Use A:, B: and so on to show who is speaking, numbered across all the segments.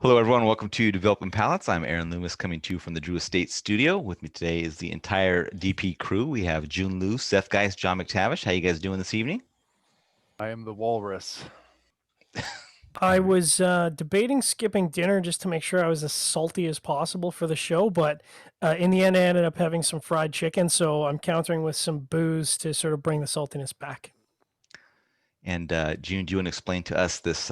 A: Hello, everyone. Welcome to Developing Palates. I'm Aaron Loomis coming to you from the Drew Estate studio. With me today is the entire DP crew. We have June Liu, Seth Geis, John McTavish. How you guys doing this evening?
B: I am the walrus.
C: I was debating skipping dinner just to make sure I was as salty as possible for the show, but in the end, I ended up having some fried chicken, so I'm countering with some booze to sort of bring the saltiness back.
A: And June, do you want to explain to us this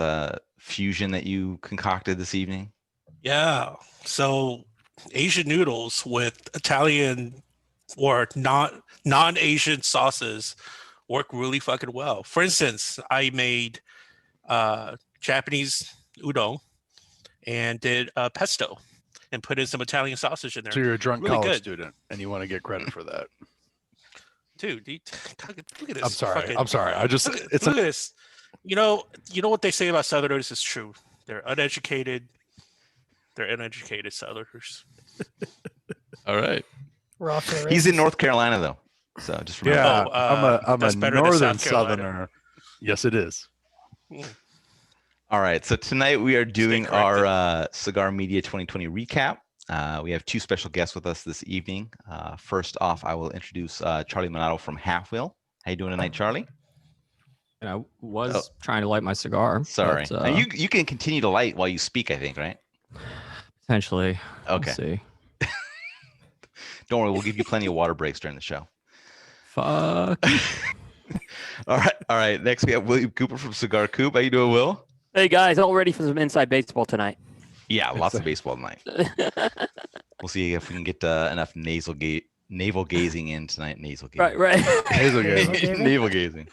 A: fusion that you concocted this evening?
D: Yeah. So Asian noodles with Italian or non-Asian sauces work really fucking well. For instance, I made Japanese udon and did pesto and put in some Italian sausage in there.
B: So you're a drunk
D: Really
B: college
D: good.
B: student, and you want to get credit for that.
D: Dude, look at this.
B: I'm sorry.
D: fucking-
B: I'm sorry. I just
D: Look, at-
B: it's
D: look at this. You know what they say about Southerners is true. They're uneducated. They're uneducated Southerners.
A: All right.
C: We're off to the
A: He's in
C: races.
A: North Carolina, though. So just remember.
B: yeah.
D: Oh,
B: I'm
D: that's
B: a
D: better than
B: northern
D: South Carolina.
B: southerner. Yes, it is.
A: All right. So tonight we are doing
D: corrected.
A: our Cigar Media 2020 recap. We have two special guests with us this evening. First off, I will introduce Charlie Minato from Halfwheel. How you doing tonight, Charlie?
E: And I was trying to light my cigar.
A: Sorry.
E: But,
A: Now, you can continue to light while you speak, I think, right?
E: potentially.
A: Okay.
E: We'll see.
A: Don't worry. We'll give you plenty of water breaks during the show.
E: Fuck.
A: All right. Next, we have William Cooper from Cigar Coop. How you doing, Will?
F: Hey guys, all ready for some inside baseball tonight?
A: Yeah, lots of baseball tonight. We'll see if we can get enough navel gazing in tonight. Nasal gazing.
F: Right.
B: Hazel game.
A: Navel gazing.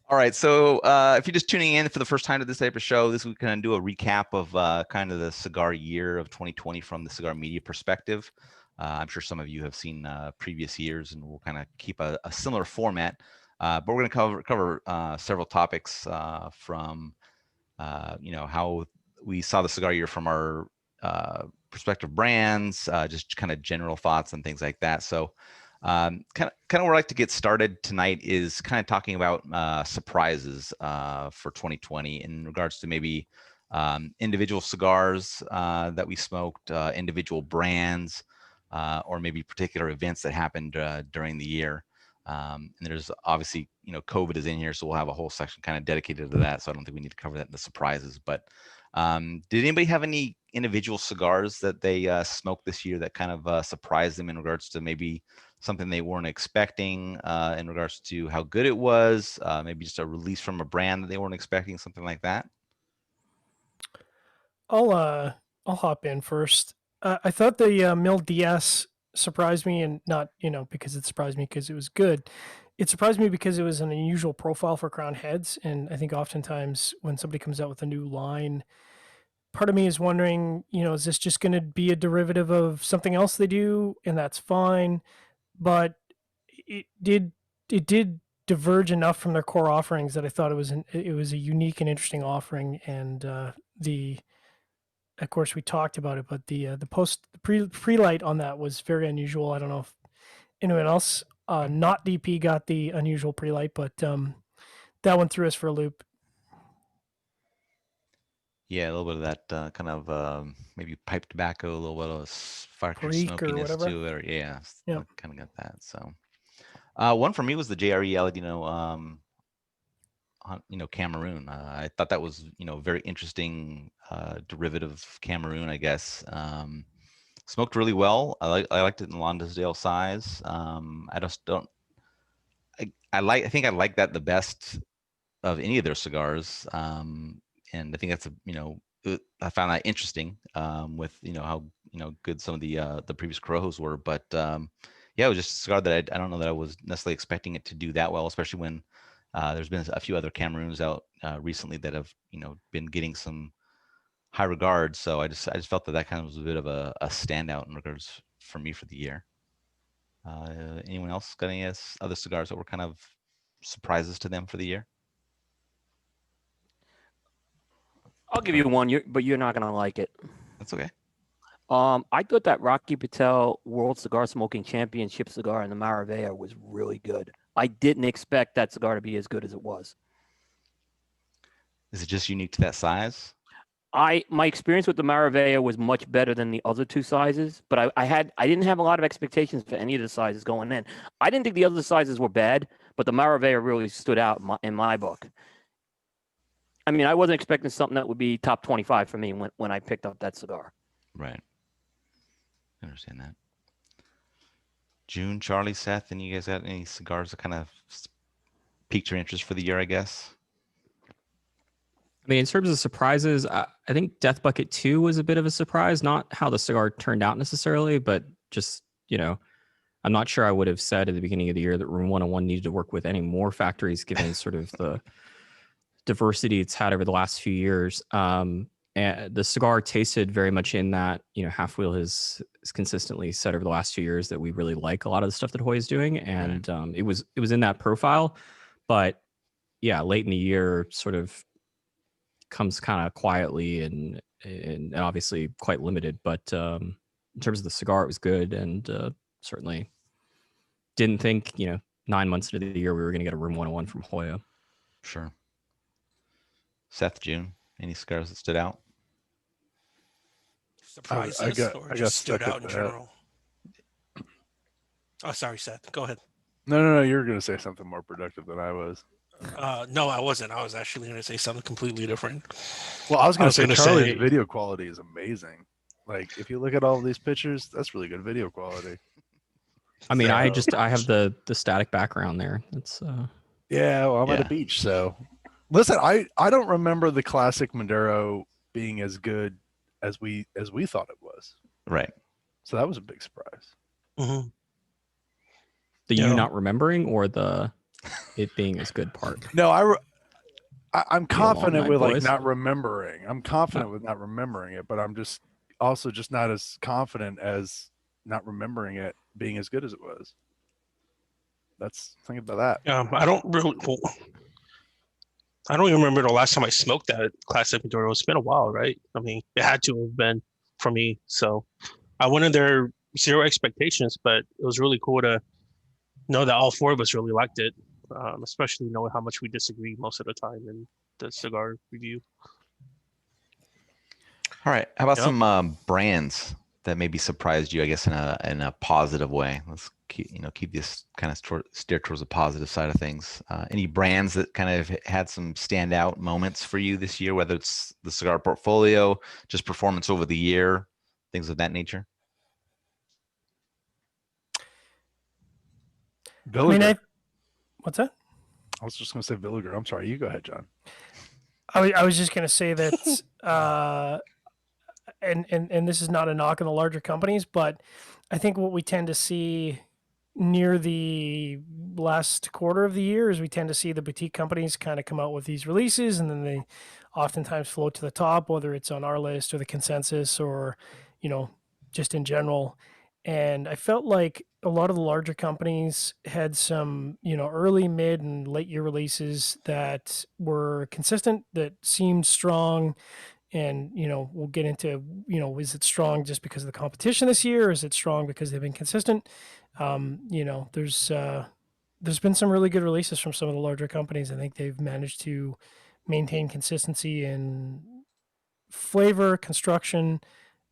A: All right. So if you're just tuning in for the first time to this type of show, this week we're going to do a recap of kind of the cigar year of 2020 from the cigar media perspective. I'm sure some of you have seen previous years, and we'll kind of keep a similar format. But we're going to cover several topics from how we saw the cigar year from our prospective brands, just kind of general thoughts and things like that. So kind of where I'd like to get started tonight is kind of talking about surprises for 2020 in regards to maybe individual cigars that we smoked, individual brands, or maybe particular events that happened during the year. And there's obviously, COVID is in here, so we'll have a whole section kind of dedicated to that. So I don't think we need to cover that in the surprises. But did anybody have any individual cigars that they smoked this year that kind of surprised them in regards to maybe something they weren't expecting, in regards to how good it was, maybe just a release from a brand that they weren't expecting, something like that?
C: I'll hop in first. I thought the Mil DS surprised me, and not because it surprised me because it was good. It surprised me because it was an unusual profile for crown heads, and I think oftentimes when somebody comes out with a new line, part of me is wondering, is this just going to be a derivative of something else they do, and that's fine. But it did diverge enough from their core offerings that I thought it was a unique and interesting offering, and of course we talked about it, but the pre-light on that was very unusual. I don't know if anyone else not DP got the unusual pre-light, but that one threw us for a loop.
A: Yeah, a little bit of that kind of maybe pipe tobacco, a little bit of factory
C: Freak or
A: smokiness
C: whatever.
A: to it. Or, yeah,
C: Yeah.
A: kind of got that. So one for me was the JRE Aladino, Cameroon. I thought that was, very interesting derivative Cameroon, I guess. Smoked really well. I liked it in Lonsdale size. I just don't. I think I like that the best of any of their cigars. And I think that's I found that interesting with how good some of the previous Corojos were. But yeah, it was just a cigar that I don't know that I was necessarily expecting it to do that well, especially when there's been a few other Cameroons out recently that have been getting some high regard. So I just felt that kind of was a bit of a standout in regards for me for the year. Anyone else got any other cigars that were kind of surprises to them for the year?
F: I'll give you one, but you're not gonna like it.
A: That's okay.
F: I thought that Rocky Patel World Cigar Smoking Championship cigar in the Maraveya was really good. I didn't expect that cigar to be as good as it was.
A: Is it just unique to that size?
F: My experience with the Maraveya was much better than the other two sizes, but I didn't have a lot of expectations for any of the sizes going in. I didn't think the other sizes were bad, but the Maraveya really stood out in my book. I mean, I wasn't expecting something that would be top 25 for me when I picked up that cigar.
A: Right. I understand that. June, Charlie, Seth, and you guys got any cigars that kind of piqued your interest for the year, I guess?
E: I mean, in terms of surprises, I think Death Bucket 2 was a bit of a surprise. Not how the cigar turned out necessarily, but just, I'm not sure I would have said at the beginning of the year that Room 101 needed to work with any more factories given sort of the diversity it's had over the last few years. And the cigar tasted very much in that, Halfwheel has consistently said over the last 2 years that we really like a lot of the stuff that Hoy is doing. And it was in that profile. But yeah, late in the year sort of comes kind of quietly and obviously quite limited. But in terms of the cigar, it was good. And certainly didn't think, 9 months into the year we were going to get a Room 101 from Hoya.
A: Sure. Seth, June, any cigars that stood out?
D: Surprises or just stood out in general? Oh, sorry, Seth. Go ahead.
B: No. You're going to say something more productive than I was.
D: No, I wasn't. I was actually going to say something completely different.
B: Well, I was going to say Charlie's
D: say,
B: video quality is amazing. Like, if you look at all of these pictures, that's really good video quality.
E: I mean, I have the static background there. It's
B: yeah. Well, I'm at a beach, so listen. I don't remember the classic Maduro being as good as we thought it was.
A: Right.
B: So that was a big surprise.
D: Mm-hmm.
E: You not remembering or the it being as good part?
B: No, I'm confident with
E: boys.
B: not remembering. I'm confident with not remembering it, but I'm just not as confident as not remembering it being as good as it was. Think about that.
D: I don't even remember the last time I smoked that classic Maduro. It's been a while, right? I mean, it had to have been for me. So I went in there zero expectations, but it was really cool to know that all four of us really liked it, especially knowing how much we disagree most of the time in the cigar review.
A: All right. How about some brands that maybe surprised you, I guess, in a positive way? Let's keep this kind of steer towards the positive side of things. Any brands that kind of had some standout moments for you this year, whether it's the cigar portfolio, just performance over the year, things of that nature?
B: Villiger.
C: What's that?
B: I was just going to say Villiger. I'm sorry. You go ahead, John.
C: I was just going to say that, and this is not a knock on the larger companies, but I think what we tend to see near the last quarter of the year is we tend to see the boutique companies kind of come out with these releases, and then they oftentimes float to the top, whether it's on our list or the consensus or, just in general. And I felt like a lot of the larger companies had some, early, mid, and late year releases that were consistent, that seemed strong. And, we'll get into, is it strong just because of the competition this year? Or is it strong because they've been consistent? There's been some really good releases from some of the larger companies. I think they've managed to maintain consistency in flavor, construction,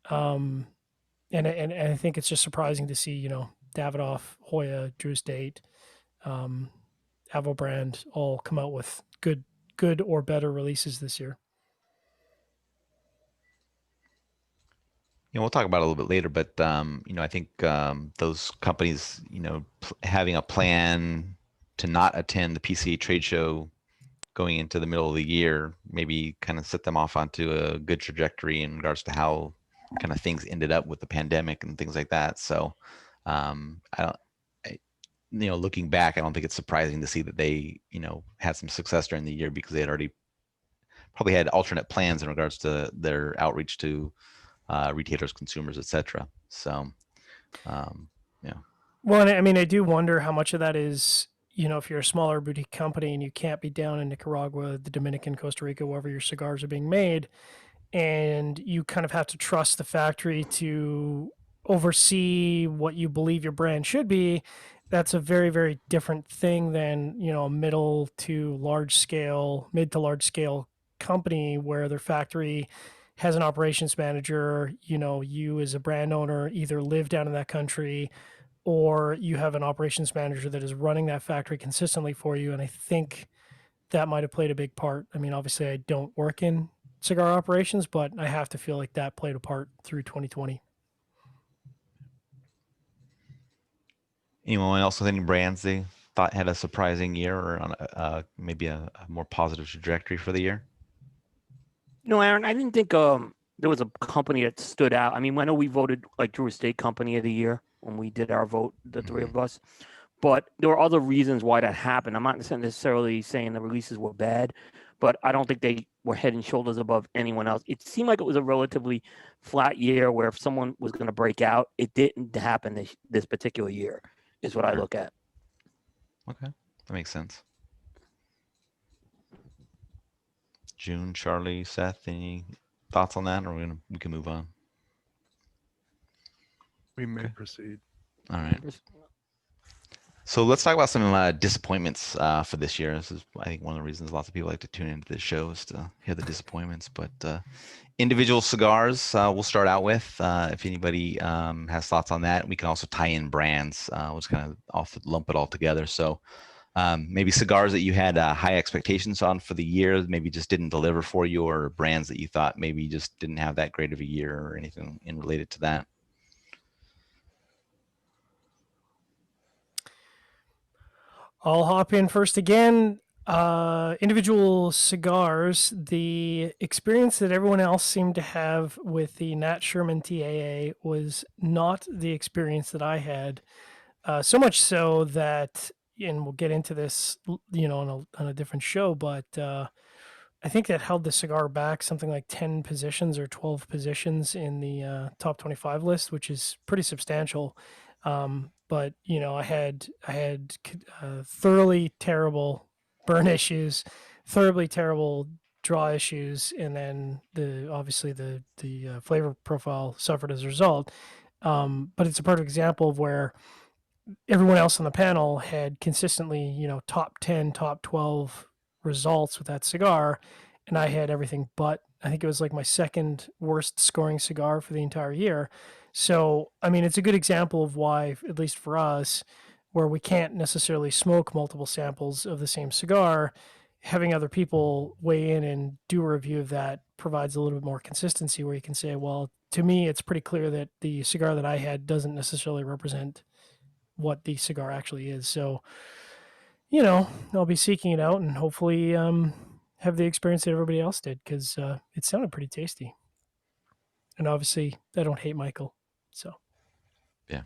C: and I think it's just surprising to see, Davidoff, Hoya, Drew Estate, Avobrand all come out with good or better releases this year.
A: We'll talk about it a little bit later, but I think those companies, having a plan to not attend the PCA trade show going into the middle of the year, maybe kind of set them off onto a good trajectory in regards to how kind of things ended up with the pandemic and things like that. So, looking back, I don't think it's surprising to see that they, had some success during the year because they had already probably had alternate plans in regards to their outreach to retailers, consumers, etc. So, yeah.
C: Well, I mean, I do wonder how much of that is, if you're a smaller boutique company and you can't be down in Nicaragua, the Dominican, Costa Rica, wherever your cigars are being made, and you kind of have to trust the factory to oversee what you believe your brand should be. That's a very, very different thing than, mid to large scale company where their factory has an operations manager, you as a brand owner either live down in that country or you have an operations manager that is running that factory consistently for you. And I think that might have played a big part. I mean, obviously I don't work in cigar operations, but I have to feel like that played a part through 2020.
A: Anyone else with any brands they thought had a surprising year or on maybe a more positive trajectory for the year?
F: No, Aaron, I didn't think there was a company that stood out. I mean, I know we voted like Drew Estate Company of the Year when we did our vote, the three of us, but there were other reasons why that happened. I'm not necessarily saying the releases were bad, but I don't think they were head and shoulders above anyone else. It seemed like it was a relatively flat year where if someone was going to break out, it didn't happen this particular year, is what I look at.
A: Okay, that makes sense. June, Charlie, Seth, any thoughts on that, or we can move on?
B: We may proceed.
A: All right. So let's talk about some disappointments for this year. This is, I think, one of the reasons lots of people like to tune into this show is to hear the disappointments. But individual cigars, we'll start out with. If anybody has thoughts on that, we can also tie in brands. We'll just kind of lump it all together. So maybe cigars that you had high expectations on for the year, maybe just didn't deliver for you, or brands that you thought maybe just didn't have that great of a year, or anything in related to that.
C: I'll hop in first again. Individual cigars, the experience that everyone else seemed to have with the Nat Sherman TAA was not the experience that I had. So much so that, and we'll get into this, on a different show, but I think that held the cigar back something like 10 positions or 12 positions in the top 25 list, which is pretty substantial. But I had thoroughly terrible burn issues, thoroughly terrible draw issues, and then obviously the flavor profile suffered as a result. But it's a perfect example of where everyone else on the panel had consistently, top 10, top 12 results with that cigar, and I had everything but. I think it was like my second worst scoring cigar for the entire year. So, I mean, it's a good example of why, at least for us, where we can't necessarily smoke multiple samples of the same cigar, having other people weigh in and do a review of that provides a little bit more consistency, where you can say, well, to me, it's pretty clear that the cigar that I had doesn't necessarily represent what the cigar actually is. So, I'll be seeking it out and hopefully have the experience that everybody else did, because it sounded pretty tasty. And obviously, I don't hate Michael. So,
A: yeah.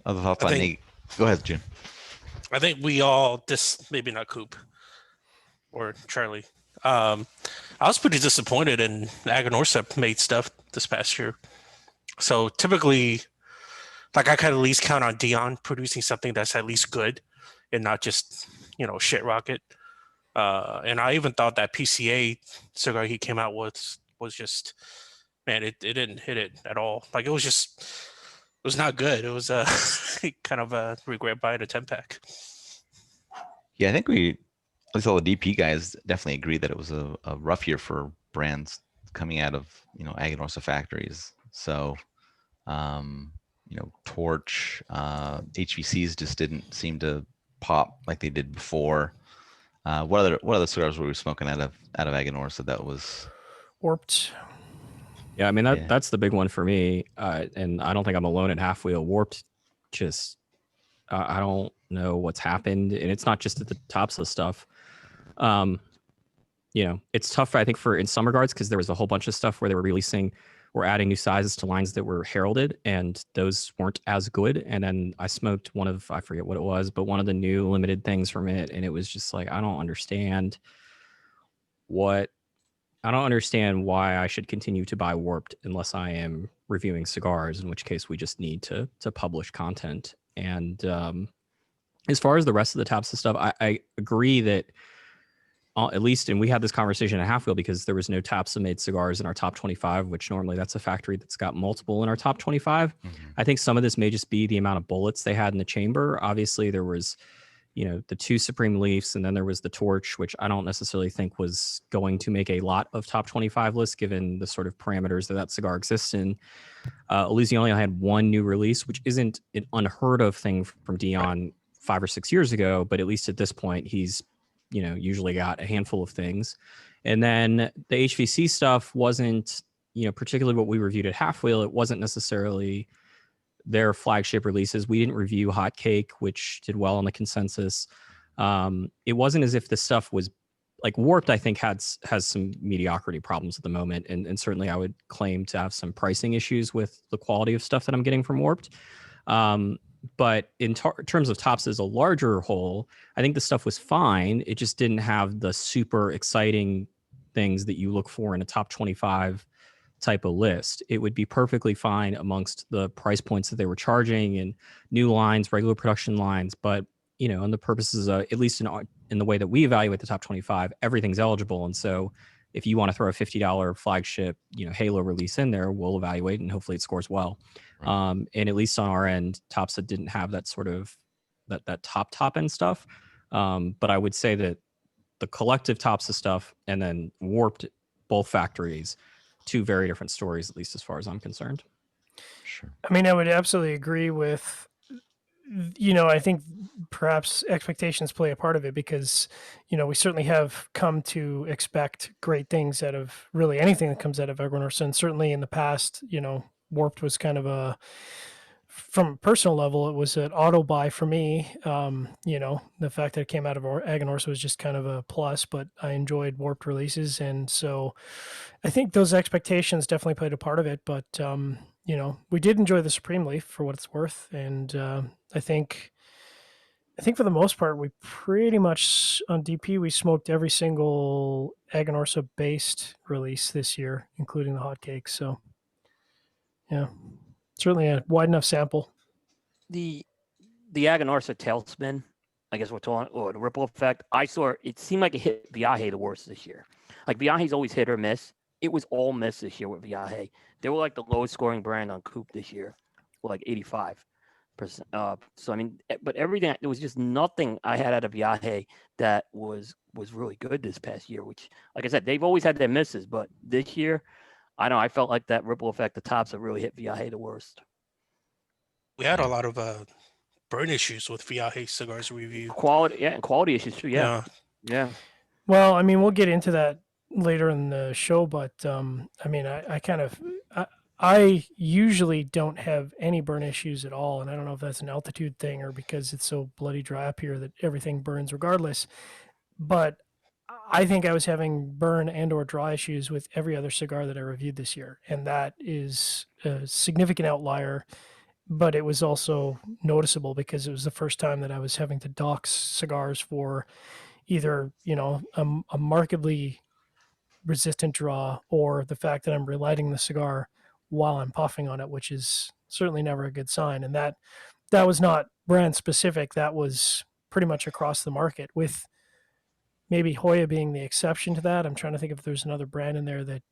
A: Other thoughts on Nate? Go ahead, June.
D: I think we all, maybe not Coop or Charlie. I was pretty disappointed in Aganorsa made stuff this past year. So typically, like I could at least count on Dion producing something that's at least good and not just, shit rocket. And I even thought that PCA cigar he came out with was just, man, it didn't hit it at all. Like it was not good. It was kind of a regret buying a 10-pack.
A: Yeah, I think at least all the DP guys definitely agree that it was a rough year for brands coming out of, Aganorsa factories. So, Torch, HVCs just didn't seem to pop like they did before. What other cigars were we smoking out of Aganorsa that was
C: Warped?
E: Yeah, I mean that's the big one for me, and I don't think I'm alone at Halfwheel. Warped, just I don't know what's happened, and it's not just at the tops of stuff. It's tough, I think, in some regards, because there was a whole bunch of stuff where they were adding new sizes to lines that were heralded, and those weren't as good. And then I smoked I forget what it was, but one of the new limited things from it, and it was just like, I don't understand why I should continue to buy Warped unless I am reviewing cigars, in which case we just need to publish content. And as far as the rest of the tops of stuff, I agree that at least, and we had this conversation at Halfwheel because there was no Tapsa made cigars in our top 25, which normally that's a factory that's got multiple in our top 25. Mm-hmm. I think some of this may just be the amount of bullets they had in the chamber. Obviously there was, the 2 Supreme Leafs, and then there was the Torch, which I don't necessarily think was going to make a lot of top 25 lists given the sort of parameters that cigar exists in. Illusion only had 1 new release, which isn't an unheard of thing from Dion 5 or 6 years ago, but at least at this point, he's usually got a handful of things. And then the HVC stuff wasn't, particularly what we reviewed at Halfwheel, it wasn't necessarily their flagship releases. We didn't review Hot Cake, which did well on the consensus. It wasn't as if the stuff was like Warped, I think has some mediocrity problems at the moment. And certainly I would claim to have some pricing issues with the quality of stuff that I'm getting from Warped. But in terms of tops as a larger whole, I think the stuff was fine. It just didn't have the super exciting things that you look for in a top 25 type of list. It would be perfectly fine amongst the price points that they were charging and new lines, regular production lines. But, in the purposes of, at least in the way that we evaluate the top 25, everything's eligible. And so if you want to throw a $50 flagship, Halo release in there, we'll evaluate and hopefully it scores well. Right. And at least on our end, tops that didn't have that sort of that top end stuff. But I would say that the collective tops of stuff and then Warped, both factories, 2 very different stories, at least as far as I'm concerned.
A: Sure.
C: I mean, I would absolutely agree with, I think perhaps expectations play a part of it because, we certainly have come to expect great things out of really anything that comes out of Aganorsa. And certainly in the past, Warped was kind of from a personal level, it was an auto buy for me. The fact that it came out of Aganorsa was just kind of a plus, but I enjoyed Warped releases. And so I think those expectations definitely played a part of it, but, we did enjoy the Supreme Leaf for what it's worth. And I think for the most part, we pretty much on DP, we smoked every single Aganorsa based release this year, including the hotcakes. So yeah, certainly a wide enough sample.
F: The Aganorsa tailspin, I guess we're talking, or the ripple effect. I saw it seemed like it hit Viaje the worst this year. Like Viaje's always hit or miss. It was all miss this year with Viaje. They were like the lowest scoring brand on Coop this year, like 85%. So I mean, but everything, there was just nothing I had out of Viaje that was really good this past year. Which, like I said, they've always had their misses, but this year, I know I felt like that ripple effect, the tops have really hit Viaje the worst.
D: We had a lot of burn issues with Viaje cigars review.
F: Quality issues too. Yeah.
C: Well, I mean, we'll get into that later in the show, but I mean, I usually don't have any burn issues at all, and I don't know if that's an altitude thing or because it's so bloody dry up here that everything burns regardless. But I think I was having burn and or dry issues with every other cigar that I reviewed this year, and that is a significant outlier. But it was also noticeable because it was the first time that I was having to dox cigars for either, a markedly resistant draw or the fact that I'm relighting the cigar while I'm puffing on it, which is certainly never a good sign. And that was not brand specific. That was pretty much across the market, with maybe Hoya being the exception to that. I'm trying to think if there's another brand in there that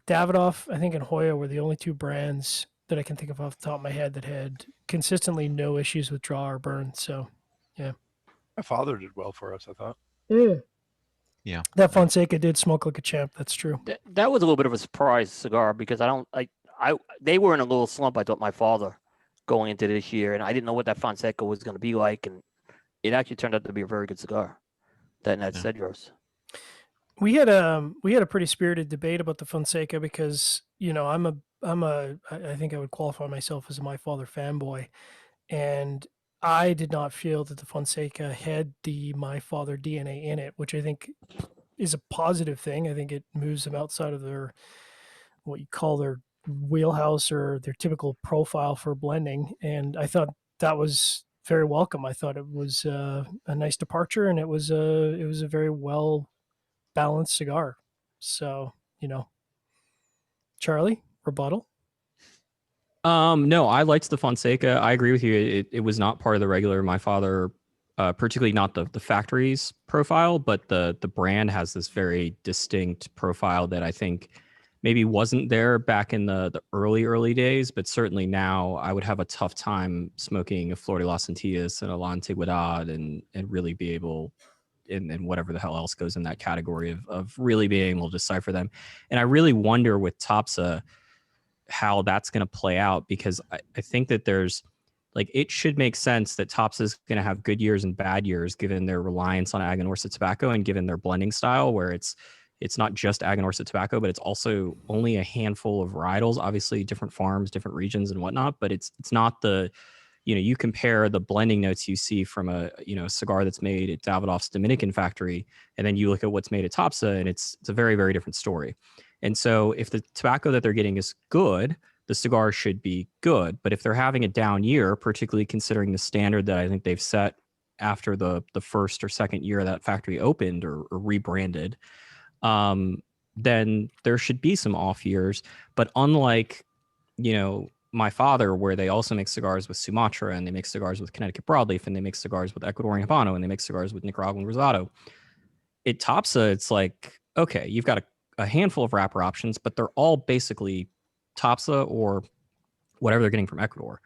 C: Davidoff, I think, and Hoya were the only 2 brands that I can think of off the top of my head that had consistently no issues with draw or burn. So, yeah.
B: My father did well for us, I thought.
A: Yeah.
C: That Fonseca did smoke like a champ. That's true.
F: That was a little bit of a surprise cigar because they were in a little slump. I thought my father going into this year, and I didn't know what that Fonseca was going to be like, and it actually turned out to be a very good cigar. That Cedros.
C: We had a pretty spirited debate about the Fonseca because I think I would qualify myself as a My Father fanboy, and I did not feel that the Fonseca had the My Father DNA in it, which I think is a positive thing. I think it moves them outside of what you call their wheelhouse or their typical profile for blending. And I thought that was very welcome. I thought it was a nice departure, and it was a very well balanced cigar. So, Charlie, rebuttal?
E: No, I liked the Fonseca. I agree with you. It was not part of the regular My Father, particularly not the factory's profile, but the brand has this very distinct profile that I think maybe wasn't there back in the early days, but certainly now I would have a tough time smoking a Flor de las Antillas and a La Antigüedad and really be able, and whatever the hell else goes in that category of really being able to decipher them. And I really wonder with Topsa how that's going to play out, because I think that there's like, it should make sense that Topsa is going to have good years and bad years given their reliance on Aganorsa tobacco and given their blending style, where it's not just Aganorsa tobacco, but it's also only a handful of varietals, obviously different farms, different regions and whatnot, but it's not the, you compare the blending notes you see from a cigar that's made at Davidoff's Dominican factory, and then you look at what's made at Topsa, and it's a very, very different story. And so if the tobacco that they're getting is good, the cigar should be good. But if they're having a down year, particularly considering the standard that I think they've set after the first or second year that factory opened or rebranded, then there should be some off years. But unlike, my father, where they also make cigars with Sumatra, and they make cigars with Connecticut broadleaf, and they make cigars with Ecuadorian Habano, and they make cigars with Nicaraguan Rosado, at Topsa, it's like, okay, you've got a handful of wrapper options, but they're all basically Topsa or whatever they're getting from Ecuador.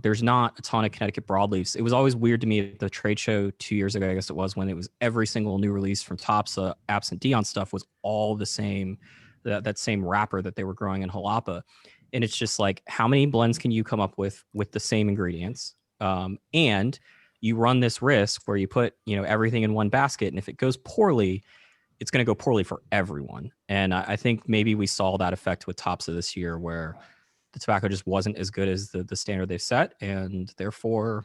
E: There's not a ton of Connecticut broadleafs. It was always weird to me at the trade show 2 years ago, I guess it was, when it was every single new release from Topsa, absent Dion stuff, was all the same, that same wrapper that they were growing in Jalapa. And it's just like, how many blends can you come up with the same ingredients? And you run this risk where you put, everything in one basket. And if it goes poorly, it's going to go poorly for everyone. And I think maybe we saw that effect with Topsa this year, where the tobacco just wasn't as good as the standard they've set. And therefore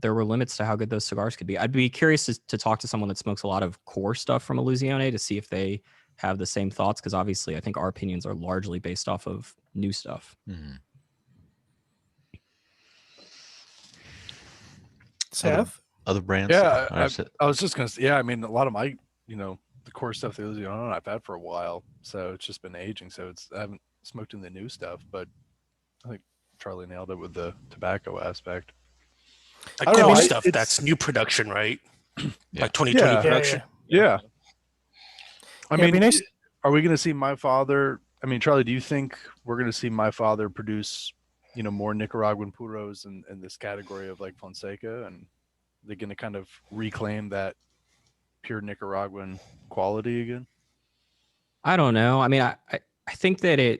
E: there were limits to how good those cigars could be. I'd be curious to talk to someone that smokes a lot of core stuff from Illusione to see if they have the same thoughts. Cause obviously I think our opinions are largely based off of new stuff.
A: Mm-hmm.
C: Seth?
A: Other brands?
B: Yeah, I was just gonna say, a lot of my, the core stuff that Illusione I've had for a while, so it's just been aging. So I haven't smoked in the new stuff, but I think Charlie nailed it with the tobacco aspect.
D: Like core stuff, that's new production, right? Like 2020 production.
B: Yeah. I mean,
C: it'd be nice.
B: Are we going to see my father? I mean, Charlie, do you think we're going to see my father produce, more Nicaraguan puros in this category of like Fonseca, and they're going to kind of reclaim that pure Nicaraguan quality again?
E: I don't know. I mean, I think that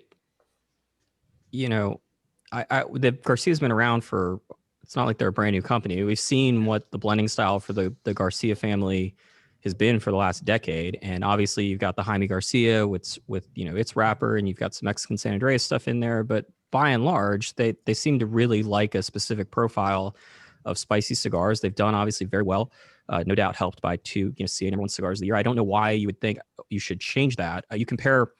E: the Garcia's been around for, it's not like they're a brand new company. We've seen what the blending style for the Garcia family has been for the last decade. And obviously you've got the Jaime Garcia with its wrapper, and you've got some Mexican San Andreas stuff in there. But by and large, they seem to really like a specific profile of spicy cigars. They've done obviously very well, no doubt helped by two CA #1 cigars of the year. I don't know why you would think you should change that. You compare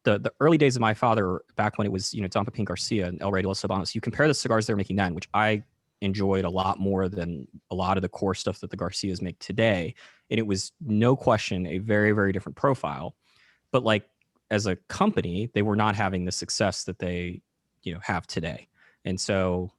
E: the early days of my father, back when it was, Don Pepin Garcia and El Rey de los Habanos, you compare the cigars they were making then, which I enjoyed a lot more than a lot of the core stuff that the Garcias make today. And it was no question a very, very different profile. But like, as a company, they were not having the success that they, have today. And so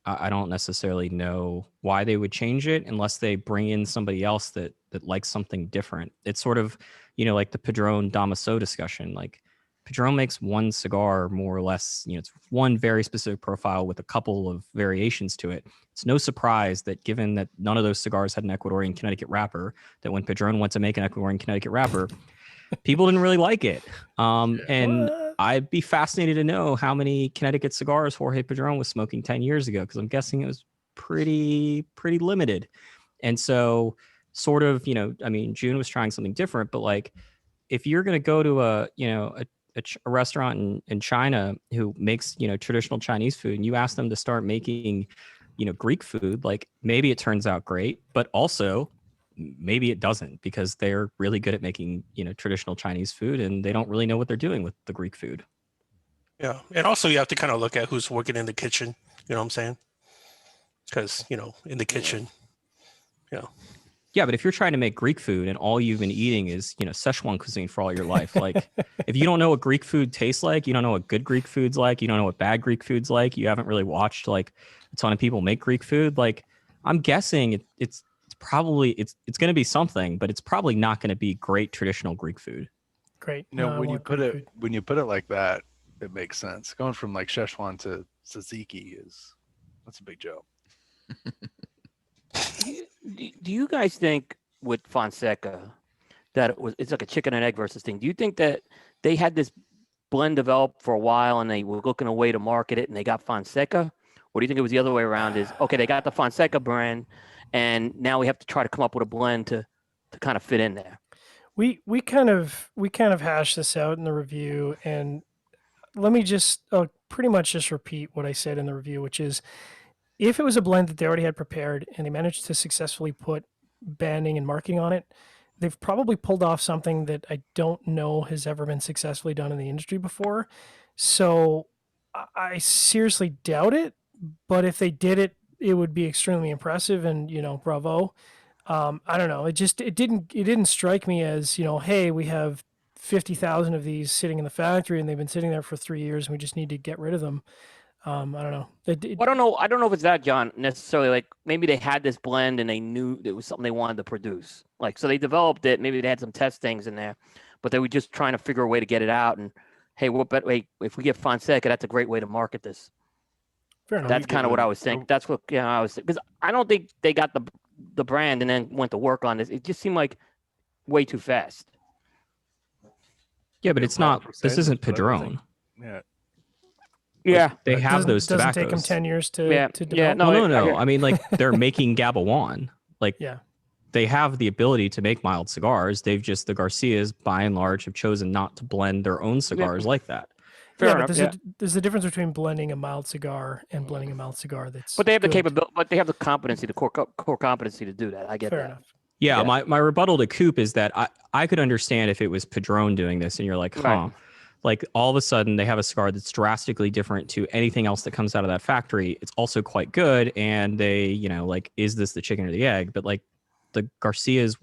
E: I don't necessarily know why they would change it unless they bring in somebody else that likes something different. It's sort of, like the Padron Damaso discussion. Like, Padron makes one cigar more or less, it's one very specific profile with a couple of variations to it. It's no surprise that, given that none of those cigars had an Ecuadorian Connecticut wrapper, that when Padron went to make an Ecuadorian Connecticut wrapper, people didn't really like it. And I'd be fascinated to know how many Connecticut cigars Jorge Padron was smoking 10 years ago, because I'm guessing it was pretty limited. And so sort of, June was trying something different, but like, if you're going to go to a restaurant in China who makes, traditional Chinese food, and you ask them to start making, Greek food, like, maybe it turns out great, but also maybe it doesn't, because they're really good at making, traditional Chinese food, and they don't really know what they're doing with the Greek food.
D: Yeah. And also you have to kind of look at who's working in the kitchen, you know what I'm saying? Because, in the kitchen,
E: Yeah, but if you're trying to make Greek food and all you've been eating is, Szechuan cuisine for all your life, like, if you don't know what Greek food tastes like, you don't know what good Greek food's like, you don't know what bad Greek food's like, you haven't really watched like a ton of people make Greek food, like, I'm guessing it's probably, it's going to be something, but it's probably not going to be great traditional Greek food.
C: great.
B: You know,
C: No, I
B: when you
C: want
B: put
C: great
B: it
C: food.
B: when you put it like that, it makes sense. Going from like Szechuan to tzatziki that's a big jump.
F: Do you guys think with Fonseca that it's like a chicken and egg versus thing? Do you think that they had this blend developed for a while and they were looking a way to market it and they got Fonseca? Or do you think it was the other way around? Is okay, they got the Fonseca brand, and now we have to try to come up with a blend to kind of fit in there.
C: We kind of hashed this out in the review, and let me just pretty much just repeat what I said in the review, which is if it was a blend that they already had prepared and they managed to successfully put banding and marketing on it, they've probably pulled off something that I don't know has ever been successfully done in the industry before. So I seriously doubt it, but if they did it, it would be extremely impressive, and bravo. I don't know. It didn't strike me as, hey, we have 50,000 of these sitting in the factory and they've been sitting there for 3 years and we just need to get rid of them. I don't know.
F: I don't know. I don't know if it's that, John, necessarily. Like maybe they had this blend and they knew it was something they wanted to produce. Like so they developed it. Maybe they had some test things in there, but they were just trying to figure a way to get it out. And hey, what better way if we get Fonseca? That's a great way to market this.
C: Fair enough.
F: That's kind of what I was thinking. That's what I was because I don't think they got the brand and then went to work on this. It just seemed like way too fast.
E: Yeah, but it's not. This isn't Padron.
B: Yeah.
F: Yeah,
E: They have those
C: doesn't
E: tobaccos.
C: take them 10 years to
F: Yeah,
C: develop.
F: no,
E: I mean, like they're making Gabawan. Like
C: Yeah.
E: they have the ability to make mild cigars. They've just the Garcias, by and large, have chosen not to blend their own cigars like that.
F: fair
C: Yeah,
F: enough.
C: but there's a difference between blending a mild cigar and blending a mild cigar that's
F: But they have the
C: good.
F: capability. But they have the competency, the core competency to do that. I get
C: Fair
F: that.
C: enough.
E: Yeah,
F: Yeah.
E: my rebuttal to Coop is that I could understand if it was Padron doing this and you're like, huh.
F: Right.
E: Like all of a sudden they have a cigar that's drastically different to anything else that comes out of that factory. It's also quite good. And they, like, is this the chicken or the egg? But like the Garcias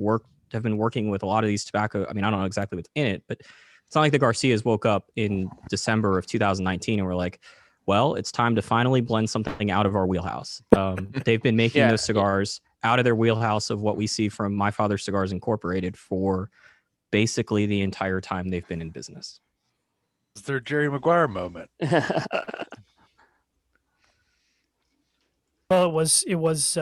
E: have been working with a lot of these tobacco. I mean, I don't know exactly what's in it, but it's not like the Garcias woke up in December of 2019 and were like, well, it's time to finally blend something out of our wheelhouse. They've been making those cigars out of their wheelhouse of what we see from My Father's Cigars Incorporated for basically the entire time they've been in business.
B: It's their Jerry Maguire moment.
C: Well, it was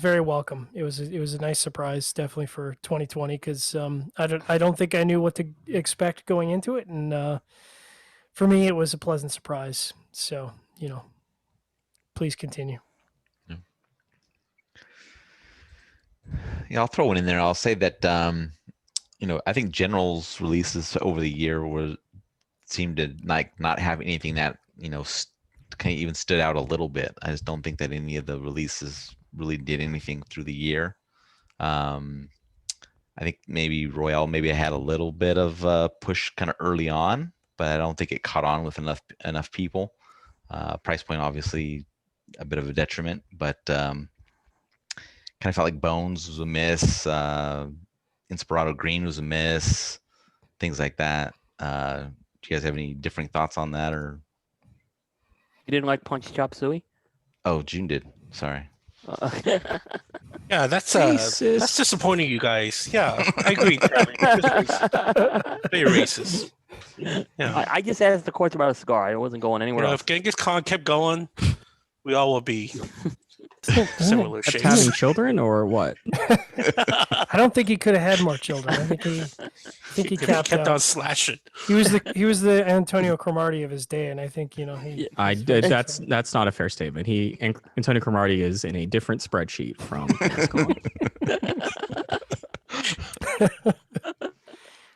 C: very welcome. It was a nice surprise, definitely for 2020, because I don't think I knew what to expect going into it, and for me it was a pleasant surprise. So please continue.
A: Yeah, I'll throw one in there. I'll say that I think General's releases over the year seemed to not have anything that kind of even stood out a little bit. I just don't think that any of the releases really did anything through the year. I think maybe Royale had a little bit of push kind of early on, but I don't think it caught on with enough people. Price point obviously a bit of a detriment, but kind of felt like Bones was a miss. Inspirato Green was a miss. Things like that. Do you guys have any differing thoughts on that, or?
F: You didn't like Punch Chop Suey?
A: Oh, June did. Sorry.
D: Yeah, that's disappointing, you guys. Yeah, I agree. Very racist. Yeah.
F: I just asked the question about a cigar. I wasn't going anywhere else.
D: If Genghis Khan kept going, we all would be similar
E: Kept
D: shapes.
E: having children or what?
C: I don't think he could have had more children. I think he
D: He
C: capped
D: kept
C: out.
D: on slashing.
C: He was the Antonio Cromartie of his day, and I think he.
E: That's not a fair statement. Antonio Cromartie is in a different spreadsheet from Genghis Khan.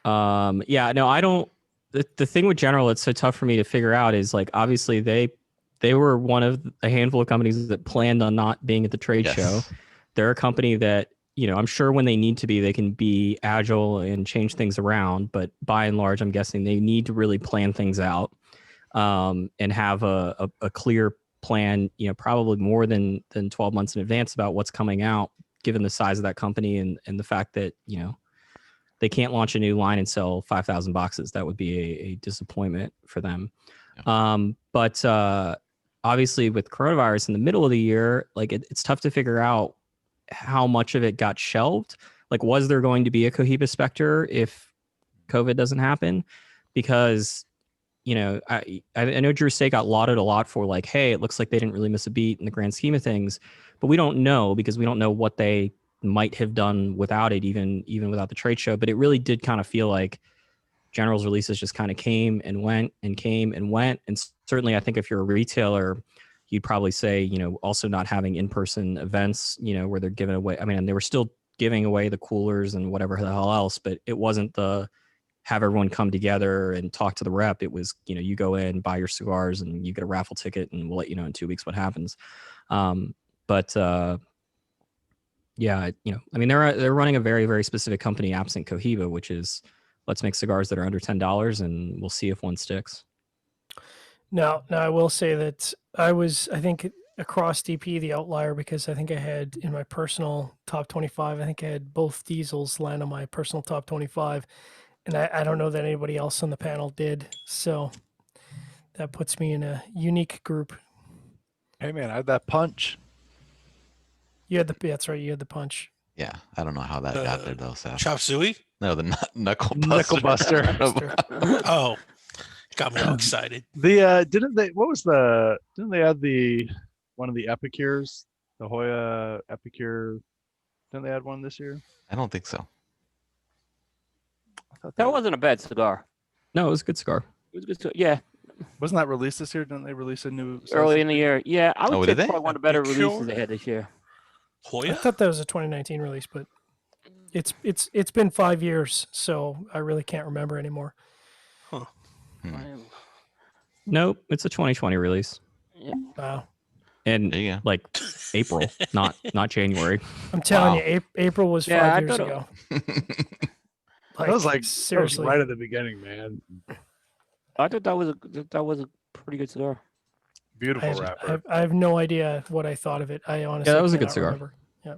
E: I don't. The thing with General, it's so tough for me to figure out is like obviously they were one of a handful of companies that planned on not being at the trade show. They're a company that, I'm sure when they need to be, they can be agile and change things around. But by and large, I'm guessing they need to really plan things out and have a clear plan, probably more than 12 months in advance about what's coming out, given the size of that company and the fact that, they can't launch a new line and sell 5,000 boxes. That would be a disappointment for them. Yeah. But obviously with coronavirus in the middle of the year, like it's tough to figure out how much of it got shelved. Like, was there going to be a Cohiba Spectre if COVID doesn't happen, because I know Drew State got lauded a lot for like, hey, it looks like they didn't really miss a beat in the grand scheme of things, but we don't know, because we don't know what they might have done without it, even without the trade show. But it really did kind of feel like General's releases just kind of came and went and came and went. And certainly I think if you're a retailer, you'd probably say, also not having in-person events, where they're giving away, I mean, they were still giving away the coolers and whatever the hell else, but it wasn't the have everyone come together and talk to the rep. It was, you go in, buy your cigars, and you get a raffle ticket, and we'll let you know in 2 weeks what happens. Yeah, I mean, they're running a very, very specific company absent Cohiba, which is, let's make cigars that are under $10, and we'll see if one sticks.
C: Now I will say that I think across DP the outlier, because I think I had in my personal top 25, I think I had both diesels land on my personal top 25, and I don't know that anybody else on the panel did. So that puts me in a unique group.
B: Hey man, I had that punch.
C: That's right, you had the punch.
A: Yeah, I don't know how that got there though. Seth.
D: Chop suey?
A: No, the knuckle buster.
B: Knuckle buster.
D: Oh, got me all excited.
B: Didn't they add one of the Epicures, the Hoya Epicure? Didn't they add one this year?
A: I don't think so.
F: That wasn't a bad cigar.
E: No, it was a good cigar.
F: It was a good cigar. Yeah,
B: Wasn't that released this year? Didn't they release a new
F: early in the year. Yeah, I would
A: Oh,
F: say
A: did
F: it's
A: they?
F: probably one of the better
D: Epicure?
F: releases they had this year.
C: I
D: Hoya?
C: thought that was a 2019 release, but it's been 5 years, so I really can't remember anymore.
E: Nope, it's a 2020 release.
C: Wow.
E: And
A: There you go.
E: like April, not January.
C: I'm telling
A: Wow.
C: you, April was
F: Yeah,
C: 5
F: I
C: years
F: thought
C: ago.
B: That was like
C: seriously.
B: right at the beginning, man.
F: I thought that was a pretty good cigar.
B: Beautiful wrapper.
C: I have no idea what I thought of it. I honestly
E: that was a good
C: cannot
E: cigar.
C: remember. Yeah.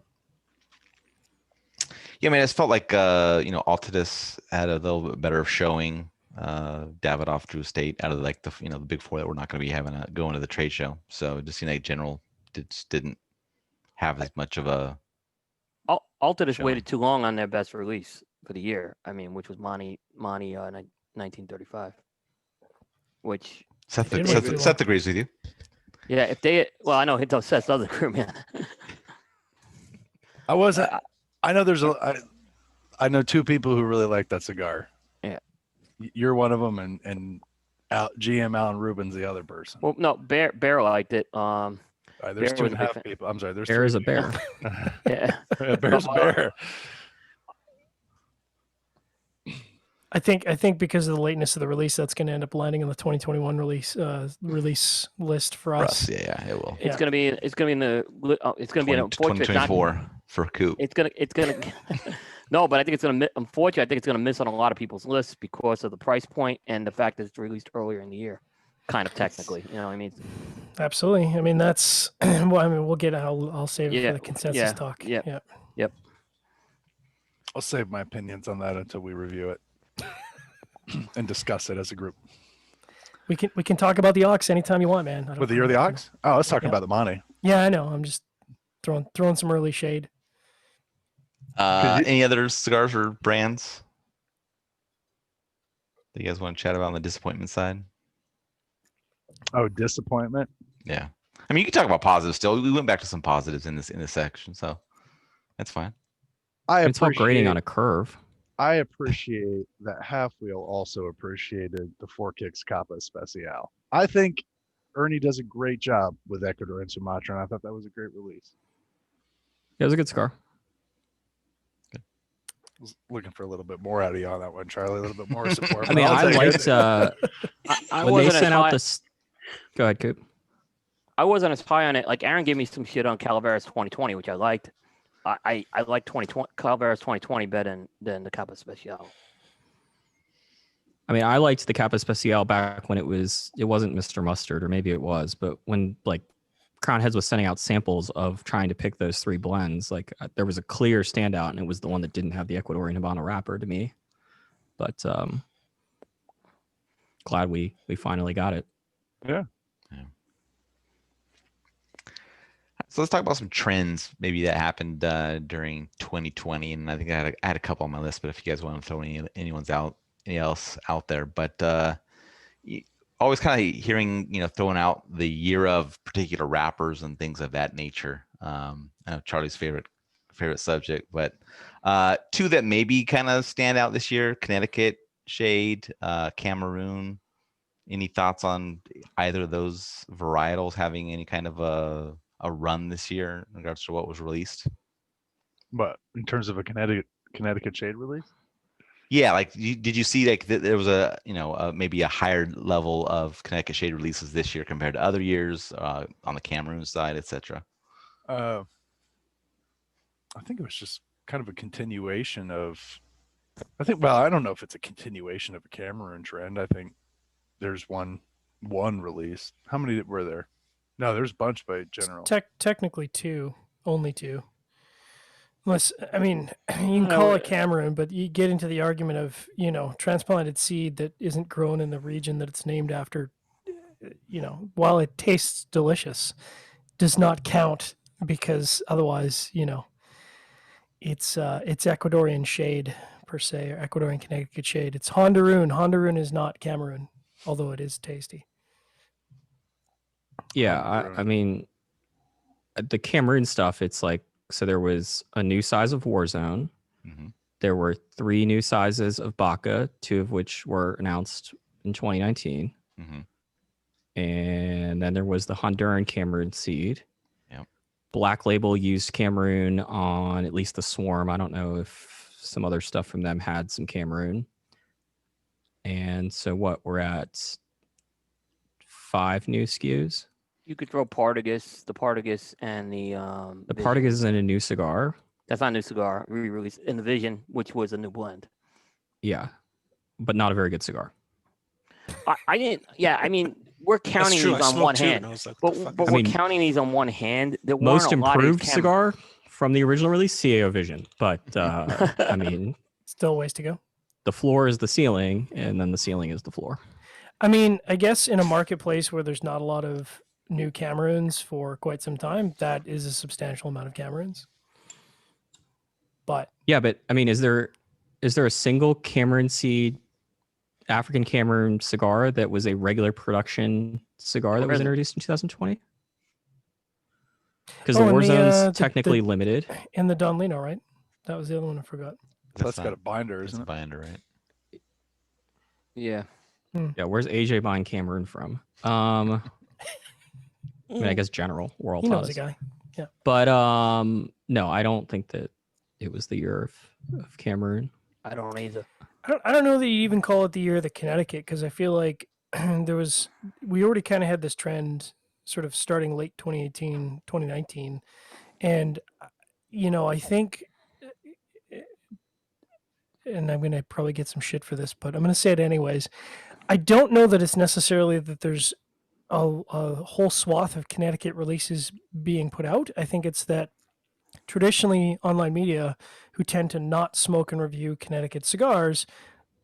A: Yeah, I mean, it's felt like Altadis had a little bit better showing. Davidoff, Drew State out of like the the big four that we're not going to be having going to the trade show. So it just seemed like General didn't have as much of a.
F: Alta just
A: Showing.
F: waited too long on their best release for the year. I mean, which was Monty 1935. Which
A: Seth
C: Didn't wait too long.
A: Seth agrees with you.
F: yeah, if they I know Hinto Seth doesn't agree, man.
B: I wasn't. I know there's I know two people who really like that cigar.
F: Yeah.
B: You're one of them, and GM Alan Rubin's the other person.
F: Well, no, Bear liked it.
B: All right, there's
F: Bear was a big
B: 2.5
F: fan.
B: people. I'm sorry. There's
E: Bear is a
B: three
E: bear.
F: Yeah.
B: people. Bear's a bear.
C: I think because of the lateness of the release, that's going to end up landing on the 2021 release list for
A: For
C: us.
A: us, yeah, it will.
F: It's gonna be in the it's gonna be an unfortunate. It's not-
A: 2024 for Coop.
F: It's gonna no, but I think it's gonna unfortunately I think it's gonna miss on a lot of people's lists because of the price point and the fact that it's released earlier in the year, kind of technically. You know what I mean?
C: Absolutely. I mean, that's well. I mean, we'll get. I'll save it
F: Yeah,
C: for the consensus
F: yeah,
C: talk.
F: yeah.
C: Yeah.
B: I'll save my opinions on that until we review it and discuss it as a group.
C: We can talk about the Ox anytime you want, man.
B: With the year of the Ox? Oh, let's talk
C: Yeah.
B: about the Monty.
C: Yeah, I know. I'm just throwing some early shade.
A: Any other cigars or brands that you guys want to chat about on the disappointment side?
B: Oh, disappointment.
A: Yeah, I mean, you can talk about positives still. We went back to some positives in this section, so that's fine.
E: It's all grading on a curve.
B: I appreciate that Halfwheel also appreciated the Four Kicks Capa Especial. I think Ernie does a great job with Ecuador and Sumatra, and I thought that was a great release.
E: It was a good cigar.
B: I was looking for a little bit more out of you on that one, Charlie. A little bit more support.
E: I mean,
B: but I'll
E: I
B: take
E: liked
B: it.
F: I
E: when they
F: wasn't as
E: sent out
F: high-
E: this. Go ahead, Coop.
F: I wasn't as high on it. Like Aaron gave me some shit on Calaveras 2020, which I liked. I like 2020 Calaveras 2020 better than the Capa Especial.
E: I mean, I liked the Capa Especial back when it wasn't Mr. Mustard, or maybe it was, but when like Crown Heads was sending out samples of trying to pick those three blends, like there was a clear standout, and it was the one that didn't have the Ecuadorian Habano wrapper to me. But glad we finally got it.
B: Yeah.
A: So let's talk about some trends maybe that happened during 2020, and I think I had a couple on my list. But if you guys want to throw anyone's out, else out there. But always kind of hearing, throwing out the year of particular wrappers and things of that nature. I know Charlie's favorite subject, but two that maybe kind of stand out this year: Connecticut Shade, Cameroon. Any thoughts on either of those varietals having any kind of a run this year in regards to what was released?
B: But in terms of a Connecticut Shade release?
A: Yeah, like did you see like there was a maybe a higher level of Connecticut Shade releases this year compared to other years on the Cameroon side, etc.
B: I think it was just kind of a continuation of. Well, I don't know if it's a continuation of a Cameroon trend. I think there's one release. How many were there? No, there's a bunch by General.
C: Technically two, only two. Unless, I mean, you can call it Cameroon, but you get into the argument of, transplanted seed that isn't grown in the region that it's named after, while it tastes delicious, does not count because otherwise, it's Ecuadorian shade per se, or Ecuadorian Connecticut shade. It's Honduran. Honduran is not Cameroon, although it is tasty.
E: Yeah, I mean, the Cameroon stuff, it's like, so there was a new size of Warzone.
A: Mm-hmm.
E: There were 3 new sizes of Baca, 2 of which were announced in 2019.
A: Mm-hmm.
E: And then there was the Honduran Cameroon seed.
A: Yep.
E: Black Label used Cameroon on at least the Swarm. I don't know if some other stuff from them had some Cameroon. And so we're at 5 new SKUs.
F: You could throw Partagas, the Partagas, and the
E: Partagas is in a new cigar.
F: That's not a new cigar. Re-release in the Vision, which was a new blend.
E: Yeah, but not a very good cigar.
F: I didn't. Yeah, I mean, we're counting these on one hand, but we're counting these on one hand. There
E: most improved cigar from the original release, CAO Vision, but I mean,
C: still a ways to go.
E: The floor is the ceiling, and then the ceiling is the floor.
C: I mean, I guess in a marketplace where there's not a lot of new Cameroons for quite some time, that is a substantial amount of Cameroons. But
E: yeah, but I mean, is there a single Cameroon seed African Cameroon cigar that was a regular production cigar that was introduced in 2020? Because the Warzone's technically limited.
C: And the Don Lino, right? That was the other one I forgot.
B: That's got a binder, isn't it?
A: A binder, right?
F: Yeah.
E: Yeah, where's AJ buying Cameroon from? I mean, I guess General World.
C: He knows a guy. Yeah.
E: But no, I don't think that it was the year of Cameroon.
F: I don't either.
C: I don't know that you even call it the year of the Connecticut, because I feel like we already kind of had this trend sort of starting late 2018, 2019. And, I think, and I'm going to probably get some shit for this, but I'm going to say it anyways. I don't know that it's necessarily that there's a whole swath of Connecticut releases being put out. I think it's that traditionally online media who tend to not smoke and review Connecticut cigars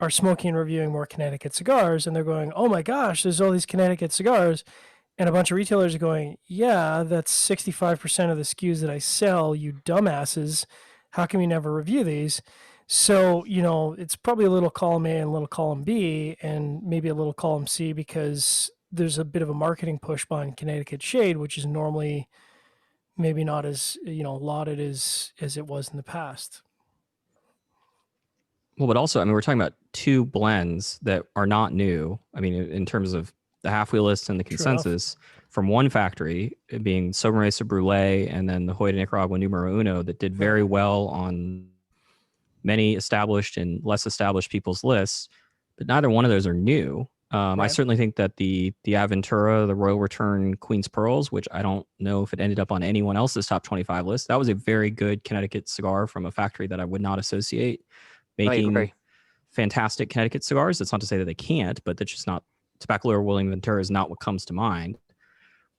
C: are smoking and reviewing more Connecticut cigars, and they're going, oh my gosh, there's all these Connecticut cigars. And a bunch of retailers are going, yeah, that's 65% of the SKUs that I sell, you dumbasses. How can we never review these? So, it's probably a little column A and a little column B and maybe a little column C, because there's a bit of a marketing push behind Connecticut Shade, which is normally maybe not as, lauded as it was in the past.
E: Well, but also, I mean, we're talking about 2 blends that are not new. I mean, in terms of the halfwheel list and the consensus from one factory, it being Sobremesa Brulee and then the Hoya Nicaragua Numero Uno, that did very well on many established and less established people's lists, but neither one of those are new. I certainly think that the Aventura, the Royal Return Queen's Pearls, which I don't know if it ended up on anyone else's top 25 list, that was a very good Connecticut cigar from a factory that I would not associate making fantastic Connecticut cigars. That's not to say that they can't, but that's just not, Tabacalera or William Ventura is not what comes to mind.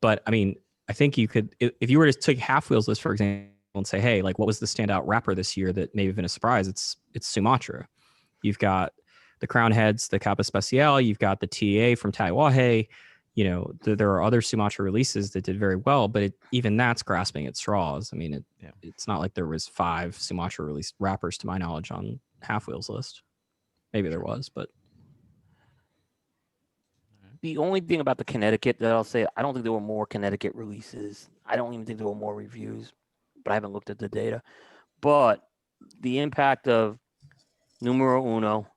E: But I mean, I think you could, if you were to take Halfwheel's list, for example, and say, hey, like, what was the standout wrapper this year that may have been a surprise? It's Sumatra. You've got the Crown Heads, the Capa Especial. You've got the TA from Taiwahe. There are other Sumatra releases that did very well, but even that's grasping at straws. I mean, it's not like there was 5 Sumatra released wrappers to my knowledge on Halfwheel's list. Maybe there was, but
F: The only thing about the Connecticut that I'll say, I don't think there were more Connecticut releases. I don't even think there were more reviews, but I haven't looked at the data. But the impact of Numero Uno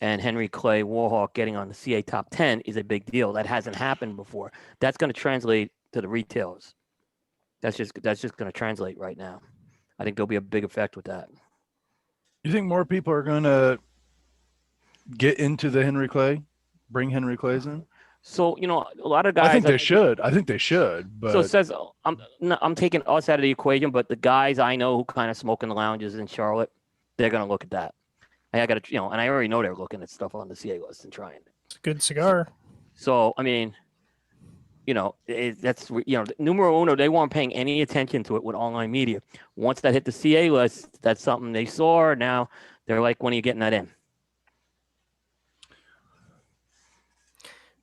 F: and Henry Clay Warhawk getting on the CA top 10 is a big deal. That hasn't happened before. That's going to translate to the retailers. That's just going to translate right now. I think there'll be a big effect with that.
B: You think more people are going to get into the Henry Clay, bring Henry Clays in?
F: So, you know, a lot of guys.
B: I think they should. I think they should. But
F: So it says I'm taking us out of the equation, but the guys I know who kind of smoke in the lounges in Charlotte, they're going to look at that. I got to, you know, and I already know they're looking at stuff on the CA list and trying it.
C: It's a good cigar.
F: So, I mean, you know, that's, you know, Numero Uno, they weren't paying any attention to it with online media. Once that hit the CA list, that's something they saw. Now they're like, when are you getting that in?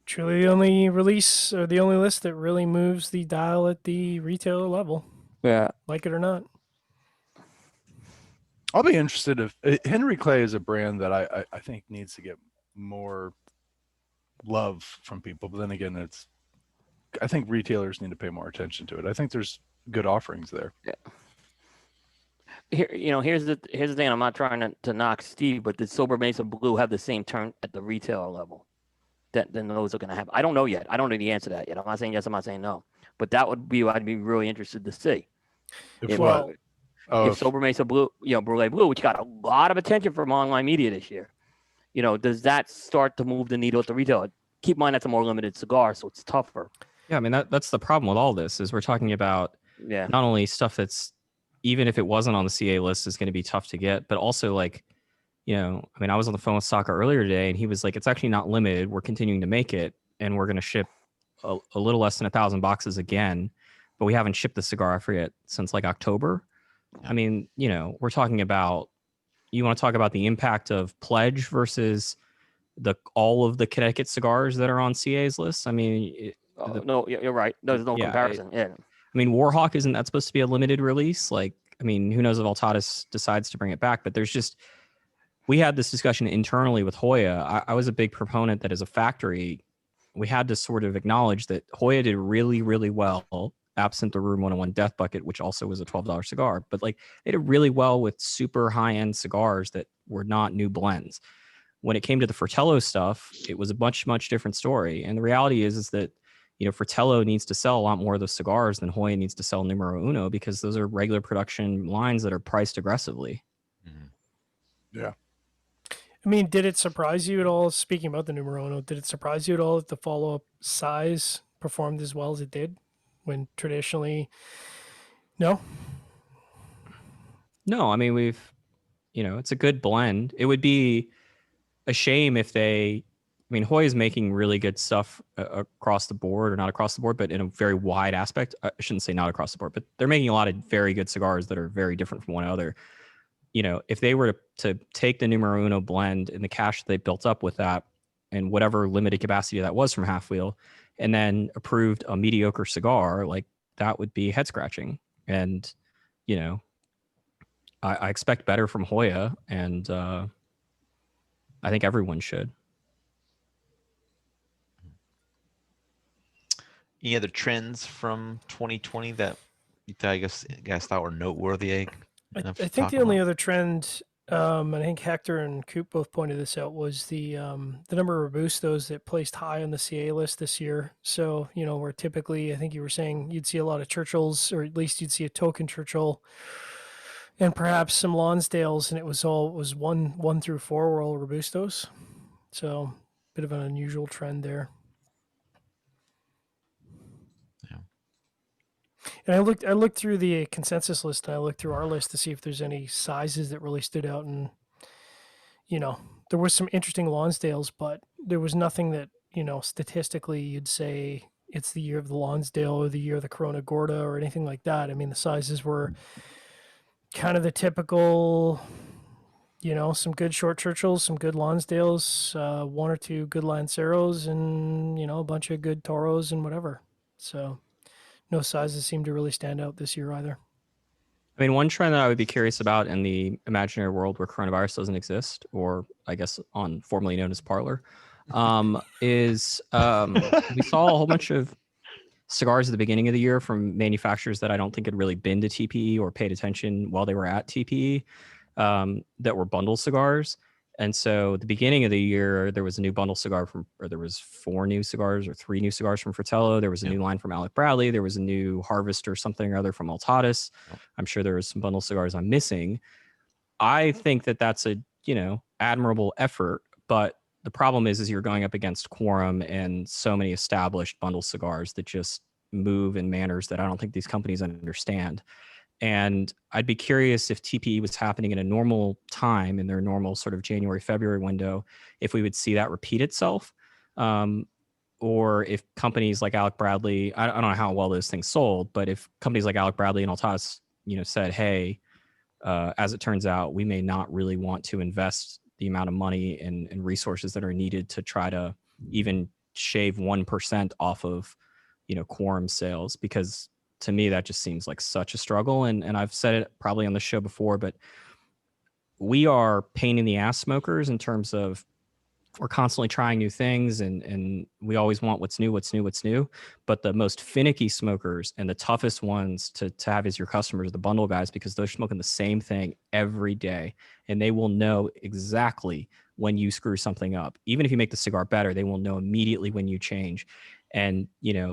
C: Truly the only release or the only list that really moves the dial at the retailer level,
F: Yeah.
C: like it or not.
B: I'll be interested if Henry Clay is a brand that I think needs to get more love from people. But then again, I think retailers need to pay more attention to it. I think there's good offerings there.
F: Yeah. Here, you know, here's the thing. I'm not trying to knock Steve, but did Sober Mesa Blue have the same turn at the retailer level? Then those are going to happen. I don't know yet. I don't know the answer to that yet. I'm not saying yes. I'm not saying no. But that would be what I'd be really interested to see. If Sober Mesa Blue, you know, Brulee Blue, which got a lot of attention from online media this year, you know, does that start to move the needle at the retailer? Keep in mind that's a more limited cigar, so it's tougher.
E: yeah, I mean that's the problem with all this is we're talking about
F: Yeah.
E: not only stuff that's even if it wasn't on the CA list is going to be tough to get, but also like, you know, I mean, I was on the phone with Saka earlier today, and he was like, "It's actually not limited. We're continuing to make it, and we're going to ship a little less than 1,000 boxes again, but we haven't shipped the cigar, I forget, since like October." I mean, you know, we're talking about, you want to talk about the impact of Pledge versus all of the Connecticut cigars that are on CA's list. I mean,
F: No, you're right. There's no comparison.
E: I mean, Warhawk, isn't that supposed to be a limited release? Like, I mean, who knows if Altadas decides to bring it back, but there's just, we had this discussion internally with Hoya. I was a big proponent that as a factory, we had to sort of acknowledge that Hoya did really, really well, absent the Room 101 Death Bucket, which also was a $12 cigar. But like, they did really well with super high-end cigars that were not new blends. When it came to the Fratello stuff, it was a much different story. And the reality is that, you know, Fratello needs to sell a lot more of those cigars than Hoya needs to sell Numero Uno, because those are regular production lines that are priced aggressively.
B: Mm-hmm. Yeah.
C: I mean, did it surprise you at all, speaking about the Numero Uno, did it surprise you at all that the follow-up size performed as well as it did when traditionally, no?
E: No, I mean, you know, it's a good blend. It would be a shame if I mean, Hoy is making really good stuff across the board, or not across the board, but in a very wide aspect. I shouldn't say not across the board, but they're making a lot of very good cigars that are very different from one another. You know, if they were to take the Numero Uno blend and the cash they built up with that and whatever limited capacity that was from Half Wheel, and then approved a mediocre cigar, like that would be head scratching. And, you know, I expect better from Hoya, and I think everyone should.
A: Any other trends from 2020 that you guys thought were noteworthy?
C: I think the only other trend, and I think Hector and Coop both pointed this out, was the number of Robustos that placed high on the CA list this year. So, you know, where typically, I think you were saying you'd see a lot of Churchills, or at least you'd see a token Churchill, and perhaps some Lonsdales, and it was 1 through 4 were all Robustos. So, bit of an unusual trend there. And I looked through the consensus list, and I looked through our list to see if there's any sizes that really stood out. And, you know, there was some interesting Lonsdales, but there was nothing that, you know, statistically you'd say it's the year of the Lonsdale or the year of the Corona Gorda or anything like that. I mean, the sizes were kind of the typical, you know, some good short Churchills, some good Lonsdales, 1 or 2 good Lanceros, and, you know, a bunch of good Toros and whatever. So no sizes seem to really stand out this year either.
E: I mean, one trend that I would be curious about in the imaginary world where coronavirus doesn't exist, or I guess on formerly known as Parlor, is we saw a whole bunch of cigars at the beginning of the year from manufacturers that I don't think had really been to TPE or paid attention while they were at TPE, that were bundle cigars. And so the beginning of the year, there was a new bundle cigar or there was 4 new cigars or 3 new cigars from Fratello. There was a new line from Alec Bradley. There was a new Harvest or something or other from Altatis. I'm sure there was some bundle cigars I'm missing. I think that that's a, admirable effort, but the problem is you're going up against Quorum and so many established bundle cigars that just move in manners that I don't think these companies understand. And I'd be curious if TPE was happening in a normal time, in their normal sort of January, February window, if we would see that repeat itself. Or if companies like Alec Bradley, I don't know how well those things sold, but if companies like Alec Bradley and Altatis, said, hey, as it turns out, we may not really want to invest the amount of money and resources that are needed to try to even shave 1% off of, Quorum sales, because to me, that just seems like such a struggle. And I've said it probably on the show before, but we are pain in the ass smokers in terms of we're constantly trying new things and we always want what's new. But the most finicky smokers and the toughest ones to have as your customers are the bundle guys, because they're smoking the same thing every day. And they will know exactly when you screw something up. Even if you make the cigar better, they will know immediately when you change. And,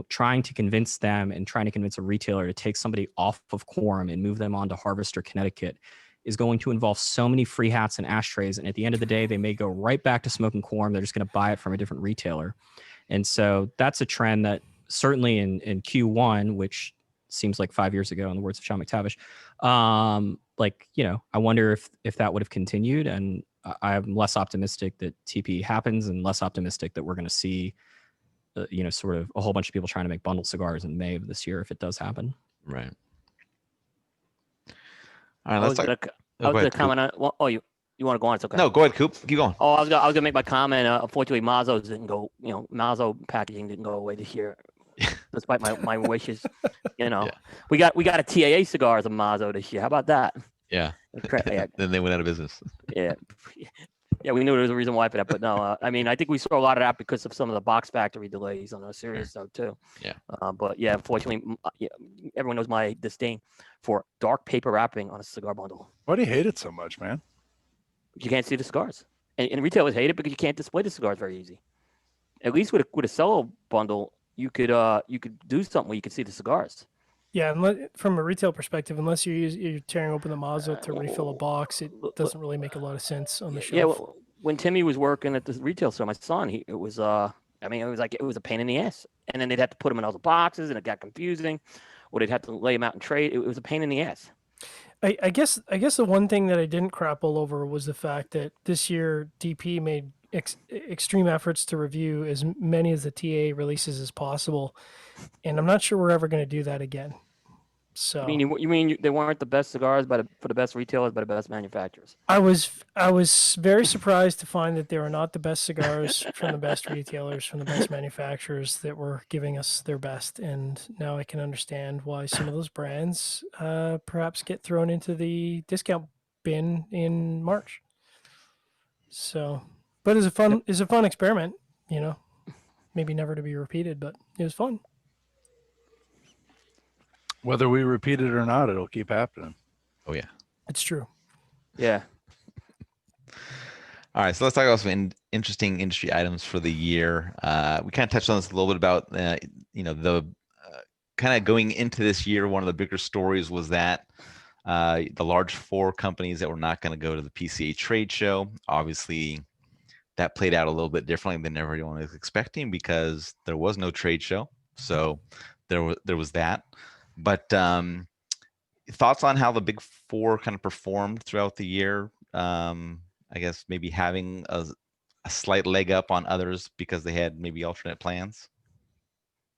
E: trying to convince them and trying to convince a retailer to take somebody off of Quorum and move them on to Harvest or Connecticut is going to involve so many free hats and ashtrays. And at the end of the day, they may go right back to smoking Quorum. They're just going to buy it from a different retailer. And so that's a trend that certainly in Q1, which seems like 5 years ago in the words of Sean McTavish, I wonder if that would have continued. And I'm less optimistic that TP happens and less optimistic that we're going to see sort of a whole bunch of people trying to make bundle cigars in May of this year if it does happen.
A: Right. All right, let's talk.
F: I was going to comment on. Well, oh, you want to go on? It's okay.
A: No, go ahead, Coop. Keep going.
F: Oh, I was going to make my comment. Unfortunately, Mazzo's didn't go. Mazzo packaging didn't go away this year, despite my wishes.
A: Yeah.
F: We got a TAA cigars of Mazzo this year. How about that?
A: Yeah. Then they went out of business.
F: Yeah. Yeah, we knew there was a reason why for that, but no, I think we saw a lot of that because of some of the box factory delays on a serious note too.
A: Yeah.
F: But yeah, unfortunately, everyone knows my disdain for dark paper wrapping on a cigar bundle.
B: Why do you hate it so much, man?
F: You can't see the cigars, and retailers hate it because you can't display the cigars very easy. At least with a solo bundle, you could do something where you could see the cigars.
C: Yeah, from a retail perspective, unless you're tearing open the Mazzo to refill a box, it doesn't really make a lot of sense on the shelf.
F: Yeah, well, when Timmy was working at the retail store, my son, it was a pain in the ass. And then they'd have to put them in other boxes, and it got confusing, or they'd have to lay them out in trade. It was a pain in the ass.
C: I guess the one thing that I didn't crap all over was the fact that this year DP made extreme efforts to review as many of the TA releases as possible, and I'm not sure we're ever going to do that again. So
F: you mean they weren't the best cigars for the best retailers by the best manufacturers?
C: I was very surprised to find that they were not the best cigars from the best retailers, from the best manufacturers that were giving us their best. And now I can understand why some of those brands perhaps get thrown into the discount bin in March. So, but it's a fun experiment, maybe never to be repeated, but it was fun.
B: Whether we repeat it or not, it'll keep happening.
A: Oh yeah,
C: it's true.
F: Yeah.
A: All right, so let's talk about some interesting industry items for the year. We kind of touched on this a little bit about the kind of going into this year. One of the bigger stories was that the large 4 companies that were not going to go to the PCA trade show. Obviously, that played out a little bit differently than everyone was expecting because there was no trade show. So there was that. But thoughts on how the big 4 kind of performed throughout the year? I guess maybe having a slight leg up on others because they had maybe alternate plans.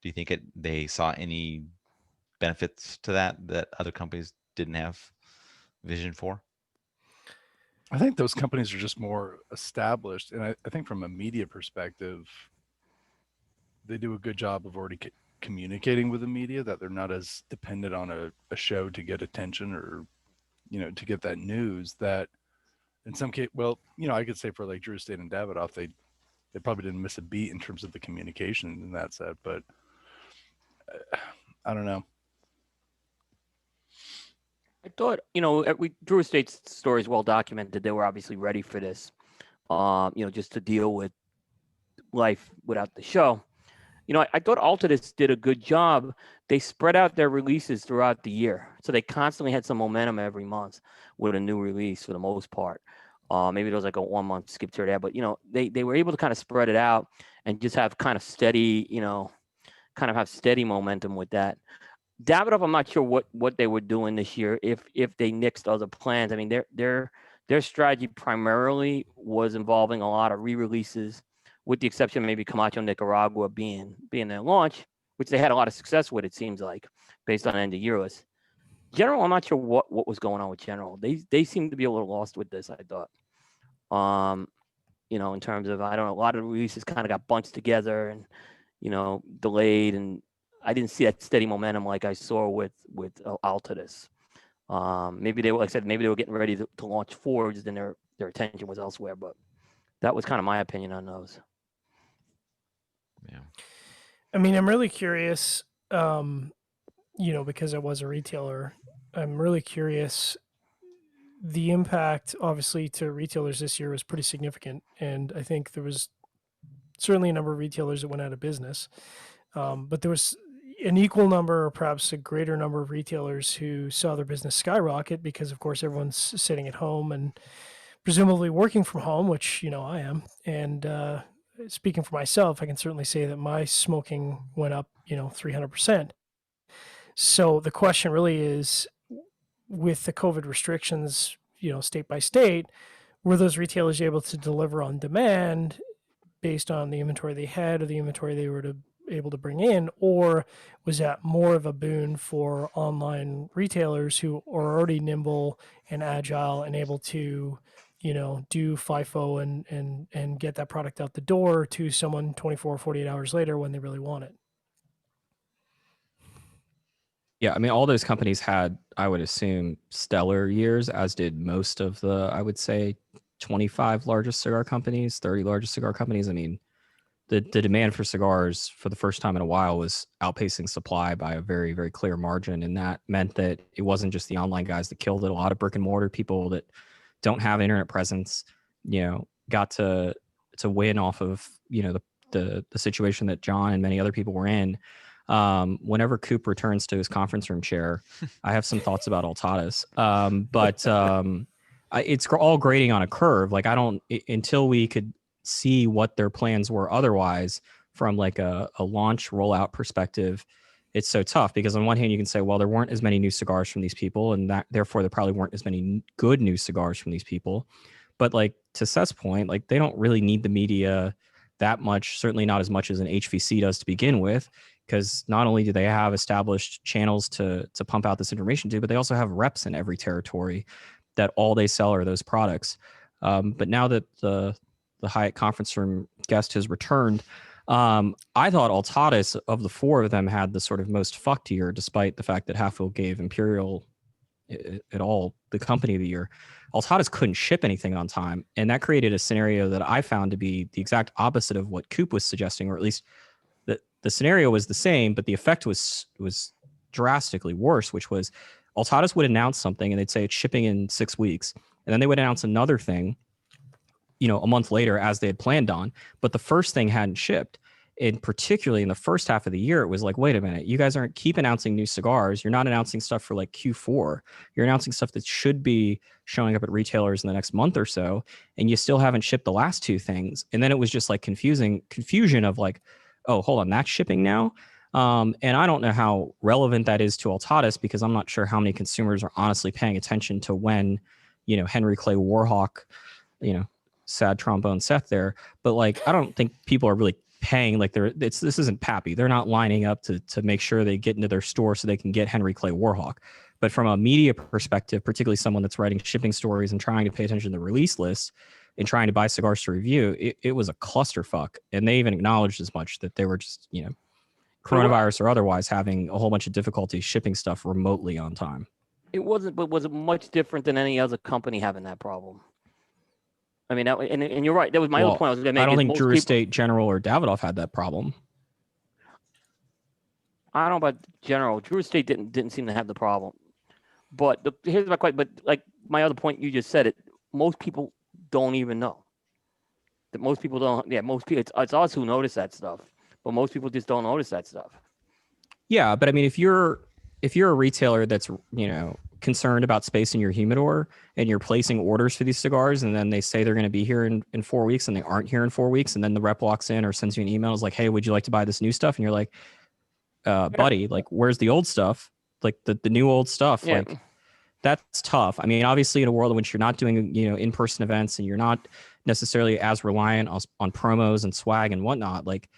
A: Do you think they saw any benefits to that other companies didn't have vision for?
B: I think those companies are just more established. And I think from a media perspective, they do a good job of already communicating with the media, that they're not as dependent on a show to get attention or, to get that news, that in some case, well, I could say for like Drew Estate and Davidoff, they probably didn't miss a beat in terms of the communication in that set, but I don't know.
F: I thought, Drew Estate's story is well documented. They were obviously ready for this, just to deal with life without the show. I thought Altadis did a good job. They spread out their releases throughout the year. So they constantly had some momentum every month with a new release for the most part. Maybe there was like a 1 month skip here or there, but, they were able to kind of spread it out and just have kind of steady, have steady momentum with that. Davidoff, I'm not sure what they were doing this year, if they nixed other plans. I mean, their strategy primarily was involving a lot of re-releases, with the exception of maybe Camacho Nicaragua being their launch, which they had a lot of success with, it seems like, based on end of year list. General, I'm not sure what was going on with General. They seem to be a little lost with this, I thought. In terms of, I don't know, a lot of releases kind of got bunched together and, delayed, and I didn't see that steady momentum like I saw with Altadis. Maybe they were, like I said, maybe they were getting ready to launch Forged and their attention was elsewhere, but that was kind of my opinion on those.
A: Yeah.
C: I mean, I'm really curious, because I was a retailer, I'm really curious. The impact, obviously, to retailers this year was pretty significant. And I think there was certainly a number of retailers that went out of business. But there was an equal number, or perhaps a greater number of retailers who saw their business skyrocket because, of course, everyone's sitting at home and presumably working from home, which, I am. And speaking for myself, I can certainly say that my smoking went up, 300%. So the question really is, with the COVID restrictions, state by state, were those retailers able to deliver on demand based on the inventory they had or the inventory they were able to bring in, or was that more of a boon for online retailers who are already nimble and agile and able to, do FIFO and get that product out the door to someone 24 or 48 hours later when they really want it?
E: Yeah, I mean, all those companies had, I would assume, stellar years, as did most of the, I would say, 25 largest cigar companies, 30 largest cigar companies. I mean, the demand for cigars for the first time in a while was outpacing supply by a very, very clear margin. And that meant that it wasn't just the online guys that killed it. A lot of brick and mortar people that don't have internet presence, got to win off of, the situation that John and many other people were in. Whenever Coop returns to his conference room chair, I have some thoughts about Altadis. But it's all grading on a curve. Like, until we could see what their plans were otherwise from like a launch rollout perspective, it's so tough, because on one hand you can say, well, there weren't as many new cigars from these people, and that therefore there probably weren't as many good new cigars from these people. But like, to Seth's point, like, they don't really need the media that much, certainly not as much as an HVC does to begin with, because not only do they have established channels to pump out this information to, but they also have reps in every territory that all they sell are those products. But now that the Hyatt conference room guest has returned, I thought Altadis, of the four of them, had the sort of most fucked year, despite the fact that Halfwheel gave Imperial at all the company of the year. Altadis couldn't ship anything on time, and that created a scenario that I found to be the exact opposite of what Coop was suggesting, or at least the scenario was the same, but the effect was drastically worse, which was Altadis would announce something and they'd say it's shipping in 6 weeks, and then they would announce another thing, a month later, as they had planned on, but the first thing hadn't shipped. And particularly in the first half of the year, it was like, wait a minute, you guys aren't keep announcing new cigars. You're not announcing stuff for like Q4. You're announcing stuff that should be showing up at retailers in the next month or so, and you still haven't shipped the last two things. And then it was just like confusion of like, oh, hold on, that's shipping now? And I don't know how relevant that is to Altadis, because I'm not sure how many consumers are honestly paying attention to when, Henry Clay Warhawk, sad trombone Seth there. But like, I don't think people are really paying like this isn't Pappy. They're not lining up to make sure they get into their store so they can get Henry Clay Warhawk. But from a media perspective, particularly someone that's writing shipping stories and trying to pay attention to the release list and trying to buy cigars to review, it was a clusterfuck. And they even acknowledged as much, that they were just, coronavirus or otherwise, having a whole bunch of difficulty shipping stuff remotely on time.
F: It wasn't, but was it much different than any other company having that problem? I mean, and you're right. That was my other point I was going to make.
E: I don't think
F: most
E: Drew
F: people-
E: Estate, General, or Davidoff had that problem.
F: I don't know about General. Drew Estate didn't seem to have the problem. But here's my question. But like my other point, you just said it. Most people don't even know. That most people don't. Yeah, most people. It's us who notice that stuff. But most people just don't notice that stuff.
E: Yeah, but I mean, if you're a retailer that's, you know, concerned about space in your humidor and you're placing orders for these cigars, and then they say they're going to be here in 4 weeks and they aren't here in 4 weeks, and then the rep walks in or sends you an email, is like, hey, would you like to buy this new stuff? And you're like, buddy, like, where's the old stuff? Like the new old stuff.
F: Yeah.
E: Like, that's tough. I mean, obviously, in a world in which you're not doing, you know, in-person events and you're not necessarily as reliant on promos and swag and whatnot, like,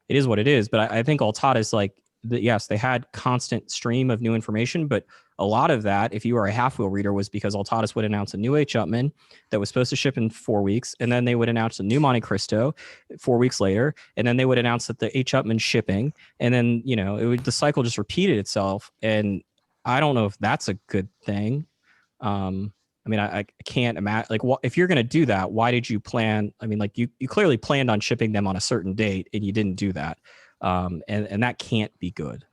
E: it is what it is. But I think Altata's like, yes, they had constant stream of new information, but a lot of that, if you were a half-wheel reader, was because Altatus would announce a new H. Upman that was supposed to ship in 4 weeks, and then they would announce a new Monte Cristo 4 weeks later, and then they would announce that the H. Upman shipping, and then, you know, the cycle just repeated itself, and I don't know if that's a good thing. I mean, I can't imagine, like, if you're going to do that, why did you plan? I mean, like, you clearly planned on shipping them on a certain date, and you didn't do that. And that can't be good.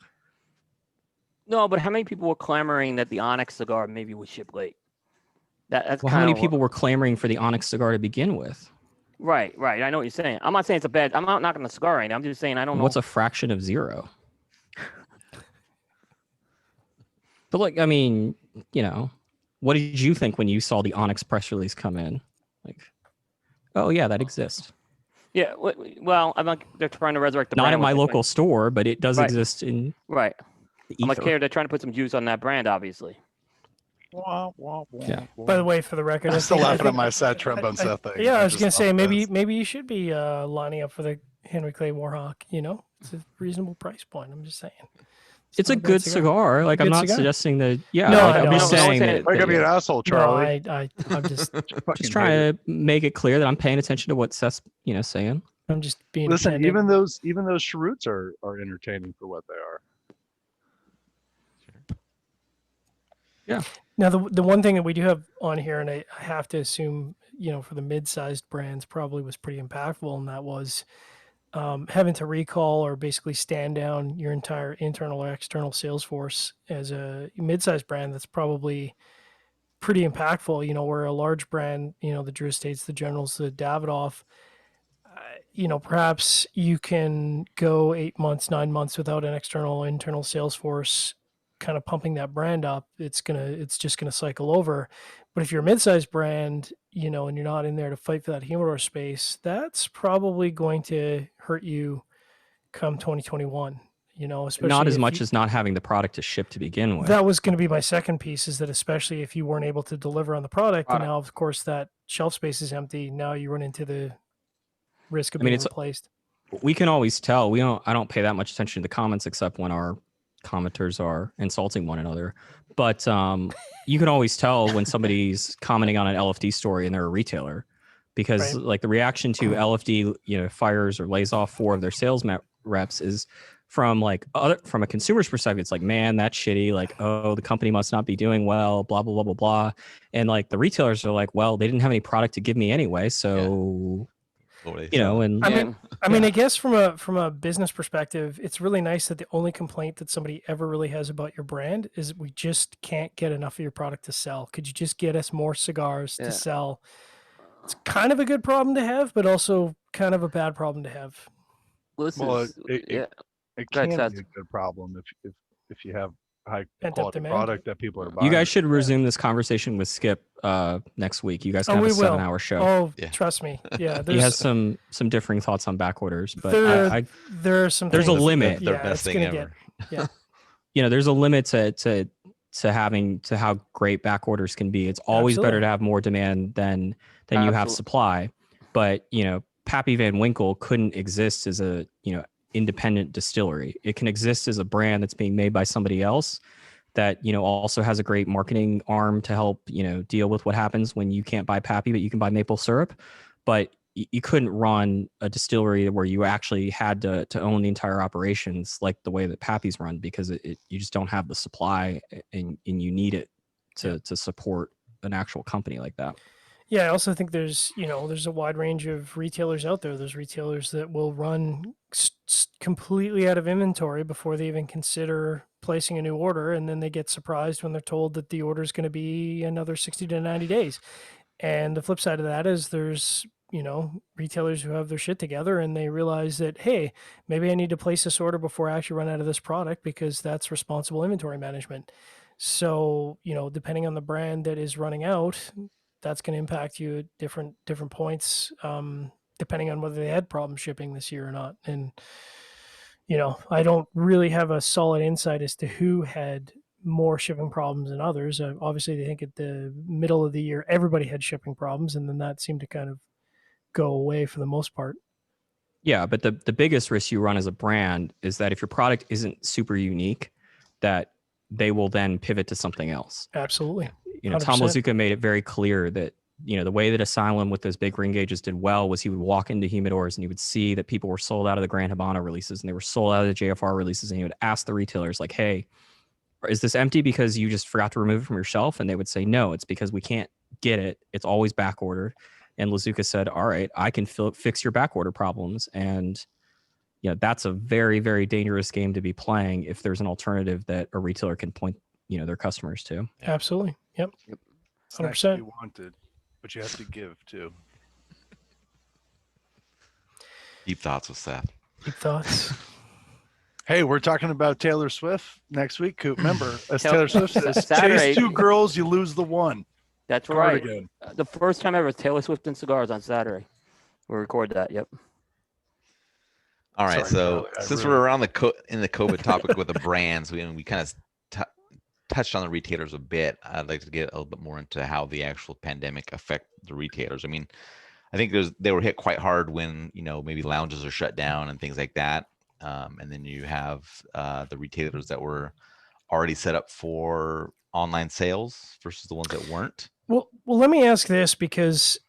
F: No, but how many people were clamoring that the Onyx cigar maybe would ship late? That's
E: Well, how many people were clamoring for the Onyx cigar to begin with?
F: Right. I know what you're saying. I'm not saying it's a bad. I'm not knocking the cigar right now. I'm just saying I don't know.
E: What's a fraction of zero? But like, I mean, you know, what did you think when you saw the Onyx press release come in? Like, oh yeah, that exists.
F: Yeah. Well, I'm like, they're trying to resurrect the
E: Not
F: brand.
E: at my local store, but it does
F: Right.
E: exist in
F: Right.
E: the
F: I'm like,
E: ether.
F: they're trying to put some juice on that brand, obviously.
E: Yeah.
C: By the way, for the record,
B: I'm still
C: I
B: laughing at
C: think-
B: my sad trombone Seth thing.
C: Yeah, I was
B: just
C: gonna say
B: thought
C: maybe
B: that's-
C: you should be lining up for the Henry Clay Warhawk. You know, it's a reasonable price point. I'm just saying.
E: It's a
C: not bad
E: good cigar. Like, I'm
C: Good
E: not
C: cigar.
E: suggesting that. Yeah,
C: No,
E: like,
C: I
E: I'm
C: know.
E: just
C: No, I'm
E: saying
F: saying
E: that.
F: it-
B: Why gotta be an asshole,
C: No,
B: Charlie?
C: I'm just
E: Just trying to make it clear that I'm paying attention to what Seth's, you know, saying.
C: I'm just being.
B: Listen,
C: dependent.
B: even those cheroots are entertaining for what they are.
C: Now, the one thing that we do have on here, and I have to assume, you know, for the mid-sized brands, probably was pretty impactful, and that was having to recall or basically stand down your entire internal or external sales force as a mid-sized brand. That's probably pretty impactful. You know, where a large brand, you know, the Drew Estates, the Generals, the Davidoff, you know, perhaps you can go 8 months, 9 months without an external, internal sales force kind of pumping that brand up. It's just gonna cycle over. But if you're a mid-sized brand, you know, and you're not in there to fight for that humidor space, that's probably going to hurt you come 2021. You know, especially
E: Not as
C: if
E: much
C: you-
E: as not having the product to ship to begin with.
C: that was going to be my second piece, is that especially if you weren't able to deliver on the product, and now of course that shelf space is empty, now you run into the risk of
E: I mean,
C: being
E: it's-
C: replaced.
E: We can always tell. I don't pay that much attention to the comments except when our commenters are insulting one another. But you can always tell when somebody's commenting on an LFD story and they're a retailer, because
C: Right.
E: like the reaction to LFD, you know, fires or lays off 4 of their sales reps is from a consumer's perspective. It's like, man, that's shitty. Like, oh, the company must not be doing well, blah, blah, blah, blah, blah. And like the retailers are like, well, they didn't have any product to give me anyway. So, you know, and
C: I mean, I guess from a business perspective, it's really nice that the only complaint that somebody ever really has about your brand is we just can't get enough of your product to sell. Could you just get us more cigars
F: Yeah.
C: to sell? It's kind of a good problem to have, but also kind of a bad problem to have.
F: Well, this
B: Well,
F: is
B: it
F: Go ahead,
B: can
F: Seth.
B: be a good problem if you have high
C: Pent-up
B: quality
C: demand.
B: product that people are buying.
E: you guys should resume this conversation with Skip next week. You guys can
C: Oh,
E: have
C: we
E: a
C: will.
E: 7-hour show.
C: Oh,
A: Yeah.
C: trust me. Yeah,
E: He has some differing thoughts on back orders, but
C: There- there are some.
E: there's a
C: things-
E: limit.
A: Their
C: Yeah,
A: best
C: it's
A: thing
C: gonna
A: ever.
E: you know, there's a limit to how great back orders can be. It's always better
C: Absolutely.
E: to have more demand than you have
F: Absolutely.
E: supply. But, you know, Pappy Van Winkle couldn't exist as a, you know, independent distillery. It can exist as a brand that's being made by somebody else that, you know, also has a great marketing arm to help, you know, deal with what happens when you can't buy Pappy, but you can buy maple syrup. But you couldn't run a distillery where you actually had to own the entire operations like the way that Pappy's run, because you just don't have the supply, and you need it to support an actual company like that.
C: Yeah, I also think there's a wide range of retailers out there. There's retailers that will run completely out of inventory before they even consider placing a new order, and then they get surprised when they're told that the order is going to be another 60 to 90 days. And the flip side of that is there's retailers who have their shit together and they realize that, hey, maybe I need to place this order before I actually run out of this product, because that's responsible inventory management. So, depending on the brand that is running out, that's going to impact you at different points, depending on whether they had problems shipping this year or not. And, I don't really have a solid insight as to who had more shipping problems than others. Obviously, I think at the middle of the year, everybody had shipping problems, and then that seemed to kind of go away for the most part.
E: Yeah, but the biggest risk you run as a brand is that if your product isn't super unique, that they will then pivot to something else.
C: Absolutely.
E: Tom
C: 100%.
E: Lazuka made it very clear that, the way that Asylum with those big ring gauges did well was he would walk into humidors and he would see that people were sold out of the Grand Habano releases and they were sold out of the JFR releases, and he would ask the retailers like, hey, is this empty because you just forgot to remove it from your shelf? And they would say, no, it's because we can't get it. It's always back ordered. And Lazuka said, all right, I can fix your back order problems. And that's a very, very dangerous game to be playing if there's an alternative that a retailer can point, their customers to.
C: Absolutely. Yep.
B: It's nice
C: 100%.
B: to be wanted, but you have to give too.
A: Deep thoughts with Seth.
C: Deep thoughts.
B: Hey, we're talking about Taylor Swift next week, Coop. Remember, as Taylor Swift says,
F: Saturday.
B: chase two girls, you lose the one.
F: That's right.
B: Cardigan.
F: The first time ever, Taylor Swift and Cigars on Saturday. We'll record that. Yep.
A: All right,
B: Sorry,
A: so
B: Charlie,
A: since we're around in the COVID topic with the brands, we kind of touched on the retailers a bit. I'd like to get a little bit more into how the actual pandemic affect the retailers. I mean, I think they were hit quite hard when maybe lounges are shut down and things like that, and then you have the retailers that were already set up for online sales versus the ones that weren't.
C: Well, let me ask this, because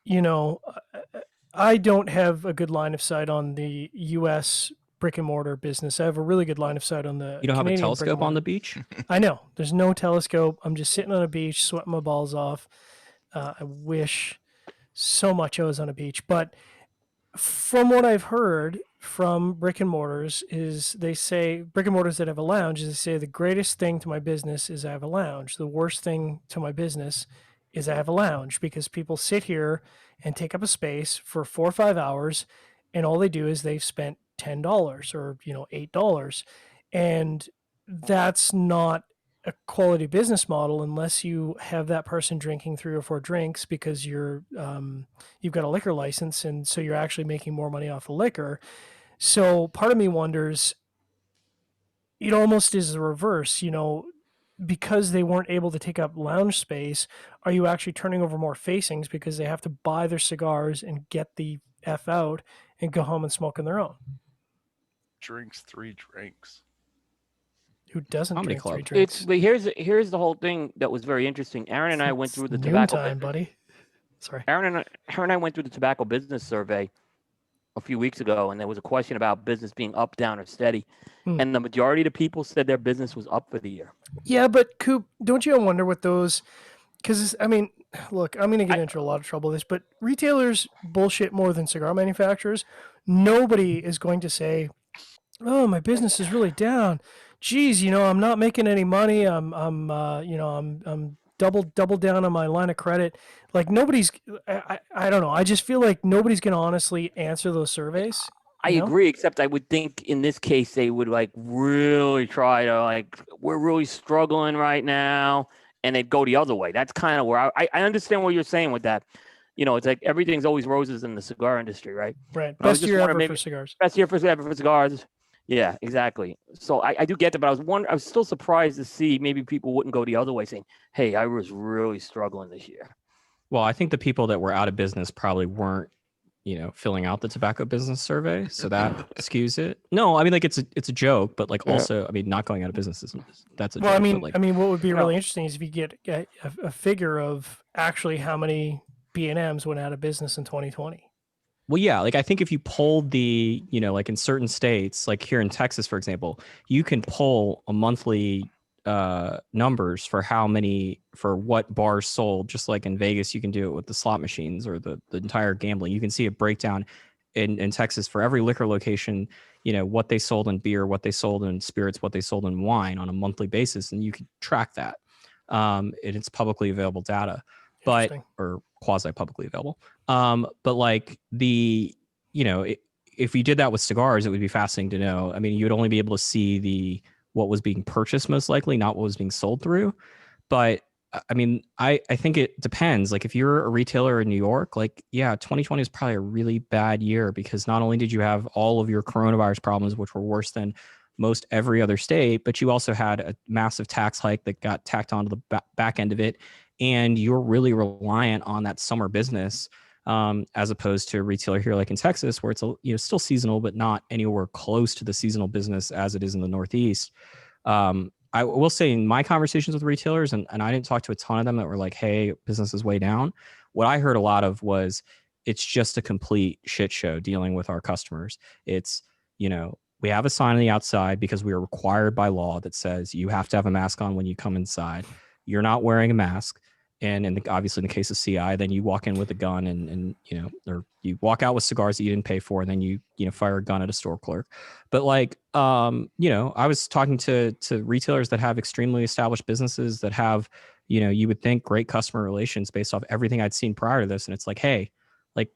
C: I don't have a good line of sight on the U.S. brick and mortar business. I have a really good line of sight on the.
E: You don't
C: Canadian
E: have a telescope on the beach?
C: I know there's no telescope. I'm just sitting on a beach, sweating my balls off. I wish so much I was on a beach, but from what I've heard from brick and mortars is they say brick and mortars that have a lounge is they say the greatest thing to my business is I have a lounge. The worst thing to my business is I have a lounge, because people sit here and take up a space for 4 or 5 hours, and all they do is they've spent $10 or $8, and that's not a quality business model unless you have that person drinking 3 or 4 drinks because you've got a liquor license, and so you're actually making more money off the liquor. So part of me wonders, it almost is the reverse, because they weren't able to take up lounge space, are you actually turning over more facings because they have to buy their cigars and get the F out and go home and smoke on their own?
B: Drinks 3 drinks.
C: Who doesn't
E: Comedy
C: drink
E: club.
C: 3 drinks?
F: But here's the whole thing that was very interesting. Aaron and I went through the
C: It's
F: tobacco.
C: noontime, buddy. Sorry.
F: Aaron and I went through the tobacco business survey a few weeks ago, and there was a question about business being up, down, or steady. And the majority of the people said their business was up for the year.
C: Yeah, but Coop, don't you wonder what those? Because look, I'm going to get into a lot of trouble with this, but retailers bullshit more than cigar manufacturers. Nobody is going to say, "Oh, my business is really down. Geez, I'm not making any money. I'm double down on my line of credit." Like nobody's. I don't know. I just feel like nobody's going to honestly answer those surveys.
F: I agree, except I would think in this case they would really try to we're really struggling right now, and they'd go the other way. That's kind of where I understand what you're saying with that. It's like everything's always roses in the cigar industry, right?
C: Right.
F: But I
C: Best
F: was just
C: year ever
F: wondering
C: for cigars.
F: Best year ever for cigars. Yeah, exactly. So I do get that, but I was still surprised to see maybe people wouldn't go the other way, saying, "Hey, I was really struggling this year."
E: Well, I think the people that were out of business probably weren't, filling out the tobacco business survey, so that skews it. No, it's a joke, but also, not going out of business isn't. That's a
C: Well,
E: joke.
C: what would be really interesting is if you get a figure of actually how many B&Ms went out of business in 2020.
E: Well, yeah, like I think if you polled the, like in certain states, like here in Texas, for example, you can poll a monthly numbers for for what bars sold, just like in Vegas, you can do it with the slot machines or the entire gambling. You can see a breakdown in Texas for every liquor location, what they sold in beer, what they sold in spirits, what they sold in wine on a monthly basis. And you can track that. And it's publicly available data, or quasi publicly available. But like if you did that with cigars, it would be fascinating to know. I mean, you'd only be able to see what was being purchased most likely, not what was being sold through. But I mean, I think it depends. Like if you're a retailer in New York, like, yeah, 2020 is probably a really bad year because not only did you have all of your coronavirus problems, which were worse than most every other state, but you also had a massive tax hike that got tacked onto the back end of it. And you're really reliant on that summer business, as opposed to a retailer here like in Texas, where it's still seasonal, but not anywhere close to the seasonal business as it is in the Northeast. I will say in my conversations with retailers, and I didn't talk to a ton of them that were like, hey, business is way down. What I heard a lot of was it's just a complete shit show dealing with our customers. It's, we have a sign on the outside because we are required by law that says you have to have a mask on when you come inside. You're not wearing a mask. And obviously in the case of CI, then you walk in with a gun and or you walk out with cigars that you didn't pay for, and then you fire a gun at a store clerk. But like, I was talking to retailers that have extremely established businesses that have, you would think great customer relations based off everything I'd seen prior to this. And it's like, hey, like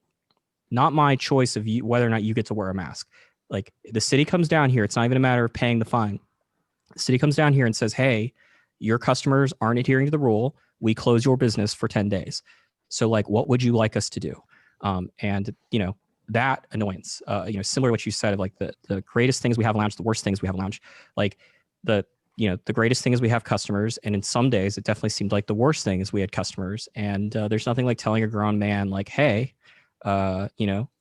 E: not my choice of whether or not you get to wear a mask. Like the city comes down here. It's not even a matter of paying the fine. The city comes down here and says, hey, your customers aren't adhering to the rule. We close your business for 10 days. So like, what would you like us to do? And that annoyance, similar to what you said of like the greatest things we have lounge, the worst things we have lounge, like the greatest thing is we have customers. And in some days it definitely seemed like the worst thing is we had customers. And there's nothing like telling a grown man like, hey,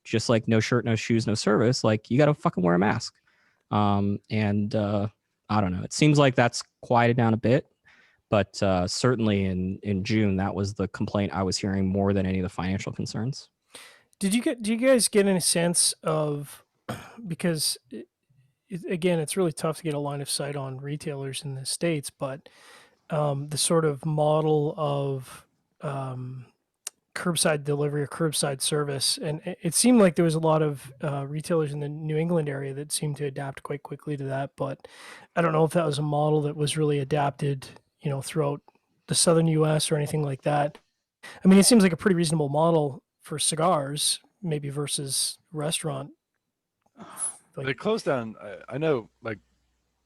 E: just like no shirt, no shoes, no service, like you got to fucking wear a mask. I don't know. It seems like that's quieted down a bit. But certainly in June, that was the complaint I was hearing more than any of the financial concerns.
C: Do you guys get any sense of, because again, it's really tough to get a line of sight on retailers in the States, but the sort of model of curbside delivery or curbside service, and it seemed like there was a lot of retailers in the New England area that seemed to adapt quite quickly to that. But I don't know if that was a model that was really adapted throughout the southern U.S. or anything like that. I mean, it seems like a pretty reasonable model for cigars, maybe versus restaurant.
B: They closed down. I know, like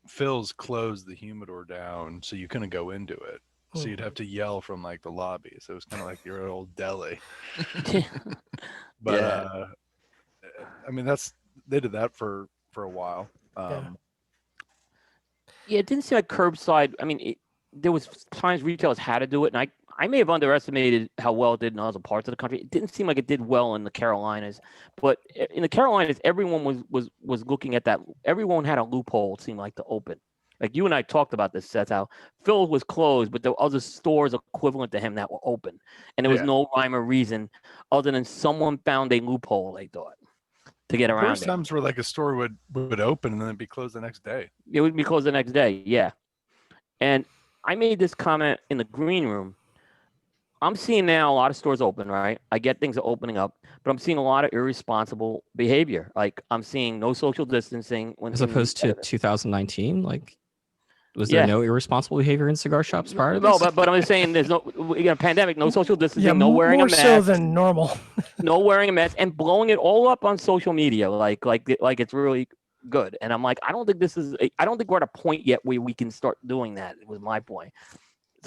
B: Phil's closed the humidor down, so you couldn't go into it. So you'd have to yell from like the lobby. So it was kind of like your old deli. But
F: Yeah.
B: I mean, they did that for a while.
F: Yeah, it didn't seem like curbside. I mean, there was times retailers had to do it, and I may have underestimated how well it did in other parts of the country. It didn't seem like it did well in the Carolinas, but in the Carolinas, everyone was looking at that. Everyone had a loophole, it seemed like, to open. Like you and I talked about this, Seth, how Phil was closed, but there were other stores equivalent to him that were open, and there was no rhyme or reason other than someone found a loophole, they thought, to get around it.
B: First times where like a store would open and then it'd be closed the next day.
F: It would be closed the next day, yeah. And I made this comment in the green room. I'm seeing now a lot of stores open, right? I get things are opening up, but I'm seeing a lot of irresponsible behavior. Like I'm seeing no social distancing.
E: As opposed to 2019, like was there no irresponsible behavior in cigar shops prior to this?
F: No, but I'm just saying there's no pandemic, no social distancing, no wearing a mask.
C: More so than normal.
F: No wearing a mask and blowing it all up on social media, like it's really good. And I'm like, I don't think we're at a point yet where we can start doing that. Was my point.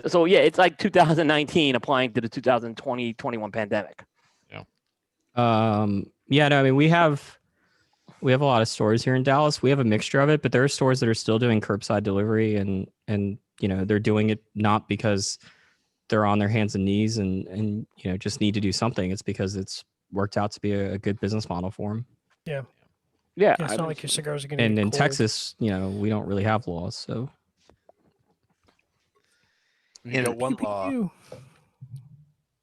F: So yeah, it's like 2019 applying to the 2020-21 pandemic.
E: Yeah. Yeah. No, I mean, we have a lot of stores here in Dallas. We have a mixture of it, but there are stores that are still doing curbside delivery, and they're doing it not because they're on their hands and knees and just need to do something. It's because it's worked out to be a good business model for them.
C: Yeah.
F: Yeah.
C: It's not like your cigars are going to.
E: And
C: get
E: in
C: cold.
E: Texas, we don't really have laws, so.
B: You got one law.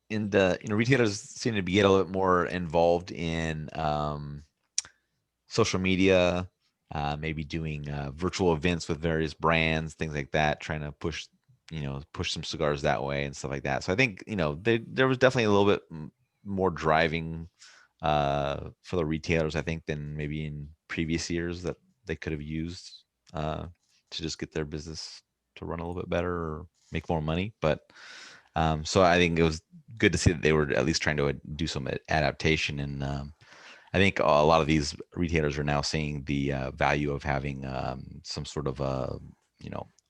A: in the retailers seem to be get a little bit more involved in social media, maybe doing virtual events with various brands, things like that, trying to push some cigars that way and stuff like that. So I think there was definitely a little bit more driving for the retailers, I think, than maybe in previous years that they could have used to just get their business to run a little bit better or make more money. But so I think it was good to see that they were at least trying to do some adaptation. And I think a lot of these retailers are now seeing the value of having some sort of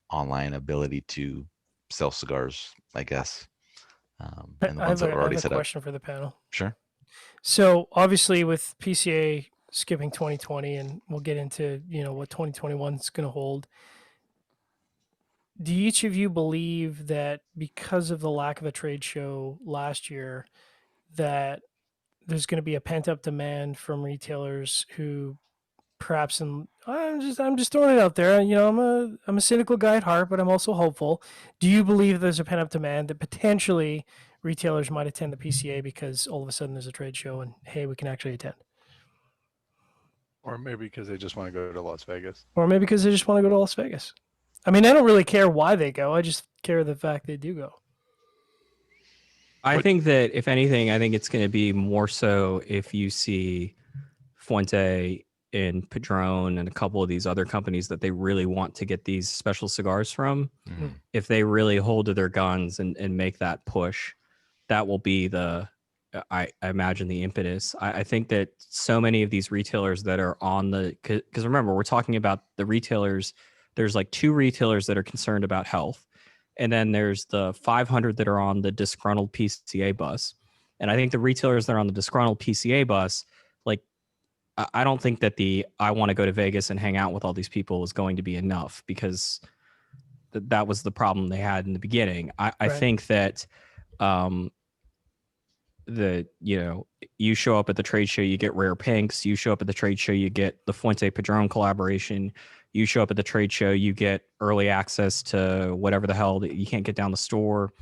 A: online ability to sell cigars, I guess. And the
C: I
A: ones
C: have
A: that were already
C: a
A: set up.
C: question for the panel.
A: Sure.
C: So obviously with PCA skipping 2020, and we'll get into what 2021 is going to hold. Do each of you believe that because of the lack of a trade show last year, that there's going to be a pent up demand from retailers who perhaps, and I'm just throwing it out there. I'm a cynical guy at heart, but I'm also hopeful. Do you believe there's a pent up demand that potentially retailers might attend the PCA because all of a sudden there's a trade show and hey, we can actually attend?
B: Or maybe because they just want to go to Las Vegas.
C: Or maybe because they just want to go to Las Vegas. I mean, I don't really care why they go. I just care the fact they do go.
E: I think that if anything, I think it's going to be more so if you see Fuente and Padron and a couple of these other companies that they really want to get these special cigars from.
A: Mhm.
E: If they really hold to their guns and make that push, that will be I imagine the impetus. I think that so many of these retailers that are on because remember, we're talking about the retailers. There's like 2 retailers that are concerned about health. And then there's the 500 that are on the disgruntled PCA bus. And I think the retailers that are on the disgruntled PCA bus, like, I don't think that I want to go to Vegas and hang out with all these people is going to be enough, because that was the problem they had in the beginning. I think that you show up at the trade show, you get rare pinks. You show up at the trade show, you get the Fuente Padron collaboration. You show up at the trade show, you get early access to whatever the hell that you can't get down the store.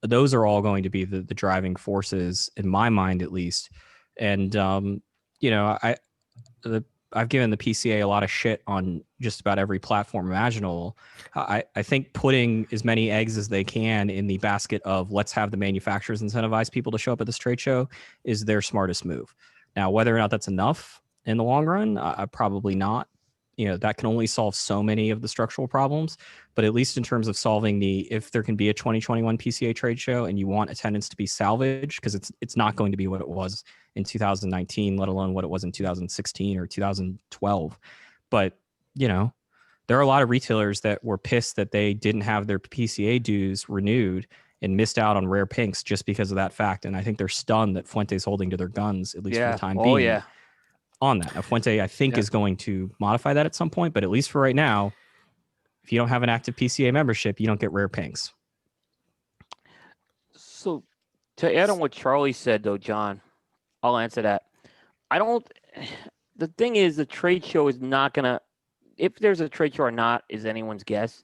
E: Those are all going to be the driving forces in my mind, at least. And I've given the PCA a lot of shit on just about every platform imaginable. I think putting as many eggs as they can in the basket of let's have the manufacturers incentivize people to show up at this trade show is their smartest move. Now, whether or not that's enough in the long run, probably not. That can only solve so many of the structural problems, but at least in terms of solving if there can be a 2021 PCA trade show and you want attendance to be salvaged, because it's not going to be what it was in 2019, let alone what it was in 2016 or 2012. But, there are a lot of retailers that were pissed that they didn't have their PCA dues renewed and missed out on rare pinks just because of that fact. And I think they're stunned that Fuente's holding to their guns, at least for the time being.
F: Oh, yeah.
E: On that. Now, Fuente, I think, is going to modify that at some point, but at least for right now, if you don't have an active PCA membership, you don't get rare pinks.
F: So to add on what Charlie said, though, John, I'll answer that. The thing is, the trade show is not going to, if there's a trade show or not, is anyone's guess.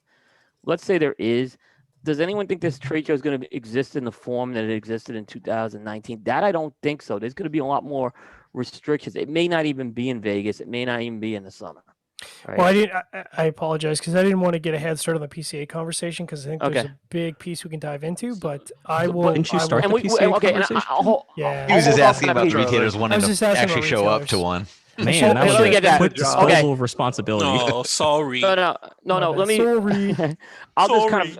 F: Let's say there is. Does anyone think this trade show is going to exist in the form that it existed in 2019? That I don't think so. There's going to be a lot more restrictions. It may not even be in Vegas. It may not even be in the summer. Right?
C: Well, I apologize because I didn't want to get a head start on the PCA conversation because I think there's a big piece we can dive into. But I will.
E: Didn't you start the PCA conversation?
C: Yeah.
A: He was just asking about the
B: Charlie.
A: retailers wanting to actually show up
C: retailers.
A: to one.
E: Man, that
F: Let me get
E: was
F: that.
E: a quick disposal of responsibility.
D: No, sorry.
F: No. Let me.
C: Sorry.
F: I'll just kind of.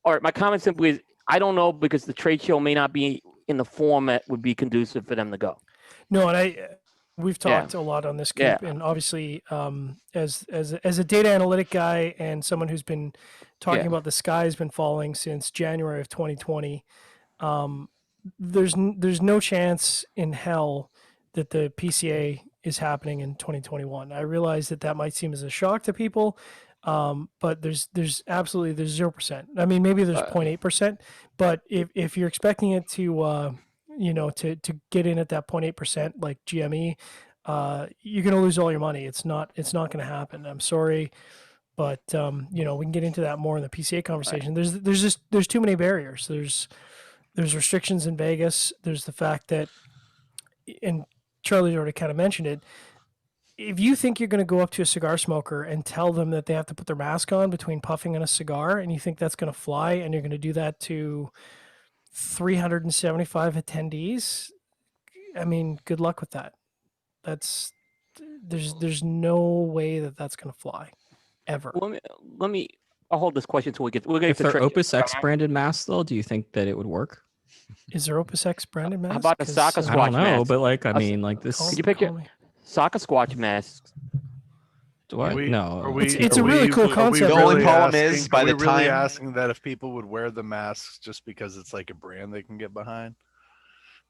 F: All right. My comment simply is I don't know because the trade show may not be in the form that would be conducive for them to go.
C: No, and we've talked a lot on this group, and obviously, as a data analytic guy and someone who's been talking about the sky has been falling since January of 2020, there's no chance in hell that the PCA is happening in 2021. I realize that might seem as a shock to people, but there's 0%. I mean, maybe there's 0.8%, but if you're expecting it to to get in at that 0.8% like GME, you're going to lose all your money. It's not going to happen. I'm sorry, but we can get into that more in the PCA conversation. There's too many barriers. There's restrictions in Vegas. There's the fact that, and Charlie already kind of mentioned it. If you think you're going to go up to a cigar smoker and tell them that they have to put their mask on between puffing on a cigar, and you think that's going to fly, and you're going to do that to 375 attendees, I mean, good luck with that. There's no way that that's going to fly, ever.
F: Let me. I'll hold this question until we'll get
E: If
F: to
E: they're
F: tricky.
E: Opus X branded masks, though, do you think that it would work?
C: Is there Opus X branded mask?
F: How about a Saka
E: I
F: Squatch
E: don't know,
F: mask?
E: but like, I mean, like this.
F: Could you pick your Saka Squatch masks?
E: What? No.
C: It's a really cool concept.
A: The only problem is, by the
B: really
A: time-
B: asking that if people would wear the masks just because it's like a brand they can get behind.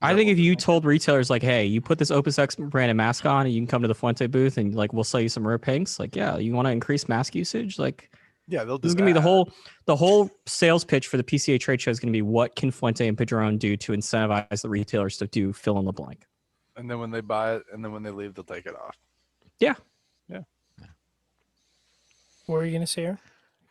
E: I think if you told retailers like, "Hey, you put this Opus X branded mask on, and you can come to the Fuente booth, and like we'll sell you some rare pinks," like, yeah, you want to increase mask usage, like,
B: Yeah, they'll do
E: this is gonna be the whole sales pitch for the PCA trade show is gonna be what can Fuente and Padron do to incentivize the retailers to do fill in the blank.
B: And then when they buy it, and then when they leave, they'll take it off.
E: Yeah.
C: What were you going to say, Aaron?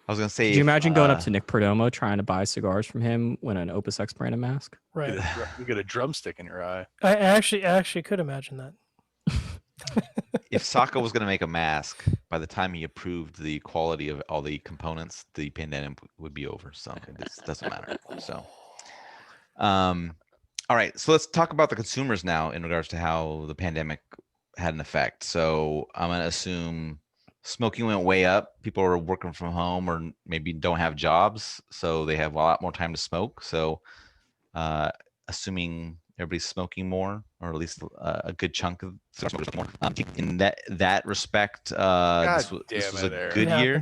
A: I was gonna say,
E: Could you imagine going up to Nick Perdomo trying to buy cigars from him when an Opus X branded mask?
C: Right.
B: You get a drumstick in your eye.
C: I actually could imagine that.
A: if Saka was going to make a mask, by the time he approved the quality of all the components, the pandemic would be over. So this doesn't matter. So, all right. So let's talk about the consumers now in regards to how the pandemic had an effect. So I'm going to assume smoking went way up. People are working from home or maybe don't have jobs, so they have a lot more time to smoke. So, assuming everybody's smoking more, or at least a good chunk of smokers more. In that respect, this was a good year.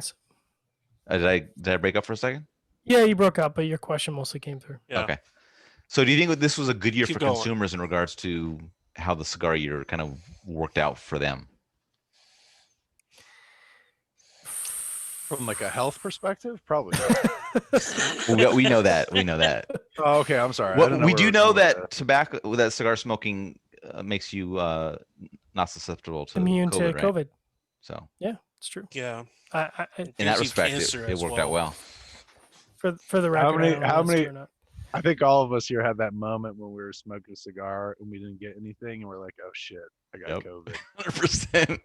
A: Did I break up for a second?
C: Yeah, you broke up, but your question mostly came through.
D: Yeah.
A: Okay. So do you think this was a good year
D: Keep
A: for
D: going.
A: consumers in regards to how the cigar year kind of worked out for them?
B: From like a health perspective, probably.
A: We know that. We know that.
B: Oh, okay. I'm sorry. I
A: Well,
B: didn't know
A: we
B: where
A: do
B: we're
A: know
B: going with
A: that tobacco, that cigar smoking makes you not susceptible to
C: Immune
A: COVID,
C: to
A: right?
C: COVID.
A: So
C: Yeah, it's true.
D: Yeah.
C: I
A: in that
D: Gives you
A: respect,
D: cancer
A: it
D: as
A: worked out well.
C: for the record, I don't know
B: how
C: if that's
B: many-
C: true or not.
B: I think all of us here had that moment when we were smoking a cigar and we didn't get anything, and we're like, "Oh shit, I got
A: Yep.
B: COVID."
A: 100%.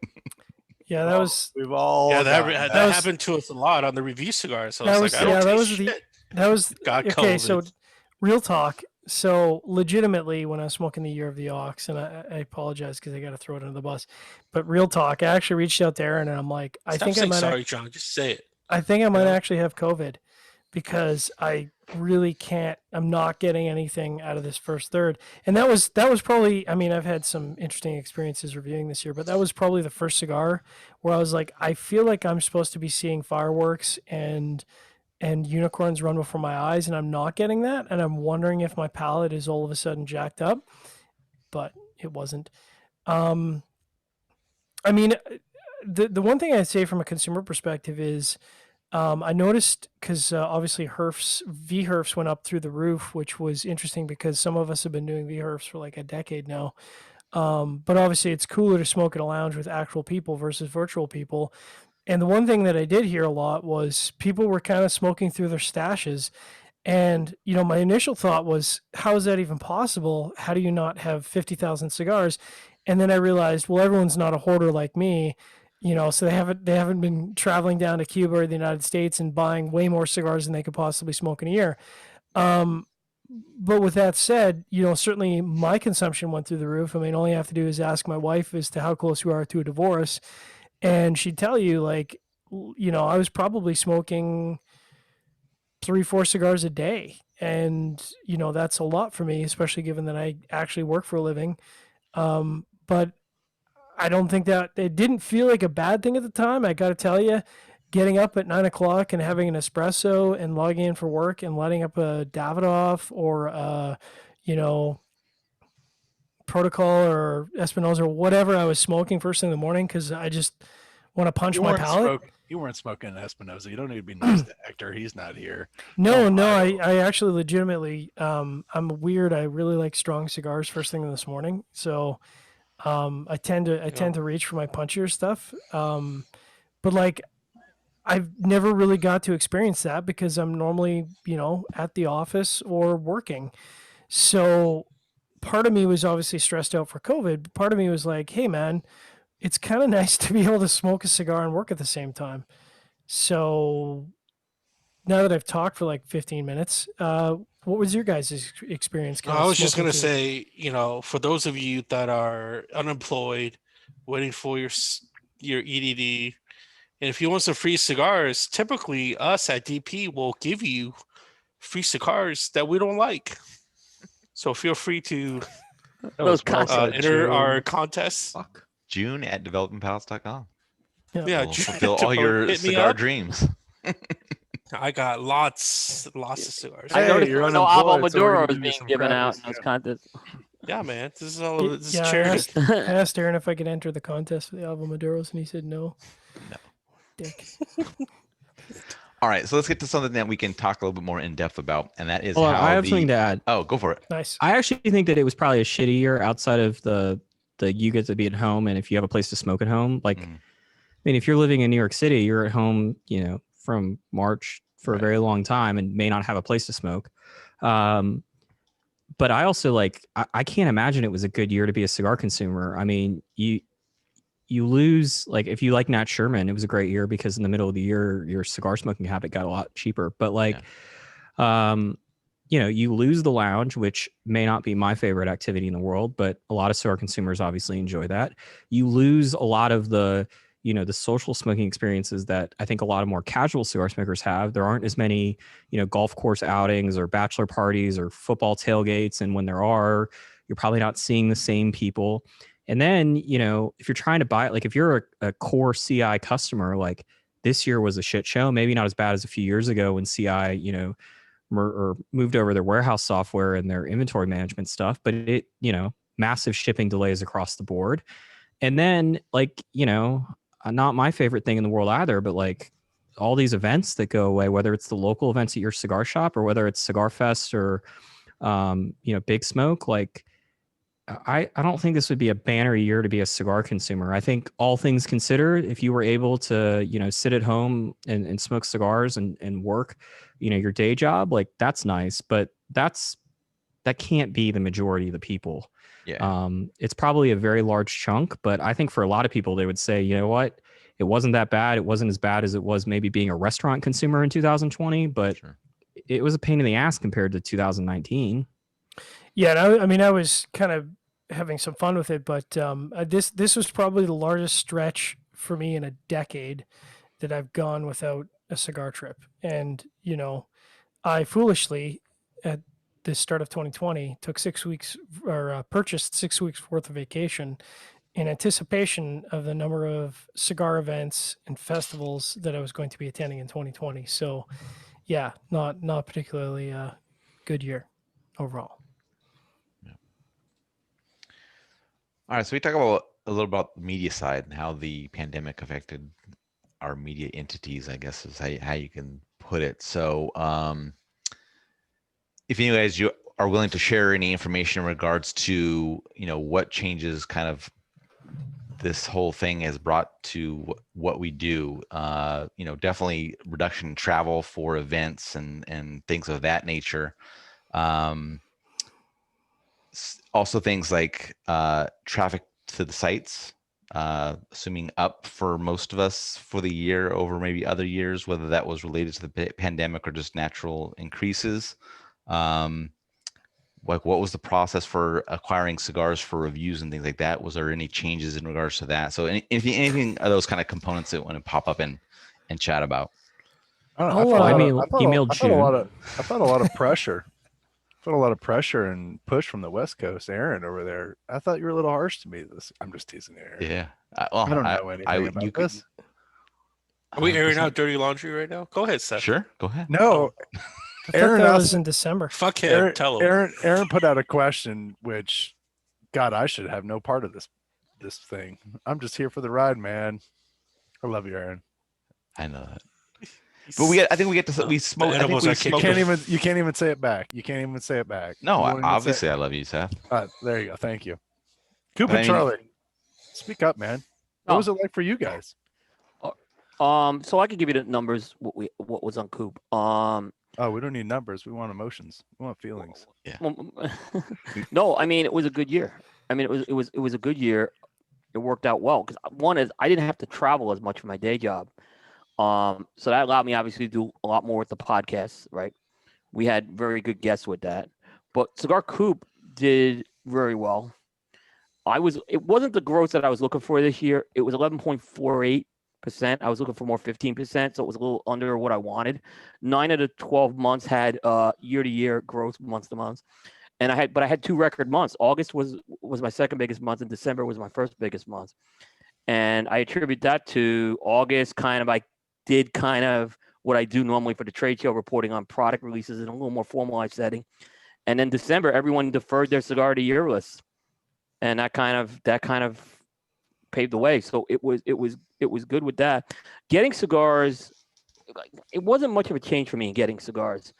C: Yeah, that was
B: We've all
D: Yeah, that,
B: gotten
D: that
C: was-
D: happened to us a lot on the review cigar. So
C: that
D: it's
C: was
D: like, I don't
C: that
D: taste
C: was
D: shit.
C: that was
D: Got
C: okay. So
D: COVID.
C: real talk. So legitimately, when I was smoking the year of the ox, and I apologize because I got to throw it under the bus, but real talk, I actually reached out to Aaron and I'm like, I
D: Stop
C: think I
D: saying
C: might
D: sorry, John. Just say it.
C: I think I might
D: Yeah.
C: actually have COVID because I really can't. I'm not getting anything out of this first third, and that was probably. I mean, I've had some interesting experiences reviewing this year, but that was probably the first cigar where I was like, I feel like I'm supposed to be seeing fireworks and unicorns run before my eyes, and I'm not getting that, and I'm wondering if my palate is all of a sudden jacked up, but it wasn't. I mean, the one thing I'd say from a consumer perspective is I noticed because obviously V-Herfs went up through the roof, which was interesting because some of us have been doing V-Herfs for like a decade now. But obviously it's cooler to smoke in a lounge with actual people versus virtual people. And the one thing that I did hear a lot was people were kind of smoking through their stashes. And, you know, my initial thought was, how is that even possible? How do you not have 50,000 cigars? And then I realized, well, everyone's not a hoarder like me, you know, so they haven't been traveling down to Cuba or the United States and buying way more cigars than they could possibly smoke in a year. But with that said, you know, certainly my consumption went through the roof. I mean, all you have to do is ask my wife as to how close we are to a divorce. And she'd tell you, like, you know, I was probably smoking 3-4 cigars a day. And, you know, that's a lot for me, especially given that I actually work for a living. But I don't think that it didn't feel like a bad thing at the time. I got to tell you, getting up at 9 o'clock and having an espresso and logging in for work and lighting up a Davidoff or, you know, Protocol or Espinosa or whatever I was smoking first thing in the morning because I just want to punch my palate.
B: You weren't smoking an Espinosa. You don't need to be nice to Hector. He's not here.
C: No,
B: Oh,
C: I actually legitimately, I'm weird. I really like strong cigars first thing this morning. So I tend to reach for my punchier stuff. But like I've never really got to experience that because I'm normally, at the office or working. So part of me was obviously stressed out for COVID. But part of me was like, hey, man, it's kind of nice to be able to smoke a cigar and work at the same time. So now that I've talked for like 15 minutes, what was your guys' experience?
D: No, I was just gonna say, for those of you that are unemployed, waiting for your EDD, and if you want some free cigars, typically us at DP will give you free cigars that we don't like. So feel free to
F: Those
D: enter our contest.
A: Fuck. June at developingpalates.com.
D: Yeah,
A: We'll fulfill all your cigar dreams.
D: I got lots of cigars.
F: I noticed
B: you're
F: no Avo
B: unemployed, so we're gonna
F: Maduro
B: give
F: is
B: you
F: being
B: some
F: given out
B: crackers.
F: in those contests.
D: Yeah, man, this is
C: I
D: charity.
C: asked Aaron if I could enter the contest for the Avo Maduros, and he said no.
A: No.
C: Dick.
A: All right, so let's get to something that we can talk a little bit more in depth about, and that is
E: Hold on,
A: how
E: I have something to add.
A: Oh, go for it.
C: Nice.
E: I actually think that it was probably a shitty year outside of the you get to be at home, and if you have a place to smoke at home, like, I mean, if you're living in New York City, you're at home, from March for a very long time and may not have a place to smoke. But I also I can't imagine it was a good year to be a cigar consumer. I mean, you lose, like, if you like Nat Sherman, it was a great year because in the middle of the year, your cigar smoking habit got a lot cheaper. But you lose the lounge, which may not be my favorite activity in the world, but a lot of cigar consumers obviously enjoy that. You lose a lot of the social smoking experiences that I think a lot of more casual cigar smokers have. There aren't as many, golf course outings or bachelor parties or football tailgates. And when there are, you're probably not seeing the same people. And then, if you're trying to buy it, like if you're a core CI customer, like this year was a shit show, maybe not as bad as a few years ago when CI, or moved over their warehouse software and their inventory management stuff, but it, massive shipping delays across the board. And then not my favorite thing in the world either, but like all these events that go away, whether it's the local events at your cigar shop or whether it's Cigar Fest or, Big Smoke, like I don't think this would be a banner year to be a cigar consumer. I think all things considered, if you were able to, sit at home and smoke cigars and work, your day job, like that's nice, but that can't be the majority of the people.
A: Yeah.
E: It's probably a very large chunk, but I think for a lot of people, they would say, you know what, it wasn't that bad. It wasn't as bad as it was maybe being a restaurant consumer in 2020, but it was a pain in the ass compared to 2019.
C: Yeah, and I was kind of having some fun with it, but this was probably the largest stretch for me in a decade that I've gone without a cigar trip. And, I foolishly, at the start of 2020, took 6 weeks or purchased 6 weeks worth of vacation in anticipation of the number of cigar events and festivals that I was going to be attending in 2020. So, yeah, not particularly a good year overall.
A: All right, so we talk about a little about the media side and how the pandemic affected our media entities, I guess is how you can put it. So if you guys you are willing to share any information in regards to, what changes kind of this whole thing has brought to what we do, definitely reduction in travel for events and things of that nature. Also things like traffic to the sites, assuming up for most of us for the year over maybe other years, whether that was related to the pandemic or just natural increases. Like what was the process for acquiring cigars for reviews and things like that? Was there any changes in regards to that? So anything of those kind of components that want to pop up and chat about?
B: I felt a lot of pressure. Felt a lot of pressure and push from the West Coast. Aaron over there, I thought you were a little harsh to me. I'm just teasing Aaron.
A: Yeah.
B: I don't know anything about this.
D: Are we airing out dirty laundry right now? Go ahead, Seth.
A: Sure, go ahead.
B: No,
C: Aaron, that was in December.
D: Fuck him. Tell him.
B: Aaron put out a question, which, God, I should have no part of this thing. I'm just here for the ride, man. I love you, Aaron.
A: I know that. But I think we get to we smoke. I think we
B: you can't even say it back. You can't even say it back.
A: No, obviously I love you, Seth.
B: There you go. Thank you. Coop and Charlie, speak up, man. What was it like for you guys?
F: So I could give you the numbers. What was on Coop?
B: Oh, we don't need numbers. We want emotions. We want feelings.
F: No, I mean it was a good year. I mean it was a good year. It worked out well because one is I didn't have to travel as much for my day job. So that allowed me obviously to do a lot more with the podcast, right? We had very good guests with that. But Cigar Coop did very well. It wasn't the growth that I was looking for this year. It was 11.48%. I was looking for more 15%, so it was a little under what I wanted. 9 of the 12 months had year-to-year growth, month-to-month. And I had 2 record months. August was my second biggest month, and December was my first biggest month. And I attribute that to August I did kind of what I do normally for the trade show, reporting on product releases in a little more formalized setting. And then December, everyone deferred their cigar of the year list. And that kind of paved the way. So it was good with that. Getting cigars, it wasn't much of a change for me in getting cigars.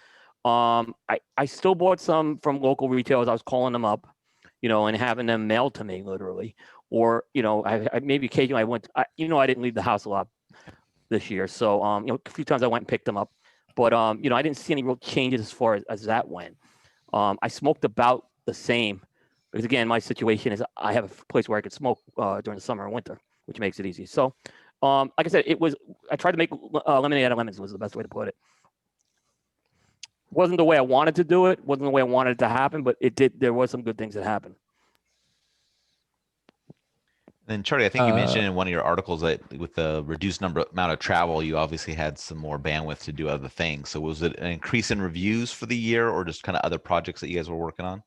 F: I still bought some from local retailers. I was calling them up, and having them mailed to me literally. Or, I maybe occasionally I went, I didn't leave the house a lot this year. So, a few times I went and picked them up. But, I didn't see any real changes as far as that went. I smoked about the same. Because again, my situation is I have a place where I could smoke during the summer and winter, which makes it easy. So, like I said, I tried to make lemonade out of lemons was the best way to put it. Wasn't the way I wanted to do it. Wasn't the way I wanted it to happen, but it did. There was some good things that happened.
A: Then Charlie, I think you mentioned in one of your articles that with the reduced amount of travel, you obviously had some more bandwidth to do other things. So was it an increase in reviews for the year, or just kind of other projects that you guys were working on?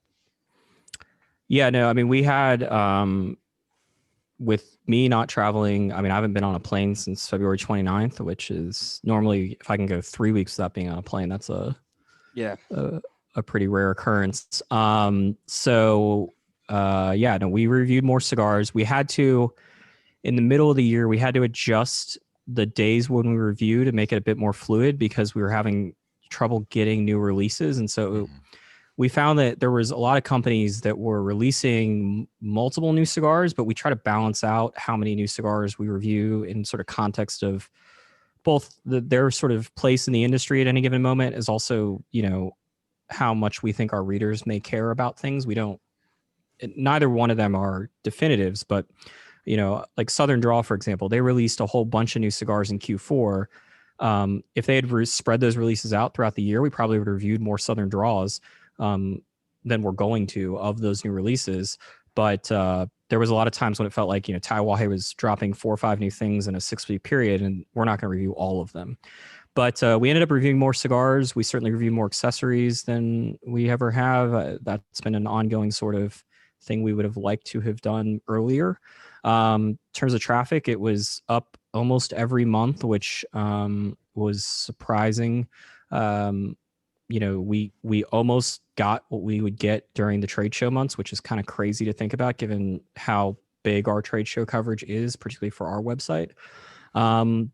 E: Yeah, no, I mean, we had, with me not traveling, I mean, I haven't been on a plane since February 29th, which is normally, if I can go 3 weeks without being on a plane, that's a pretty rare occurrence. We reviewed more cigars. We had to, in the middle of the year, we had to adjust the days when we review to make it a bit more fluid because we were having trouble getting new releases. And so we found that there was a lot of companies that were releasing multiple new cigars, but we try to balance out how many new cigars we review in sort of context of both their sort of place in the industry at any given moment, as also, how much we think our readers may care about things. Neither one of them are definitives, but, like Southern Draw, for example, they released a whole bunch of new cigars in Q4. If they had spread those releases out throughout the year, we probably would have reviewed more Southern Draws than we're going to of those new releases. But there was a lot of times when it felt like, Taiwan was dropping 4 or 5 new things in a 6-week period, and we're not going to review all of them. But we ended up reviewing more cigars. We certainly reviewed more accessories than we ever have. That's been an ongoing sort of thing we would have liked to have done earlier. In terms of traffic, it was up almost every month, which was surprising. We almost got what we would get during the trade show months, which is kind of crazy to think about given how big our trade show coverage is, particularly for our website. I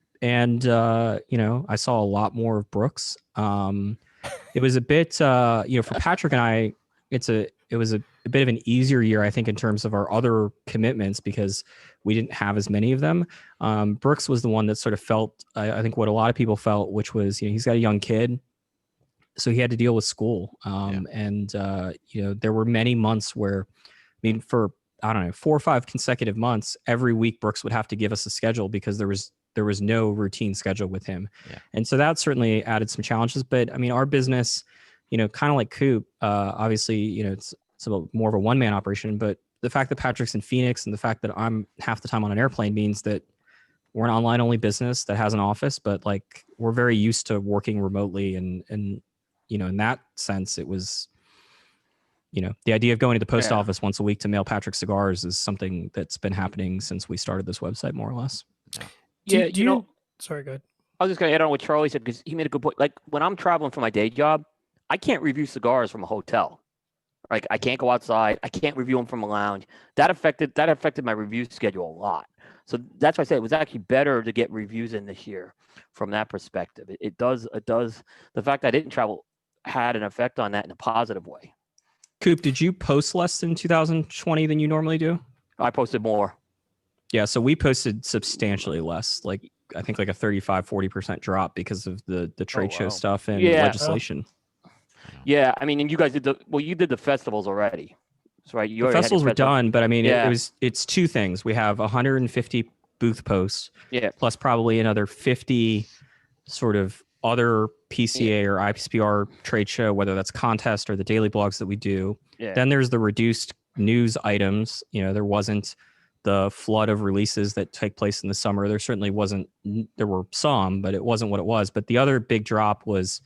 E: saw a lot more of Brooks. It was a bit, for Patrick and I, it was a bit of an easier year, I think, in terms of our other commitments because we didn't have as many of them. Brooks was the one that sort of felt, I think, what a lot of people felt, which was, he's got a young kid. So he had to deal with school. There were many months where, for, 4 or 5 consecutive months, every week Brooks would have to give us a schedule because there was no routine schedule with him. Yeah. And so that certainly added some challenges. But our business, kind of like Coop, obviously, it's more of a one-man operation, but the fact that Patrick's in Phoenix and the fact that I'm half the time on an airplane means that we're an online only business that has an office, but like we're very used to working remotely and in that sense, it was, the idea of going to the post office once a week to mail Patrick cigars is something that's been happening since we started this website, more or less.
C: Yeah. Sorry, go ahead.
F: I was just going to add on what Charlie said because he made a good point. Like when I'm traveling for my day job, I can't review cigars from a hotel. Like I can't go outside. I can't review them from a lounge. That affected my review schedule a lot. So that's why I said it was actually better to get reviews in this year from that perspective. It does. The fact that I didn't travel had an effect on that in a positive way.
E: Coop, did you post less in 2020 than you normally do?
F: I posted more.
E: Yeah, so we posted substantially less. Like I think like a 35-40% drop because of the trade show
B: wow.
E: stuff and
F: Yeah.
E: legislation.
F: Yeah, I mean, and you guys did you did the festivals already. That's right. You
E: The
F: already had your
E: festivals were
F: festival.
E: done, but I mean,
F: Yeah.
E: it's two things. We have 150 booth posts,
F: Yeah.
E: plus probably another 50 sort of other PCA or IPSPR trade show, whether that's contest or the daily blogs that we do.
F: Yeah.
E: Then there's the reduced news items. You know, there wasn't the flood of releases that take place in the summer. There certainly wasn't. There were some, but it wasn't what it was. But the other big drop was,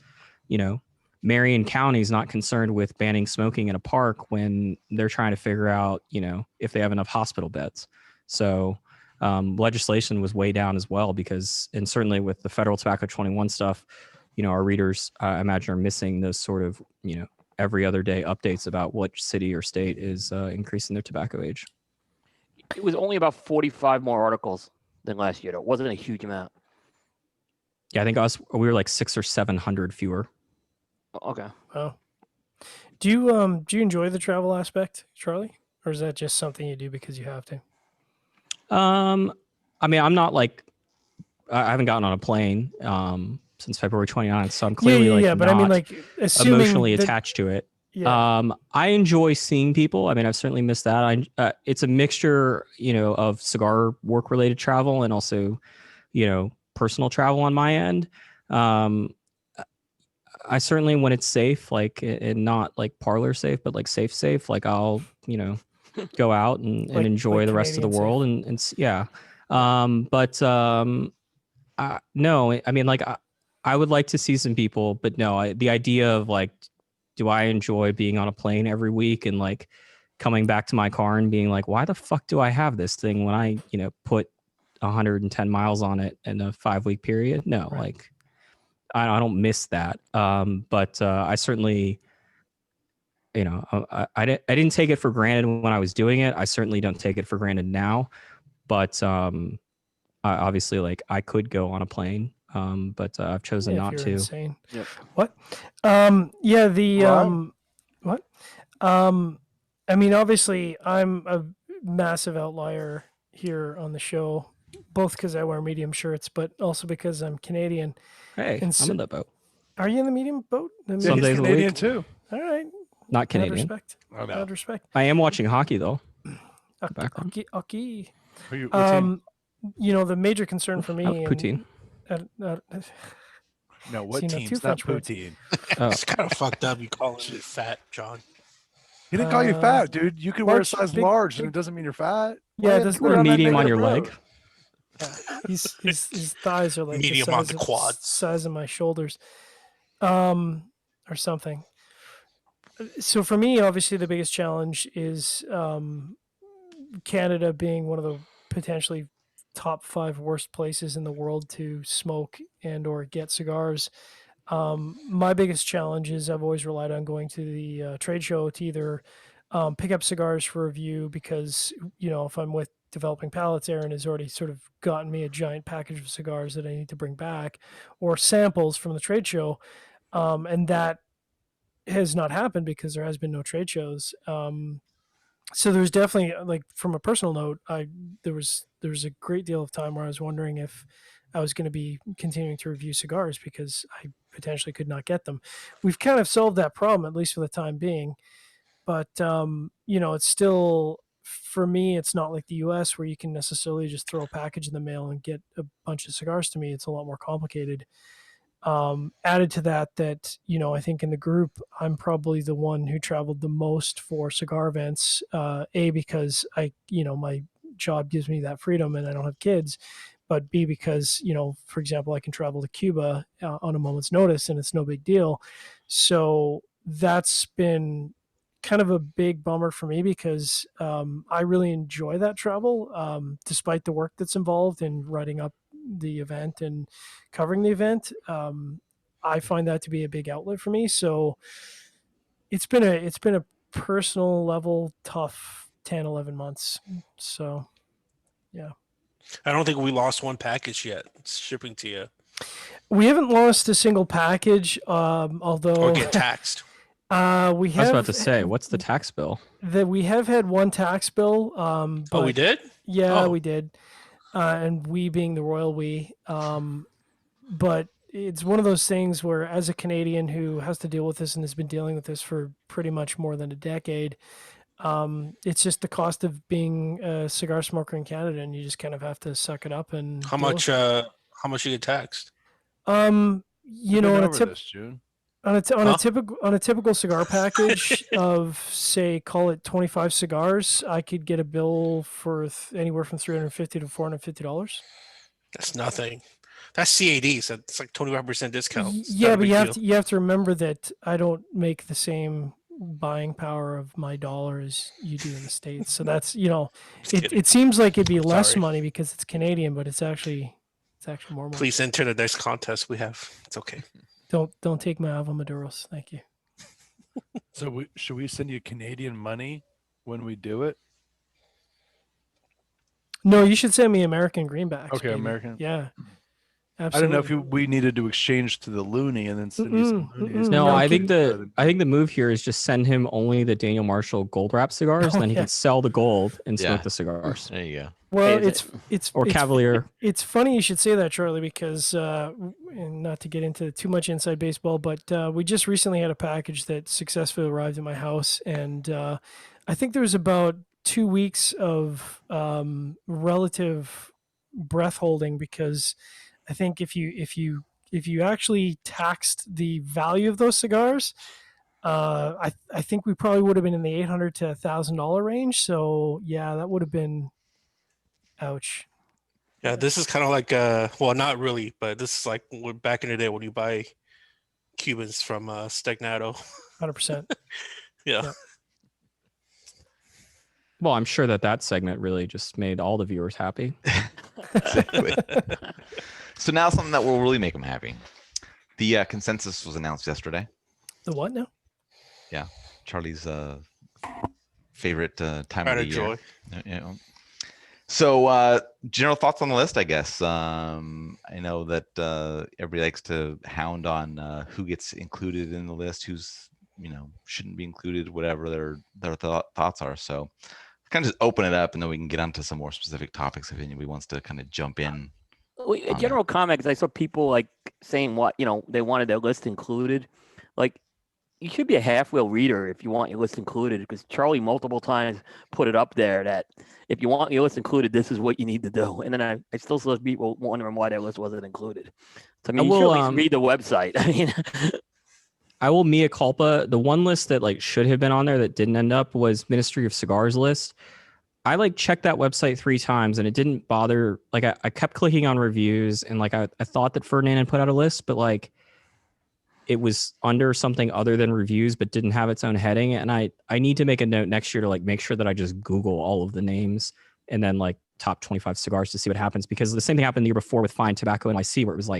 E: you know, Marion County is not concerned with banning smoking in a park when they're trying to figure out, you know, if they have enough hospital beds. So legislation was way down as well because, and certainly with the federal tobacco 21 stuff, you know, our readers, I imagine, are missing those sort of, you know, every other day updates about what city or state is increasing their tobacco age.
F: It was only about 45 more articles than last year. Though. It wasn't a huge amount.
E: Yeah, I think we were like 600 or 700 fewer.
F: Okay.
C: Oh. Do you enjoy the travel aspect, Charlie? Or is that just something you do because you have to?
E: I mean, I'm not like, I haven't gotten on a plane since February 29th, so I'm clearly
C: but I mean, like, assuming
E: emotionally
C: that,
E: attached to it.
C: Yeah.
E: I enjoy seeing people. I mean, I've certainly missed that. It's a mixture, you know, of cigar work related travel and also, you know, personal travel on my end. I certainly, when it's safe, like, and not like parlor safe, but like safe, like I'll, you know, go out and enjoy the rest of the world and yeah. No, I mean, like I would like to see some people, but no, the idea of like, do I enjoy being on a plane every week and like coming back to my car and being like, why the fuck do I have this thing when I, you know, put 110 miles on it in a 5-week period? No,
C: Right.
E: like I don't miss that. But I certainly, you know, I didn't take it for granted when I was doing it. I certainly don't take it for granted now. But obviously, like I could go on a plane, but I've chosen
C: if
E: not
C: you're
E: to.
C: Insane.
F: Yep.
C: What? Yeah. The what? I mean, obviously, I'm a massive outlier here on the show, both because I wear medium shirts, but also because I'm Canadian.
E: Hey,
C: And
E: I'm in that boat.
C: Are you in the medium boat? The
E: Some
B: He's
E: days of the
B: Canadian
E: week.
B: too.
C: All right.
E: Not
C: Mad
E: Canadian.
C: respect.
B: Oh, no.
C: Mad respect.
E: I am watching hockey though. Background.
C: Okay.
B: What team?
C: You know, the major concern for me.
E: Poutine.
B: No, what
C: see, no,
B: team's
C: two
B: not
C: French words.
B: Poutine?
E: Oh.
D: It's kind of fucked up. You calling me fat, John?
B: He didn't call you fat, dude. You can wear a
C: large,
B: size
C: big-
B: large, and
C: big-
B: it doesn't mean you're fat.
C: Yeah,
B: Why
C: it
B: you
C: doesn't
B: go
C: mean
B: down that
E: medium on
B: negative
E: your
B: road?
E: leg.
C: His thighs are like
D: Medium
C: the
D: on
C: size
D: the
C: of,
D: quads.
C: size of my shoulders, or something. So for me, obviously, the biggest challenge is Canada being one of the potentially top 5 worst places in the world to smoke and or get cigars. My biggest challenge is I've always relied on going to the trade show to either pick up cigars for review because, you know, if I'm with Developing Palates, Aaron has already sort of gotten me a giant package of cigars that I need to bring back, or samples from the trade show. And that has not happened because there has been no trade shows. So there's definitely, like, from a personal note, there was a great deal of time where I was wondering if I was going to be continuing to review cigars because I potentially could not get them. We've kind of solved that problem, at least for the time being. But, you know, it's still, for me, it's not like the US where you can necessarily just throw a package in the mail and get a bunch of cigars to me. It's a lot more complicated. Added to that, you know, I think in the group, I'm probably the one who traveled the most for cigar events, because you know, my job gives me that freedom and I don't have kids, but B, because, you know, for example, I can travel to Cuba on a moment's notice and it's no big deal. So that's been kind of a big bummer for me because I really enjoy that travel, despite the work that's involved in writing up the event and covering the event. I find that to be a big outlet for me. So it's been a personal level tough 10, 11 months. So yeah.
D: I don't think we lost one package yet. It's shipping to you.
C: We haven't lost a single package, although
D: Or get taxed.
C: we
E: I was
C: have
E: about to say, what's the tax bill?
C: that we have had one tax bill.
D: Oh, we
C: but
D: did?
C: Yeah,
D: Oh.
C: we did. and we being the royal we. But it's one of those things where, as a Canadian who has to deal with this and has been dealing with this for pretty much more than a decade, it's just the cost of being a cigar smoker in Canada, and you just kind of have to suck it up and
D: How
C: deal
D: much?
C: with it.
D: How much you get taxed?
C: You
B: We've
C: know,
B: been
C: on a
B: over
C: tip
B: this, June.
C: on a
D: Huh?
C: typical cigar package of, say, call it 25 cigars, I could get a bill for anywhere from $350 to $450.
D: That's nothing. That's CAD, so it's like 25% discount. It's not
C: Yeah,
D: a
C: but
D: big deal.
C: you have to remember that I don't make the same buying power of my dollar as you do in the States. So that's,
D: Just kidding.
C: it seems like it'd be less
D: Sorry.
C: money because it's Canadian, but it's actually more money.
D: Please enter the next contest we have. It's okay.
C: Don't take my Ava Maduros. Thank you.
B: So should we send you Canadian money when we do it?
C: No, you should send me American greenbacks.
B: Okay,
C: baby.
B: American.
C: Yeah.
B: I
C: Absolutely.
B: don't know if we needed to exchange to the loony and then send you some loonies.
E: No,
C: No,
E: I
C: keep-
E: think the move here is just send him only the Daniel Marshall gold wrap cigars, and then he
C: yeah.
E: can sell the gold and smoke
A: Yeah.
E: the cigars.
A: There you go.
C: Well,
F: Hey, is
C: it's
E: Or
C: it's,
E: Cavalier.
C: It's funny you should say that, Charlie, because and not to get into too much inside baseball, but we just recently had a package that successfully arrived at my house, and I think there was about 2 weeks of relative breath holding, because I think if you actually taxed the value of those cigars, I think we probably would have been in the $800 to $1,000 range. So yeah, that would have been ouch.
D: Yeah, this is kind of like well, not really, but this is like back in the day when you buy Cubans from Stagnato.
C: 100%.
D: Yeah.
C: Yeah.
E: Well, I'm sure that segment really just made all the viewers happy.
A: Exactly. So now something that will really make them happy. The consensus was announced yesterday.
C: The what now?
A: Charlie's favorite time
D: Pride
A: of
D: of
A: the year.
D: joy.
A: Yeah. So general thoughts on the list, I guess. I know that everybody likes to hound on who gets included in the list, who's shouldn't be included, whatever their thoughts are. So kind of just open it up, and then we can get onto some more specific topics if anybody wants to kind of jump in.
F: A general comment, because I saw people like saying what they wanted their list included. Like, you should be a half-wheel reader if you want your list included, because Charlie multiple times put it up there that if you want your list included, this is what you need to do. And then I still saw people wondering why their list wasn't included. So I mean, you should at least read the website. I mean,
E: I will mea culpa. The one list that should have been on there that didn't end up was Ministry of Cigars list. I checked that website 3 times and it didn't bother. I kept clicking on reviews, and I thought that Ferdinand had put out a list, but it was under something other than reviews, but didn't have its own heading. And I need to make a note next year to make sure that I just Google all of the names and then top 25 cigars to see what happens, because the same thing happened the year before with Fine Tobacco NYC, where it was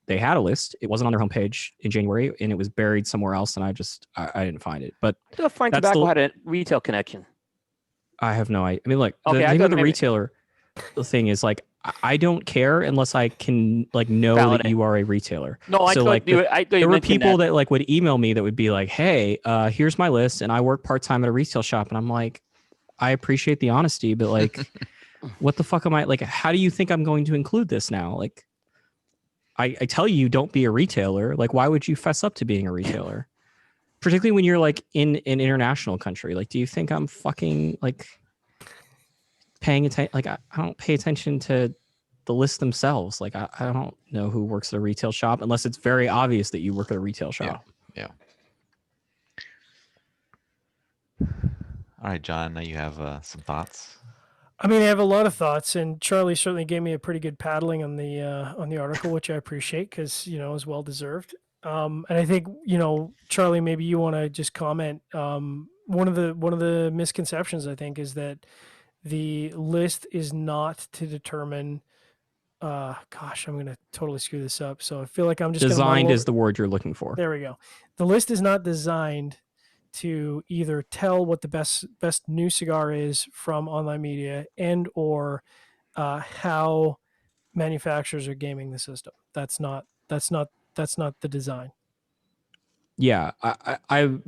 E: they had a list. It wasn't on their homepage in January and it was buried somewhere else. And I didn't find it, but
F: I thought Fine Tobacco had a retail connection.
E: I have no idea. I mean,
F: Okay,
E: the
F: I
E: thing
F: thought
E: with the
F: maybe-
E: retailer, the thing is I don't care unless I can know that
F: Validate.
E: you are a retailer.
F: No, I
E: So,
F: thought I thought you
E: there were
F: mentioned
E: people
F: that.
E: that would email me that would be like, hey, here's my list and I work part-time at a retail shop. And I'm like, I appreciate the honesty, but what the fuck am I how do you think I'm going to include this now? I tell you, don't be a retailer. Why would you fess up to being a retailer? Particularly when you're in an international country. Do you think I'm fucking paying attention? I don't pay attention to the list themselves. I don't know who works at a retail shop unless it's very obvious that you work at a retail shop.
A: Yeah. All right, John, now you have some thoughts.
C: I mean, I have a lot of thoughts, and Charlie certainly gave me a pretty good paddling on the article, which I appreciate, because it was well deserved. And I think Charlie, maybe you want to just comment. One of the misconceptions, I think, is that the list is not to determine. Gosh, I'm gonna totally screw this up. So I feel like I'm just
E: Designed is the word you're looking for.
C: There we go. The list is not designed to either tell what the best new cigar is from online media and or how manufacturers are gaming the system. That's not the design.
E: Yeah,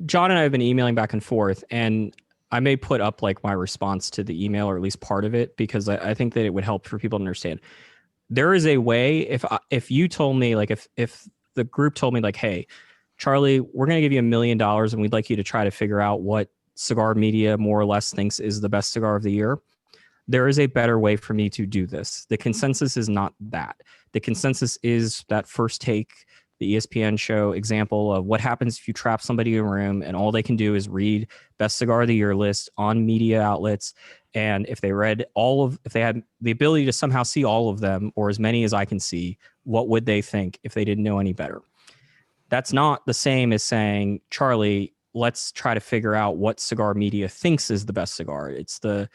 E: John and I have been emailing back and forth, and I may put up like my response to the email, or at least part of it, because I think that it would help for people to understand. There is a way, if you told me, like if the group told me like, hey, Charlie, we're going to give you $1 million and we'd like you to try to figure out what cigar media more or less thinks is the best cigar of the year. There is a better way for me to do this. The consensus is not that. The consensus is that First Take, the ESPN show example of what happens if you trap somebody in a room and all they can do is read best cigar of the year list on media outlets. And if they read if they had the ability to somehow see all of them, or as many as I can see, what would they think if they didn't know any better? That's not the same as saying, Charlie, let's try to figure out what cigar media thinks is the best cigar. It's the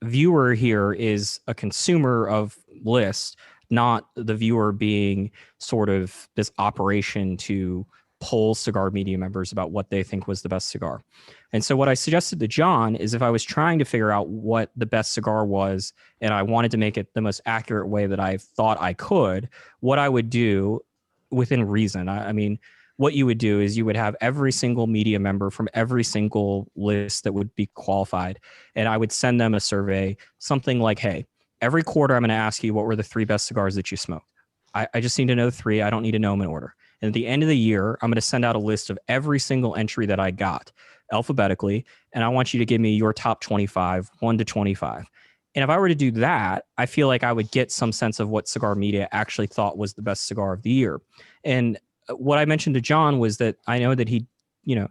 E: viewer here is a consumer of lists, not the viewer being sort of this operation to poll cigar media members about what they think was the best cigar. And so what I suggested to John is, if I was trying to figure out what the best cigar was and I wanted to make it the most accurate way that I thought I could, what I would do within reason, I mean, what you would do is you would have every single media member from every single list that would be qualified, and I would send them a survey, something like, hey, every quarter I'm going to ask you what were the 3 best cigars that you smoked. I just need to know the 3. I don't need to know them in order. And at the end of the year, I'm going to send out a list of every single entry that I got alphabetically, and I want you to give me your top 25, 1 to 25. And if I were to do that, I feel like I would get some sense of what cigar media actually thought was the best cigar of the year. And what I mentioned to John was that I know that he,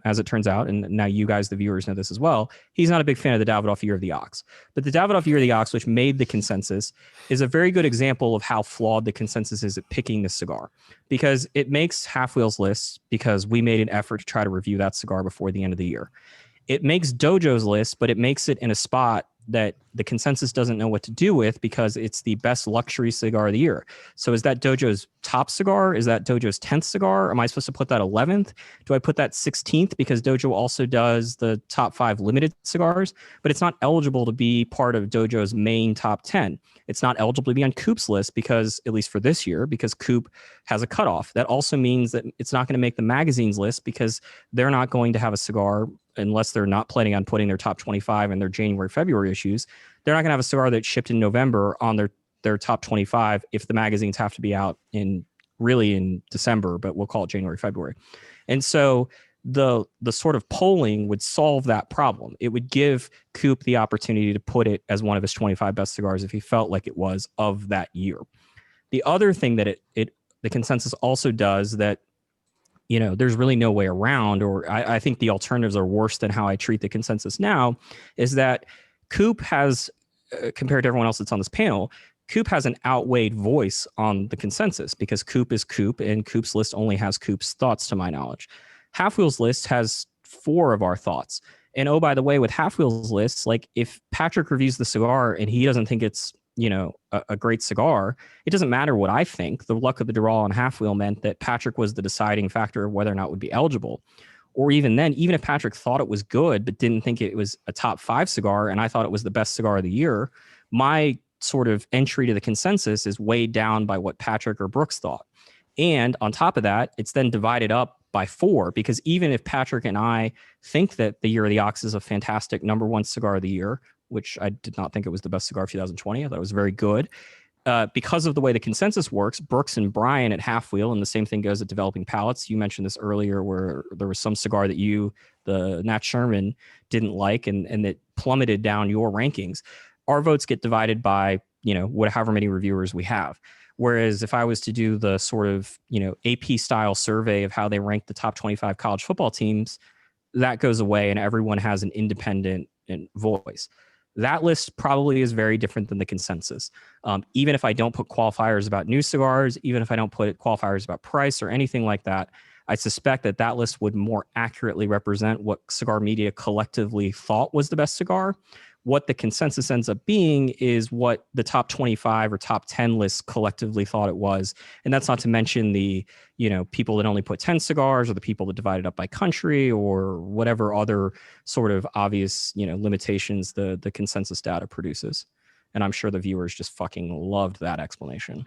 E: as it turns out, and now you guys, the viewers, know this as well, he's not a big fan of the Davidoff Year of the Ox. But the Davidoff Year of the Ox, which made the consensus, is a very good example of how flawed the consensus is at picking the cigar, because it makes Half Wheel's lists because we made an effort to try to review that cigar before the end of the year. It makes Dojo's list, but it makes it in a spot that the consensus doesn't know what to do with, because it's the best luxury cigar of the year. So is that Dojo's top cigar? Is that Dojo's 10th cigar? Am I supposed to put that 11th? Do I put that 16th because Dojo also does the top 5 limited cigars, but it's not eligible to be part of Dojo's main top 10. It's not eligible to be on Coop's list because, at least for this year, because Coop has a cutoff. That also means that it's not going to make the magazine's list because they're not going to have a cigar, unless they're not planning on putting their top 25 in their January, February issues. They're not going to have a cigar that shipped in November on their top 25 if the magazines have to be out in December, but we'll call it January, February. And so the sort of polling would solve that problem. It would give Coop the opportunity to put it as one of his 25 best cigars if he felt like it was of that year. The other thing that the consensus also does that, there's really no way around, or I think the alternatives are worse than how I treat the consensus now, is that Coop has, compared to everyone else that's on this panel, Coop has an outweighed voice on the consensus because Coop is Coop, and Coop's list only has Coop's thoughts, to my knowledge. Half Wheel's list has 4 of our thoughts. And oh, by the way, with Half Wheel's list, like if Patrick reviews the cigar and he doesn't think it's, a great cigar, it doesn't matter what I think. The luck of the draw on Half Wheel meant that Patrick was the deciding factor of whether or not it would be eligible. Or even then, even if Patrick thought it was good but didn't think it was a top 5 cigar and I thought it was the best cigar of the year, my sort of entry to the consensus is weighed down by what Patrick or Brooks thought. And on top of that, it's then divided up by 4, because even if Patrick and I think that the Year of the Ox is a fantastic number 1 cigar of the year, which I did not think it was the best cigar of 2020, I thought it was very good. Because of the way the consensus works, Brooks and Brian at Half Wheel, and the same thing goes at Developing Palates. You mentioned this earlier where there was some cigar that the Nat Sherman, didn't like and that plummeted down your rankings. Our votes get divided by, however many reviewers we have. Whereas if I was to do the sort of, AP style survey of how they rank the top 25 college football teams, that goes away and everyone has an independent voice. That list probably is very different than the consensus. Even if I don't put qualifiers about new cigars, even if I don't put qualifiers about price or anything like that, I suspect that list would more accurately represent what cigar media collectively thought was the best cigar. What the consensus ends up being is what the top 25 or top 10 lists collectively thought it was. And that's not to mention the, people that only put 10 cigars, or the people that divided up by country, or whatever other sort of obvious, limitations the consensus data produces. And I'm sure the viewers just fucking loved that explanation.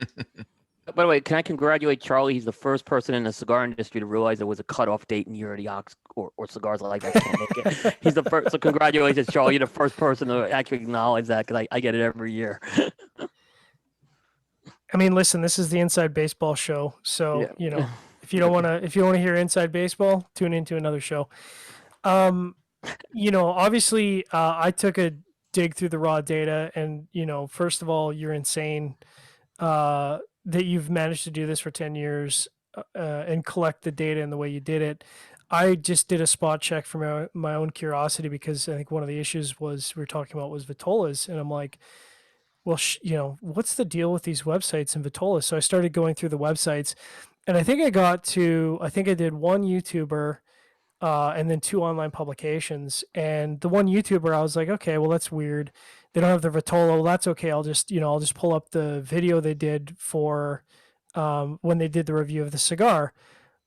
F: By the way, can I congratulate Charlie? He's the first person in the cigar industry to realize there was a cutoff date in year of the ox or cigars like that can't make it. He's the first. So congratulations, Charlie. You're the first person to actually acknowledge that because I get it every year.
C: I mean, listen, this is the Inside Baseball show, so
F: Yeah.
C: you know, if you want to hear Inside Baseball, tune into another show. You know, obviously, I took a dig through the raw data, and you know, first of all, you're insane that you've managed to do this for 10 years and collect the data in the way you did it. I just did a spot check for my own curiosity because I think one of the issues we were talking about was Vitolas, and I'm like, well, you know, what's the deal with these websites and Vitola? So I started going through the websites, and I think I did one YouTuber and then 2 online publications. And the one YouTuber, I was like, okay, well, that's weird. They don't have the Vitola. Well, that's okay. I'll just pull up the video they did for when they did the review of the cigar.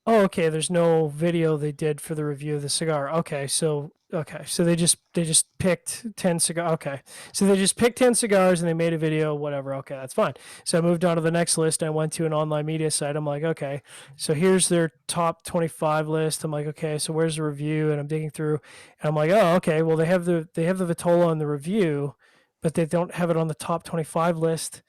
C: Oh, okay. There's no video they did for the review of the cigar. Okay, so they just picked 10 cigars. Okay, so they just picked 10 cigars and they made a video. Whatever. Okay, that's fine. So I moved on to the next list. I went to an online media site. I'm like, okay, so here's their top 25 list. I'm like, okay, so where's the review? And I'm digging through, and I'm like, oh, okay. Well, they have the Vitola on the review, but they don't have it on the top 25 list.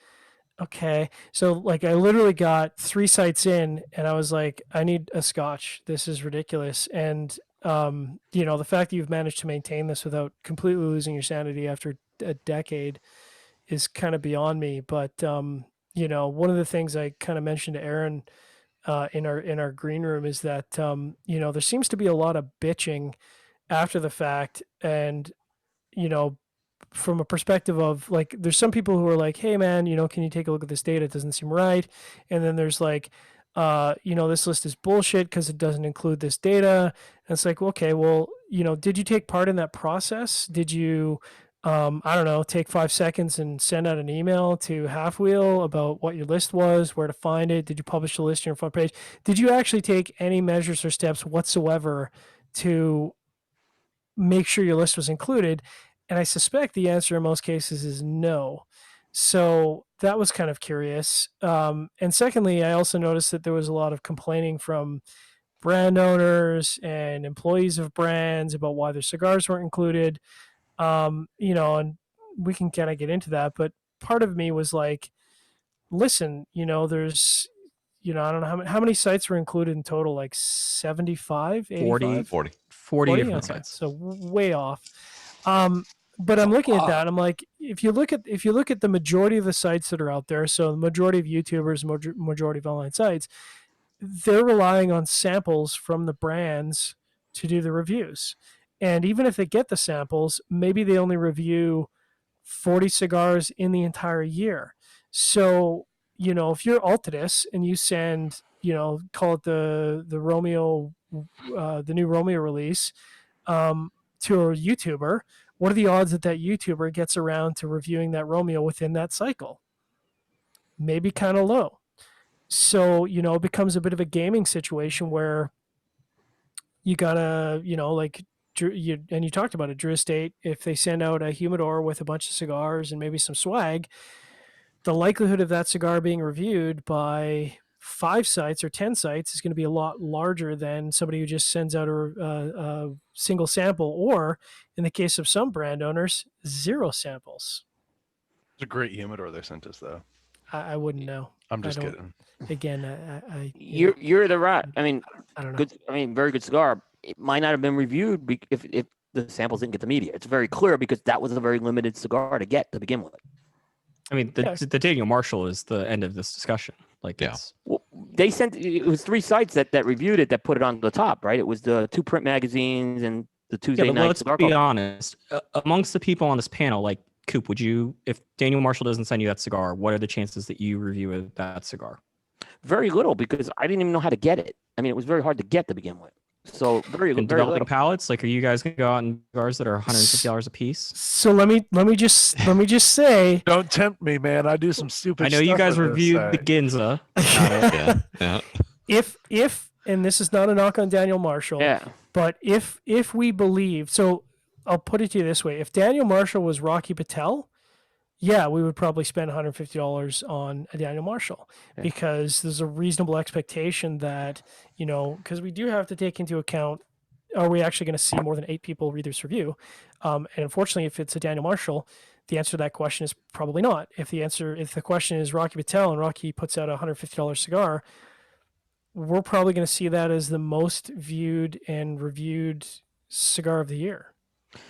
C: Okay. So like I literally got 3 sites in and I was like, I need a scotch. This is ridiculous. And you know, the fact that you've managed to maintain this without completely losing your sanity after a decade is kind of beyond me. But you know, one of the things I kind of mentioned to Aaron in our green room is that you know, there seems to be a lot of bitching after the fact, and you know, from a perspective of like, there's some people who are like, hey man, you know, can you take a look at this data? It doesn't seem right. And then there's like, you know, this list is bullshit because it doesn't include this data. And it's like, okay, well, you know, did you take part in that process? Did you, I don't know, take 5 seconds and send out an email to Halfwheel about what your list was, where to find it? Did you publish the list on your front page? Did you actually take any measures or steps whatsoever to make sure your list was included? And I suspect the answer in most cases is no. So that was kind of curious. And secondly, I also noticed that there was a lot of complaining from brand owners and employees of brands about why their cigars weren't included. You know, and we can kind of get into that. But part of me was like, listen, you know, there's, you know, I don't know how many sites were included in total, like 75, 85?
E: 40 different
C: Okay,
E: sites.
C: so way off. But I'm looking at that. I'm like, if you look at the majority of the sites that are out there, so the majority of YouTubers, majority of online sites, they're relying on samples from the brands to do the reviews. And even if they get the samples, maybe they only review 40 cigars in the entire year. So, you know, if you're Altadis and you send, you know, call it the Romeo, the new Romeo release, to a YouTuber, what are the odds that YouTuber gets around to reviewing that Romeo within that cycle? Maybe kind of low. So, you know, it becomes a bit of a gaming situation where you gotta, you know, like, and you talked about it, Drew Estate, if they send out a humidor with a bunch of cigars and maybe some swag, the likelihood of that cigar being reviewed by 5 sites or 10 sites is going to be a lot larger than somebody who just sends out a single sample, or in the case of some brand owners, 0 samples.
B: It's a great humidor they sent us, though.
C: I wouldn't know.
B: I'm just kidding.
C: Again,
F: You're the right. I mean,
C: I don't know.
F: good. I mean, very good cigar. It might not have been reviewed if the samples didn't get the media. It's very clear because that was a very limited cigar to get to begin with.
E: I mean, the Daniel Marshall is the end of this discussion. Like,
A: Yeah.
F: Well, they sent, it was 3 sites that reviewed it that put it on the top, right? It was the 2 print magazines and the Tuesday
E: yeah, but
F: night
E: let's
F: cigar
E: be
F: club.
E: honest. Amongst the people on this panel, like Coop, would you, if Daniel Marshall doesn't send you that cigar, what are the chances that you review that cigar?
F: Very little, because I didn't even know how to get it. I mean, it was very hard to get to begin with. So very
E: And
F: very
E: Developing
F: little.
E: Palates, like, are you guys gonna go out and cigars that are $150 a piece?
C: So let me just say,
B: Don't tempt me, man. I do some stupid
E: I know
B: stuff
E: you guys
B: with this
E: reviewed the
B: site.
E: Ginza.
A: Yeah.
C: if and this is not a knock on Daniel Marshall,
F: Yeah.
C: but if we believe, so I'll put it to you this way: if Daniel Marshall was Rocky Patel, yeah, we would probably spend $150 on a Daniel Marshall
F: Yeah.
C: because there's a reasonable expectation that, because we do have to take into account, are we actually going to see more than 8 people read this review? And unfortunately, if it's a Daniel Marshall, the answer to that question is probably not. If the question is Rocky Patel and Rocky puts out a $150 cigar, we're probably going to see that as the most viewed and reviewed cigar of the year.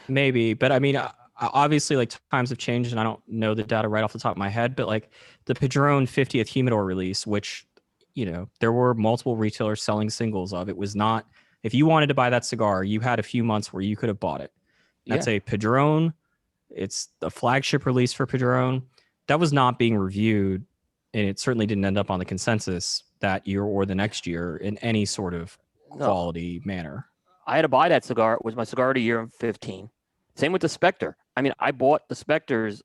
E: Maybe, but I mean, obviously, like times have changed, and I don't know the data right off the top of my head. But like the Padron 50th Humidor release, which there were multiple retailers selling singles of. It was not, if you wanted to buy that cigar, you had a few months where you could have bought it. That's a Padron. It's the flagship release for Padron. That was not being reviewed, and it certainly didn't end up on the consensus that year or the next year in any sort of quality manner.
F: I had to buy that cigar. It was my cigar of the year in 15. Same with the Spectre. I mean, I bought the Spectres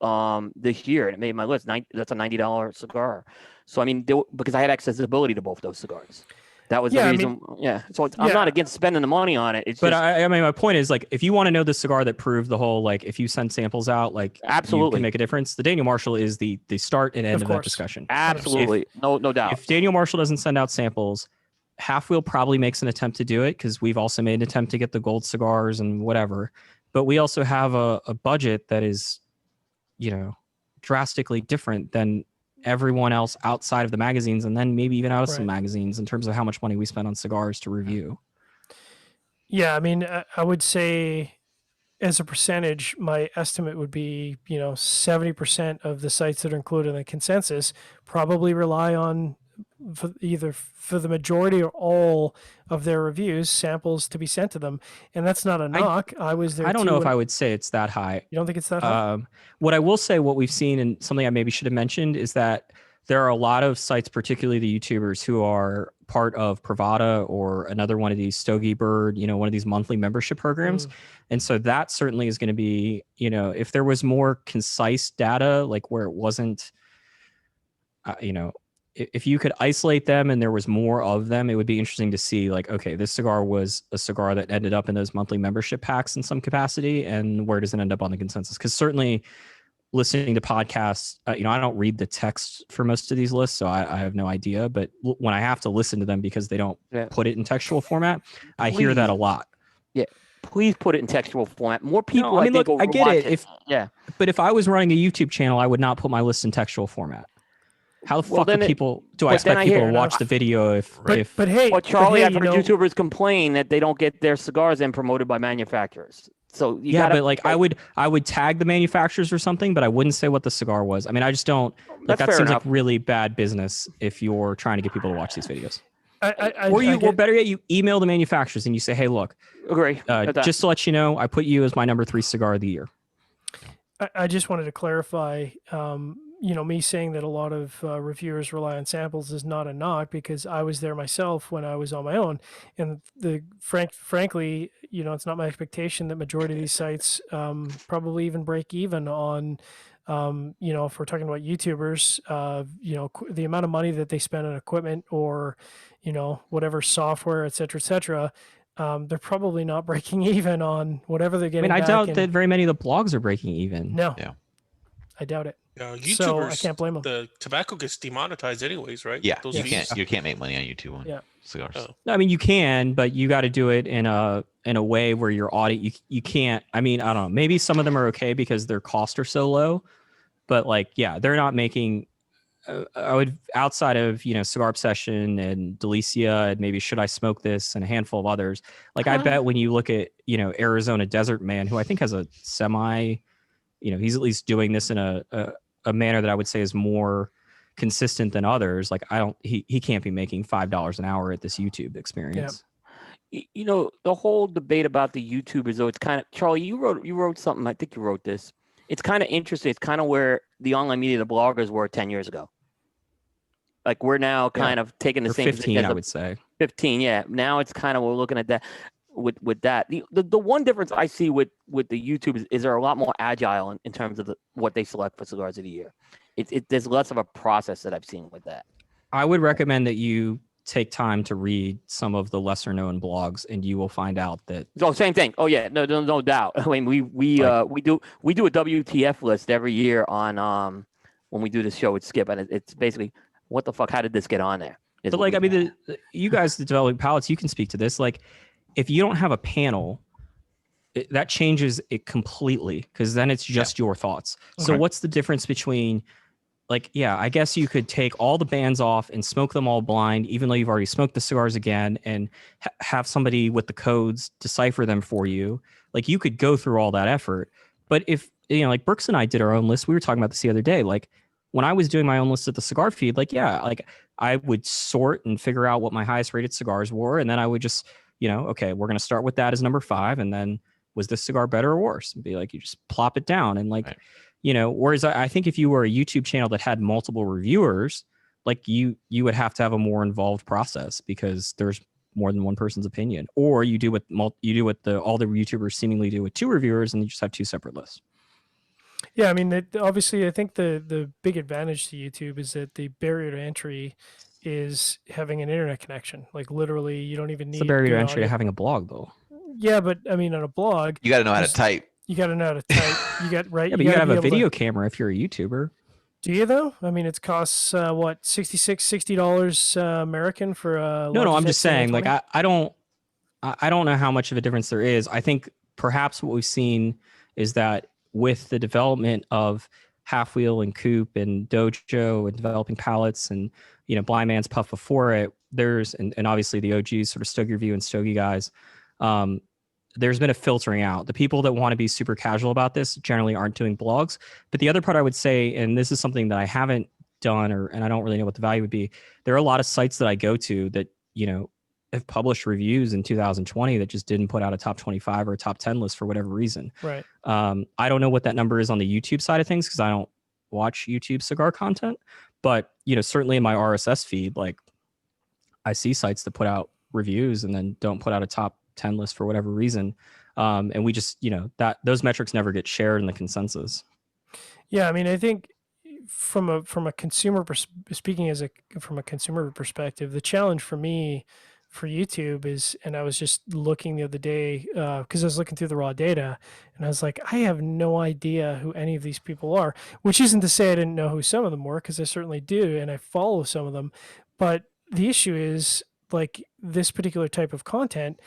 F: this year, and it made my list. That's a $90 cigar. So, I mean, because I had accessibility to both those cigars. That was the reason. So I'm not against spending the money on it. It's
E: I mean, my point is, like, if you want to know the cigar that proved the whole, like, if you send samples out, like,
F: absolutely
E: you can make a difference. The Daniel Marshall is the start and end of that discussion.
F: Absolutely. No doubt.
E: If Daniel Marshall doesn't send out samples, Halfwheel probably makes an attempt to do it, because we've also made an attempt to get the gold cigars and whatever. But we also have a budget that is, drastically different than everyone else outside of the magazines, and then maybe even out of some magazines in terms of how much money we spend on cigars to review.
C: Yeah, I mean, I would say as a percentage, my estimate would be, 70% of the sites that are included in the consensus probably rely on either for the majority or all of their reviews, samples to be sent to them. And that's not a knock. I was there.
E: I don't know if I would say it's that high.
C: You don't think it's that high?
E: What I will say, what we've seen, and something I maybe should have mentioned, is that there are a lot of sites, particularly the YouTubers, who are part of Pravada or another one of these Stogie Bird, one of these monthly membership programs. And so that certainly is going to be, if there was more concise data, like where it wasn't, if you could isolate them and there was more of them, it would be interesting to see, like, okay, this cigar was a cigar that ended up in those monthly membership packs in some capacity, and where does it end up on the consensus? Because certainly listening to podcasts, I don't read the text for most of these lists, so I have no idea. But when I have to listen to them because they don't put it in textual format, I hear that a lot. Yeah.
F: Please put it in textual format. More people.
E: I mean, look, I get it. But if I was running a YouTube channel, I would not put my list in textual format. How the fuck do I expect people to watch the video if
F: Charlie, I've heard YouTubers complain that they don't get their cigars in promoted by manufacturers. So
E: I would tag the manufacturers or something, but I wouldn't say what the cigar was. I mean, I just don't. Like, that seems like really bad business if you're trying to get people to watch these videos. Or better yet, you email the manufacturers and you say, "Hey, look,
F: agree.
E: Just to let you know, I put you as my number 3 cigar of the year."
C: I just wanted to clarify. Me saying that a lot of reviewers rely on samples is not a knock, because I was there myself when I was on my own. And frankly, it's not my expectation that majority of these sites probably even break even on, if we're talking about YouTubers, the amount of money that they spend on equipment or, whatever software, et cetera, they're probably not breaking even on whatever they're getting.
E: I doubt that very many of the blogs are breaking even.
C: No. Yeah. I doubt it.
D: YouTubers,
C: so I can't blame them.
D: The tobacco gets demonetized anyways, right?
A: Yeah, you can't make money on YouTube on cigars.
E: No, I mean, you can, but you got to do it in a way where your audit. You can't. I mean, I don't know. Maybe some of them are okay because their costs are so low, but they're not making. I would, outside of Cigar Obsession and Delicia and maybe Should I Smoke This and a handful of others. I bet when you look at Arizona Desert Man, who I think has a semi. He's at least doing this in a manner that I would say is more consistent than others. He can't be making $5 an hour at this YouTube experience.
F: Yeah. The whole debate about the YouTubers, though, it's kind of, Charlie, you wrote something. I think you wrote this. It's kind of interesting. It's kind of where the online media, the bloggers were 10 years ago. Like, we're now kind of taking the same
E: 15, I would say.
F: 15, yeah. Now it's kind of, we're looking at that. With that, the one difference I see with the YouTube is they're a lot more agile in terms of what they select for cigars of the year. There's less of a process that I've seen with that.
E: I would recommend that you take time to read some of the lesser known blogs, and you will find out that
F: Oh, same thing. Oh yeah, no doubt. I mean, we do a WTF list every year on when we do the show with Skip, and it's basically what the fuck, how did this get on there?
E: But like, I mean, you guys, the Developing Palates, you can speak to this. Like, if you don't have a panel, that changes it completely, because then it's just your thoughts. So what's the difference between, like, yeah, I guess you could take all the bands off and smoke them all blind, even though you've already smoked the cigars again, and have somebody with the codes decipher them for you. Like, you could go through all that effort. But if, you know, like Brooks and I did our own list, we were talking about this the other day. Like, when I was doing my own list at the cigar feed, like, yeah, like I would sort and figure out what my highest rated cigars were. And then I would just, you know, okay, we're going to start with that as number 5. And then was this cigar better or worse? And be like, you just plop it down. And like, you know, whereas I think if you were a YouTube channel that had multiple reviewers, like you would have to have a more involved process, because there's more than one person's opinion. Or you do what all the YouTubers seemingly do with 2 reviewers, and you just have 2 separate lists.
C: Yeah, I mean, obviously, I think the big advantage to YouTube is that the barrier to entry is having an internet connection. Like, literally, you don't even need
E: It's the barrier to
C: good
E: entry to
C: audio.
E: having a blog, though.
C: Yeah, but I mean, on a blog,
A: You got to know how to type.
C: you got to know how to type. You got right.
E: Yeah, but you gotta have
C: be
E: a
C: able to-
E: video camera if you're a YouTuber.
C: Do you though? I mean, it costs what, $60 American for a.
E: No, I'm
C: Logitech
E: just saying, like,
C: 720?
E: I don't know how much of a difference there is. I think perhaps what we've seen is that with the development of Halfwheel and Coop and Dojo and Developing Palates and, you know, Blind Man's Puff before it, and obviously the OGs, sort of Stogie Review and Stogie guys, there's been a filtering out. The people that want to be super casual about this generally aren't doing blogs. But the other part I would say, and this is something that I haven't done, and I don't really know what the value would be, there are a lot of sites that I go to that, you know, have published reviews in 2020 that just didn't put out a top 25 or a top 10 list for whatever reason.
C: Right.
E: I don't know what that number is on the YouTube side of things, because I don't watch YouTube cigar content. But, you know, certainly in my RSS feed, like, I see sites that put out reviews and then don't put out a top 10 list for whatever reason. And we just, you know, that those metrics never get shared in the consensus.
C: Yeah, I mean, I think from a consumer from a consumer perspective, the challenge for me for YouTube is, and I was just looking the other day because I was looking through the raw data, and I was like, I have no idea who any of these people are, which isn't to say I didn't know who some of them were, because I certainly do, and I follow some of them. But the issue is, like, this particular type of content,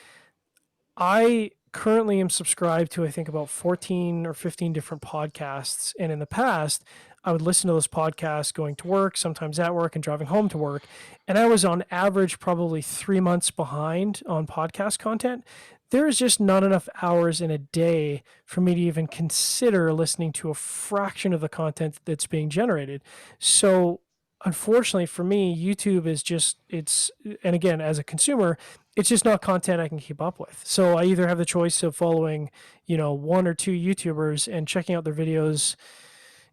C: I currently am subscribed to, I think, about 14 or 15 different podcasts. And in the past, I would listen to those podcasts going to work, sometimes at work and driving home to work. And I was on average probably 3 months behind on podcast content. There is just not enough hours in a day for me to even consider listening to a fraction of the content that's being generated. So unfortunately for me, YouTube is just, and again, as a consumer, it's just not content I can keep up with. So I either have the choice of following, you know, 1 or 2 YouTubers and checking out their videos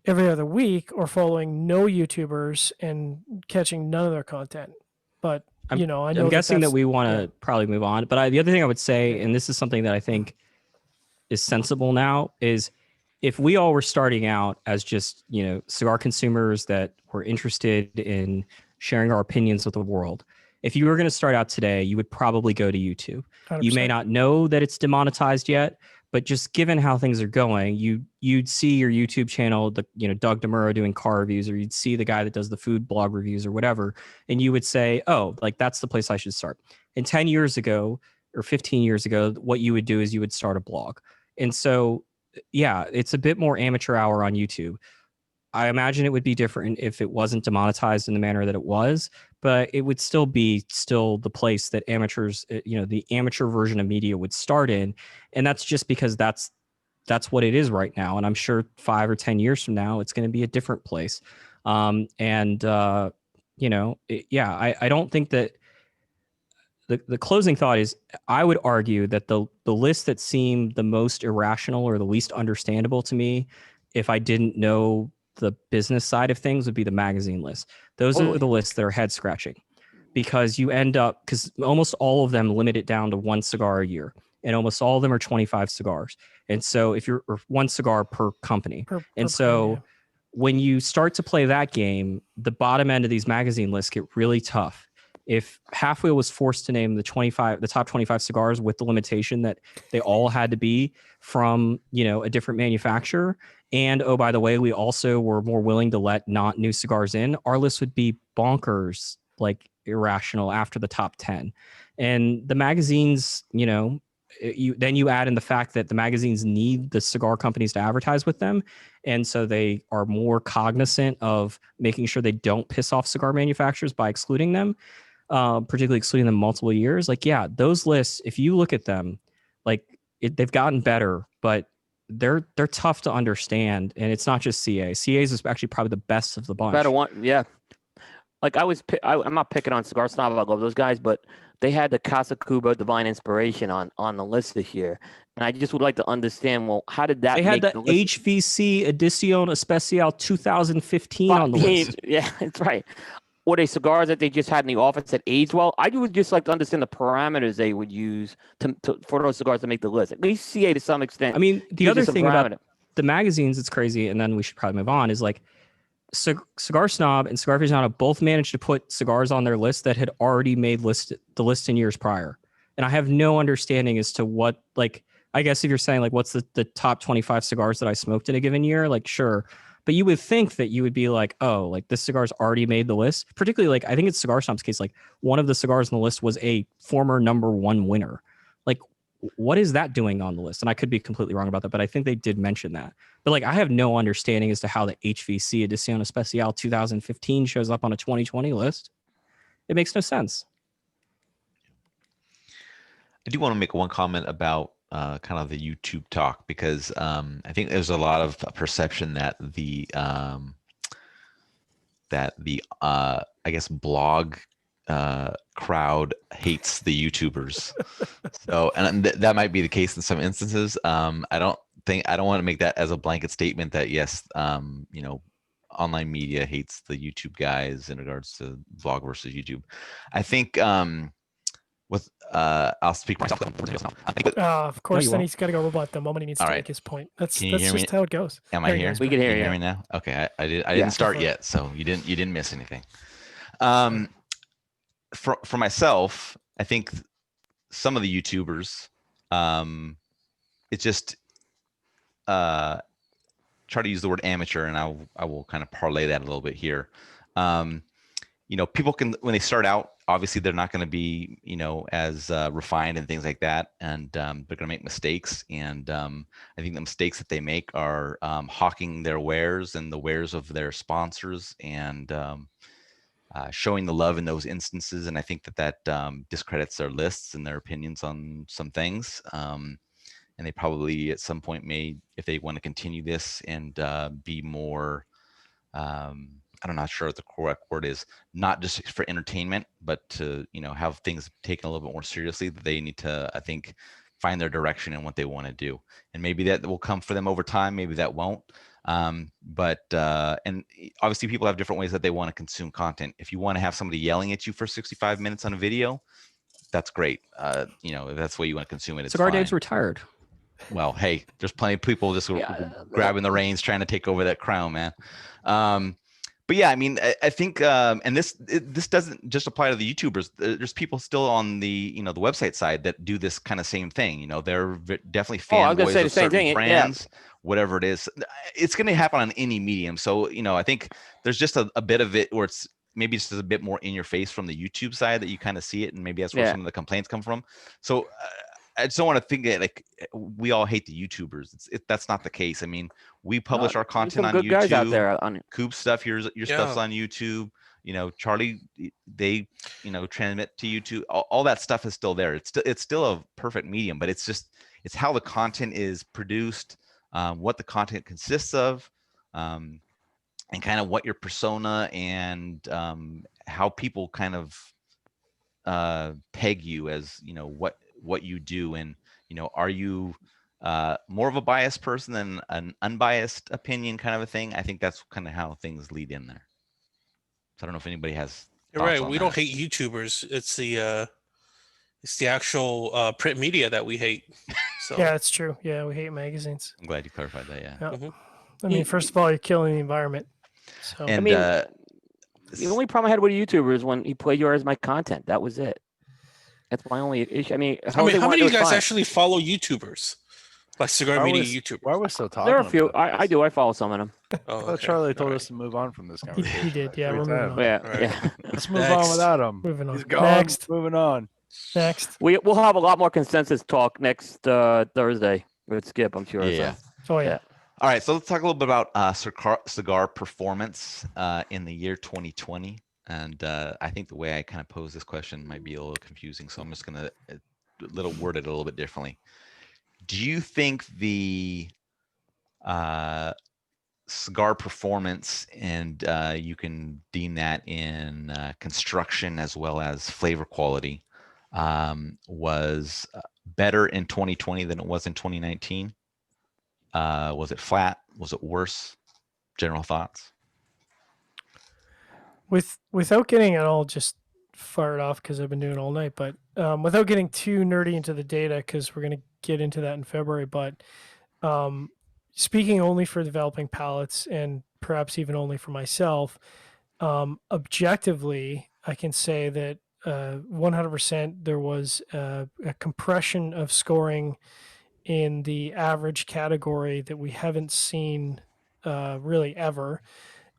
C: every other week, or following no YouTubers and catching none of their content. But, you know, I know
E: I'm guessing that we want to
C: yeah.
E: probably move on. But the other thing I would say, and this is something that I think is sensible now, is if we all were starting out as just, you know, cigar consumers that were interested in sharing our opinions with the world, if you were going to start out today, you would probably go to YouTube.
C: 100%.
E: You may not know that it's demonetized yet, but just given how things are going, you'd see your YouTube channel, Doug DeMuro doing car reviews, or you'd see the guy that does the food blog reviews or whatever, and you would say, oh, like, that's the place I should start. And 10 years ago or 15 years ago, what you would do is you would start a blog. And so, yeah, it's a bit more amateur hour on YouTube. I imagine it would be different if it wasn't demonetized in the manner that it was, but it would still be the place that amateurs, you know, the amateur version of media would start in. And that's just because that's what it is right now. And I'm sure 5 or 10 years from now, it's going to be a different place. You know, I don't think that the closing thought is, I would argue that the list that seemed the most irrational or the least understandable to me, if I didn't know the business side of things, would be the magazine list. Those are the lists that are head scratching, because you end up, because almost all of them limit it down to 1 cigar a year, and almost all of them are 25 cigars. And so if you're, or 1 cigar per company. When you start to play that game, the bottom end of these magazine lists get really tough. if Halfwheel was forced to name the top 25 cigars with the limitation that they all had to be from, a different manufacturer, and oh, by the way, we also were more willing to let not new cigars in, our list would be bonkers, like irrational after the top 10. And the magazines, then you add in the fact that the magazines need the cigar companies to advertise with them. And so they are more cognizant of making sure they don't piss off cigar manufacturers by excluding them, particularly excluding them multiple years. Like, yeah, those lists, if you look at them, they've gotten better, but they're tough to understand. And it's not just CA. CA's is actually probably the best of the bunch.
F: Better one, yeah. Like I'm not picking on Cigar Snob, I love those guys, but they had the Casa Cuba Divine Inspiration on the list this year. And I just would like to understand, well, how did that
E: They had
F: make
E: the
F: list?
E: HVC Edición Especial 2015 on the list.
F: Yeah, that's right. Were they cigars that they just had in the office that aged well? I would just like to understand the parameters they would use for those cigars to make the list. At least CA to some extent.
E: I mean, the
F: gives
E: other
F: you some
E: thing about
F: parameter.
E: the magazines, it's crazy, and then we should probably move on, is like Cigar Snob and Cigar Aficionado both managed to put cigars on their list that had already made the list in years prior. And I have no understanding as to what, like, I guess if you're saying like, what's the top 25 cigars that I smoked in a given year? Like, sure. But you would think that you would be like, oh, like this cigar's already made the list. Particularly like, I think it's Cigar Snob's case, like one of the cigars on the list was a former #1 winner. Like, what is that doing on the list? And I could be completely wrong about that, but I think they did mention that. But like, I have no understanding as to how the HVC Edición Especial 2015 shows up on a 2020 list. It makes no sense.
A: I do want to make one comment about kind of the YouTube talk, because I think there's a lot of perception that the I guess blog crowd hates the YouTubers. So, and that might be the case in some instances. I don't want to make that as a blanket statement that yes, online media hates the YouTube guys in regards to vlog versus YouTube. I think I'll speak for myself.
C: Of course,
E: you
C: then
E: won't.
C: he's got to go robot the moment he needs
A: All
C: to
A: right.
C: make his point. That's
A: Can you hear me?
C: just how it goes.
A: Am I
C: There he
A: here?
C: goes,
F: We
C: man.
F: can hear
A: Can you
F: you.
A: hear me now? Okay, I
F: Yeah.
A: didn't start
C: Go for it.
A: yet, so you didn't miss anything. For myself, I think some of the YouTubers, it's just try to use the word amateur, and I will kind of parlay that a little bit here. People can, when they start out, obviously they're not going to be, as refined and things like that, and they're going to make mistakes. And I think the mistakes that they make are hawking their wares and the wares of their sponsors, and showing the love in those instances. And I think that discredits their lists and their opinions on some things. And they probably at some point may, if they want to continue this and be more, I'm not sure what the correct word is, not just for entertainment, but to, have things taken a little bit more seriously, that they need to, I think, find their direction and what they want to do. And maybe that will come for them over time. Maybe that won't. And obviously people have different ways that they want to consume content. If you want to have somebody yelling at you for 65 minutes on a video, that's great. If that's the way you want to consume it, it's
E: Cigar
A: fine.
E: Dave's retired.
A: Well, hey, there's plenty of people just grabbing the reins, trying to take over that crown, man. But yeah, I mean, I think, and this doesn't just apply to the YouTubers. There's people still on the, the website side that do this kind of same thing. They're definitely fanboys of certain brands, whatever it is. It's going to happen on any medium. So, I think there's just a bit of it where it's maybe just a bit more in your face from the YouTube side that you kind of see it, and maybe that's where some of the complaints come from. So I just don't want to think that like we all hate the YouTubers. That's not the case. I mean, we publish our content on YouTube.
F: Guys out there on
A: Coop stuff, your stuff's on YouTube. Charlie, they transmit to YouTube. All that stuff is still there. It's still a perfect medium, but it's how the content is produced, what the content consists of, and kind of what your persona and how people kind of peg you as what you do. And are you more of a biased person than an unbiased opinion kind of a thing? I think that's kind of how things lead in there. So I don't know if anybody has.
D: You're right. We don't hate YouTubers. It's the actual print media that we hate. So
C: Yeah, it's true. Yeah, we hate magazines.
A: I'm glad you clarified that. Yeah.
C: Yeah. I mean, first of all, you're killing the environment. So
A: And
F: The only problem I had with a YouTuber is when he plagiarized my content. That was it. That's my only issue. I mean,
D: how many of you guys
F: fine.
D: actually follow YouTubers? Like Cigar Media YouTubers?
B: Why are we still talking?
F: There are a few.
B: about this?
F: I do. I follow some of them.
D: Oh,
B: I thought
D: okay.
B: Charlie told
D: All
B: us to move on from this
C: He
B: conversation.
C: did. Yeah,
B: Every
C: we're moving
B: time.
C: on.
F: Yeah,
D: Right.
F: yeah.
B: Let's move
D: Next.
B: on without him.
C: Moving on.
B: He's gone.
C: Next.
B: Moving on.
C: Next.
F: We'll have a lot more consensus talk next Thursday with Skip, I'm sure.
A: Yeah.
F: So.
C: Oh yeah.
F: Yeah.
A: All right, so let's talk a little bit about cigar performance in the year 2020. And I think the way I kind of pose this question might be a little confusing, so I'm just going to word it a little bit differently. Do you think the cigar performance, and you can deem that in construction as well as flavor quality, was better in 2020 than it was in 2019? Was it flat? Was it worse? General thoughts?
C: Without getting it all just fired off because I've been doing it all night, but without getting too nerdy into the data, because we're going to get into that in February, but speaking only for Developing Palates and perhaps even only for myself, objectively, I can say that 100% there was a compression of scoring in the average category that we haven't seen really ever.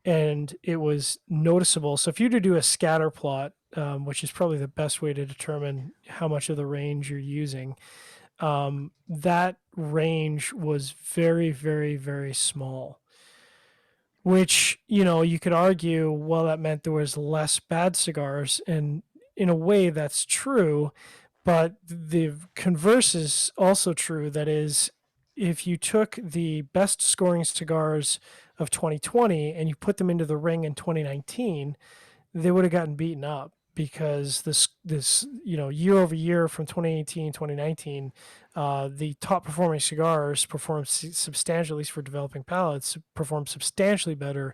C: And it was noticeable. So if you were to do a scatter plot, which is probably the best way to determine how much of the range you're using, that range was very, very, very small. Which, you could argue, well, that meant there was less bad cigars. And in a way, that's true. But the converse is also true. That is, if you took the best scoring cigars of 2020 and you put them into the ring in 2019, they would have gotten beaten up, because this year over year from 2018 2019, the top performing cigars performed substantially, at least for Developing Palates, performed substantially better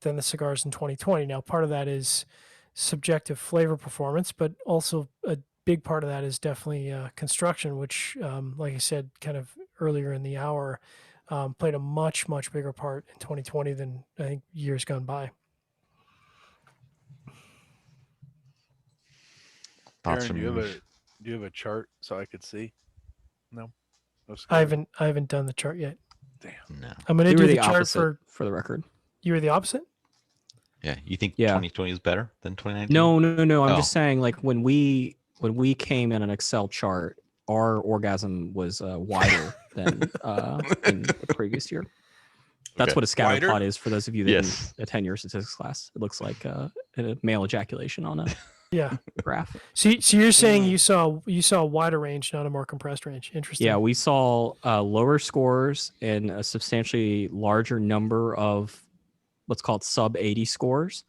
C: than the cigars in 2020. Now, part of that is subjective flavor performance, but also a big part of that is definitely construction, which, like I said, kind of earlier in the hour, played a much, much bigger part in 2020 than I think years gone by.
A: Thoughts
B: Aaron,
A: from
B: do you have a chart so I could see? No.
C: I haven't done the chart yet.
B: Damn.
A: No.
C: I'm going to
E: You
C: do
E: were
C: the
E: the
C: chart
E: opposite, for the record.
C: You were the opposite?
A: Yeah. You think
E: Yeah.
A: 2020 is better than 2019?
E: No. I'm
A: Oh.
E: just saying, like, when we came in an Excel chart, our orgasm was wider than in the previous year. That's
A: Okay.
E: what a scatter
D: Wider?
E: plot is for those of you that
A: Yes.
E: didn't attend your statistics class. It looks like a male ejaculation on a
C: Yeah.
E: graph.
C: So you're saying you saw a wider range, not a more compressed range. Interesting.
E: Yeah, we saw lower scores and a substantially larger number of, let's call it, sub 80 scores,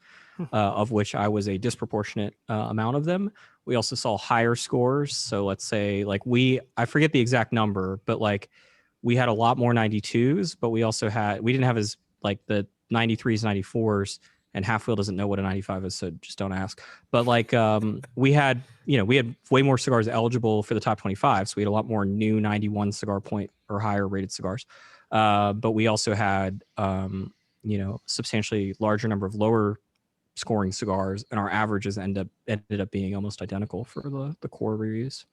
E: of which I was a disproportionate amount of them. We also saw higher scores. So let's say, like, I forget the exact number, but like we had a lot more 92s, but we didn't have as, like, the 93s, 94s, and Halfwheel doesn't know what a 95 is, so just don't ask. But like we had way more cigars eligible for the top 25, so we had a lot more new 91 cigar point or higher rated cigars. But we also had substantially larger number of lower scoring cigars, and our averages ended up being almost identical for the core reviews.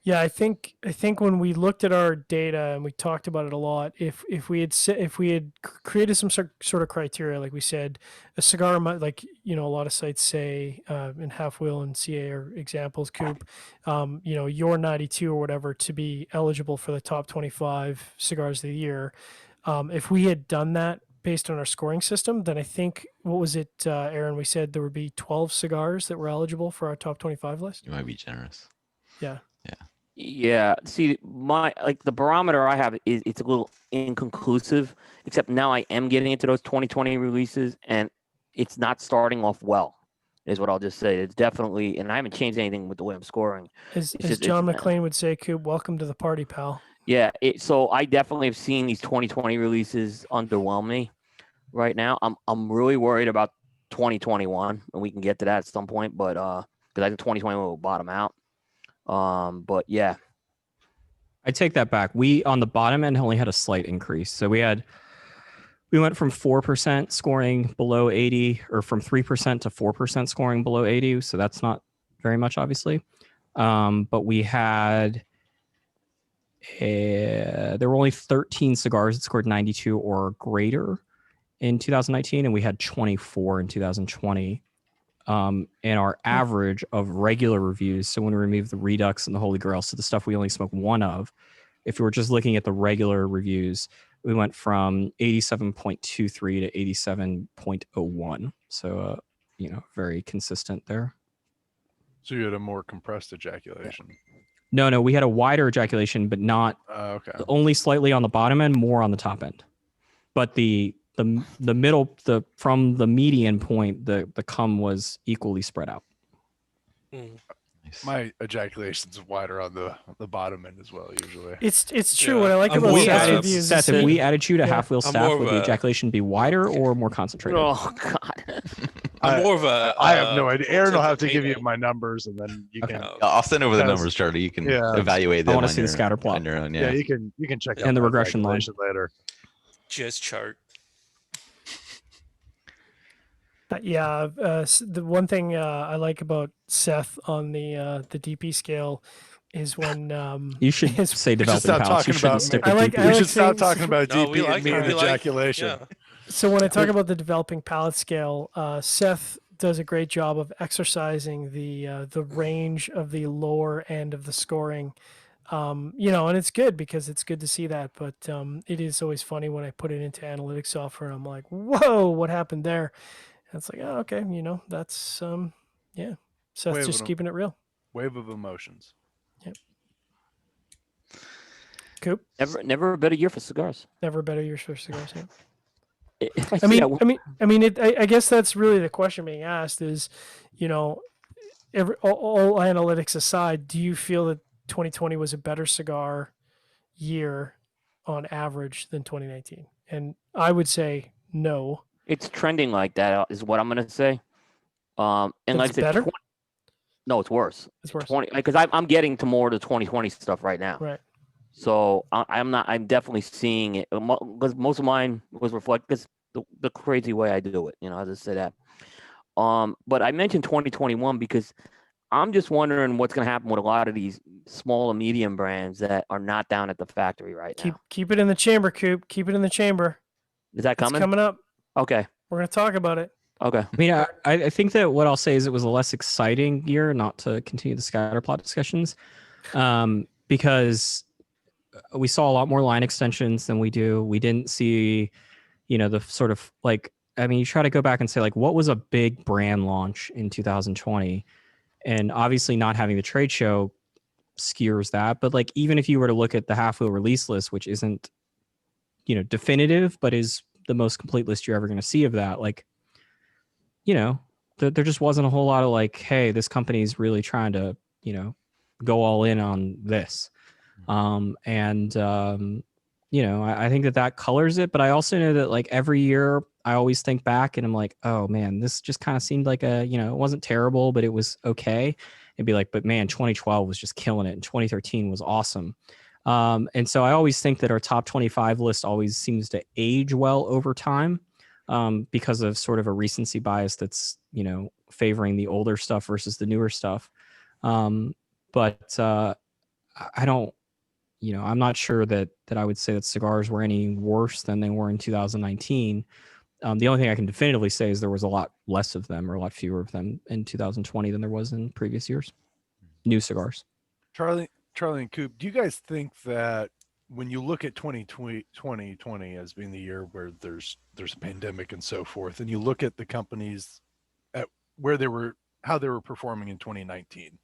C: Yeah, I think when we looked at our data and we talked about it a lot, if we had created some sort of criteria, like we said, a cigar might, like, a lot of sites say, in Halfwheel and CA are examples, Coop, your 92 or whatever to be eligible for the top 25 cigars of the year. If we had done that based on our scoring system, then I think, what was it, Aaron? We said there would be 12 cigars that were eligible for our top 25 list.
A: You might be generous.
C: Yeah.
F: Yeah. See, the barometer I have is, it's a little inconclusive, except now I am getting into those 2020 releases, and it's not starting off well, is what I'll just say. It's definitely, and I haven't changed anything with the way I'm scoring.
C: As John McClane would say, Coop, welcome to the party, pal.
F: Yeah. So I definitely have seen these 2020 releases underwhelm me right now. I'm really worried about 2021, and we can get to that at some point, but because I think 2021 will bottom out. But yeah,
E: I take that back. We, on the bottom end, only had a slight increase. So we had We went from 4% scoring below 80, or from 3% to 4% scoring below 80. So that's not very much, obviously. But we had there were only 13 cigars that scored 92 or greater in 2019, and we had 24 in 2020. And our average of regular reviews, so when we remove the Redux and the Holy Grail, so the stuff we only smoke one of, if we were just looking at the regular reviews, we went from 87.23 to 87.01. So, very consistent there.
B: So you had a more compressed ejaculation.
E: No, we had a wider ejaculation, but not only slightly on the bottom end, more on the top end. But the middle, from the median point, the cum was equally spread out.
A: Nice.
B: My ejaculation's wider on the bottom end as well, usually.
C: It's true.
D: Yeah.
C: What I like about
E: We
C: Seth's
E: added,
C: reviews
E: Seth,
C: is
E: if we added you to
C: Yeah.
E: half-wheel
D: I'm
E: staff,
D: more
E: would
D: of
E: the
D: a-
E: ejaculation be wider or more concentrated?
F: Oh God.
D: I'm more of a.
B: I have no idea. Aaron will have to give you
D: potato.
B: my numbers, and then you
E: Okay.
B: can.
A: I'll send over the
B: Because-
A: numbers, Charlie. You can
B: Yeah.
A: evaluate
E: I
A: them.
E: wanna
A: on
E: see the
A: your-
E: scatter plot.
A: on your own.
B: Yeah,
A: Yeah.
B: you can check out
E: And the
B: my
E: regression line.
B: ejaculation later.
D: Jizz chart.
C: The one thing I like about Seth on the DP scale is when
E: You should
C: his-
E: say
B: should
E: developing
B: stop
E: palates. You
B: talking
E: shouldn't
B: about
E: stick
C: me.
E: with
C: I like-
E: DP.
C: I
B: We
C: like
B: should stop
C: saying-
B: talking about
D: No, we
B: DP
D: like
B: and me
D: it.
B: and
D: We like-
B: ejaculation.
D: yeah.
C: So when I talk about the developing palate scale, Seth does a great job of exercising the range of the lower end of the scoring. And it's good because it's good to see that. But it is always funny when I put it into analytics software. I'm like, whoa, what happened there? And it's like, oh, okay, that's Seth's
B: Wave
C: just
B: it up.
C: keeping it real.
B: Wave of emotions.
C: Coop,
F: Never a better year for cigars.
C: never a better year for cigars. Yeah.
F: If
C: I
F: see
C: mean,
F: that-
C: I guess that's really the question being asked is, all analytics aside, do you feel that 2020 was a better cigar year on average than 2019? And I would say no.
F: it's trending like that is what I'm gonna say. And like I
C: It's
F: said,
C: better?
F: no, it's worse.
C: It's worse.
F: 20 because I'm getting to more of the 2020 stuff right now.
C: Right.
F: So I'm definitely seeing it because most of mine was reflect because the crazy way I do it, I'll just say that. But I mentioned 2021 because I'm just wondering what's going to happen with a lot of these small and medium brands that are not down at the factory right now.
C: Keep it in the chamber, Coop. Keep it in the chamber.
F: Is that
C: It's
F: coming?
C: coming up.
F: Okay.
C: We're going to talk about it.
F: Okay.
E: I mean, I think that what I'll say is it was a less exciting year, not to continue the scatter plot discussions, because we saw a lot more line extensions than we do. We didn't see, the sort of you try to go back and say what was a big brand launch in 2020, and obviously not having the trade show skewers that. But even if you were to look at the half-wheel release list, which isn't, definitive, but is the most complete list you're ever going to see of that, there just wasn't a whole lot of hey, this company's really trying to, go all in on this. I think that colors it, but I also know that every year I always think back and I'm like, oh man, this just kind of seemed like it wasn't terrible, but it was okay. It'd be but man, 2012 was just killing it. And 2013 was awesome. And so I always think that our top 25 list always seems to age well over time, because of sort of a recency bias that's, favoring the older stuff versus the newer stuff. But I don't, I'm not sure that I would say that cigars were any worse than they were in 2019. The only thing I can definitively say is there was a lot less of them, or a lot fewer of them in 2020 than there was in previous years. New cigars.
B: Charlie and Coop, do you guys think that when you look at 2020 as being the year where there's a pandemic and so forth, and you look at the companies at how they were performing in 2019,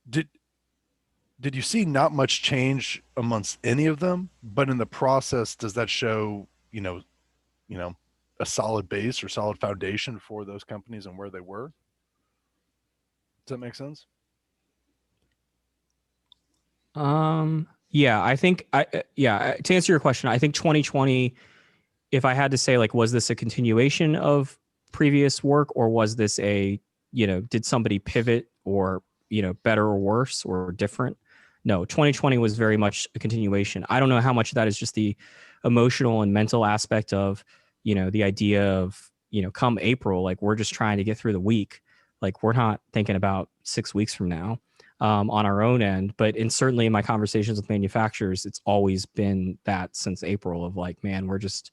B: did you see not much change amongst any of them? But in the process, does that show, a solid base or solid foundation for those companies and where they were? Does that make sense?
E: Yeah, I think to answer your question, I think 2020, if I had to say was this a continuation of previous work, or was this did somebody pivot, or better or worse or different? no, 2020 was very much a continuation. I don't know how much of that is just the emotional and mental aspect of, the idea of, come April, like we're just trying to get through the week. Like we're not thinking about 6 weeks from now on our own end. But certainly in my conversations with manufacturers, it's always been that since April of like, man, we're just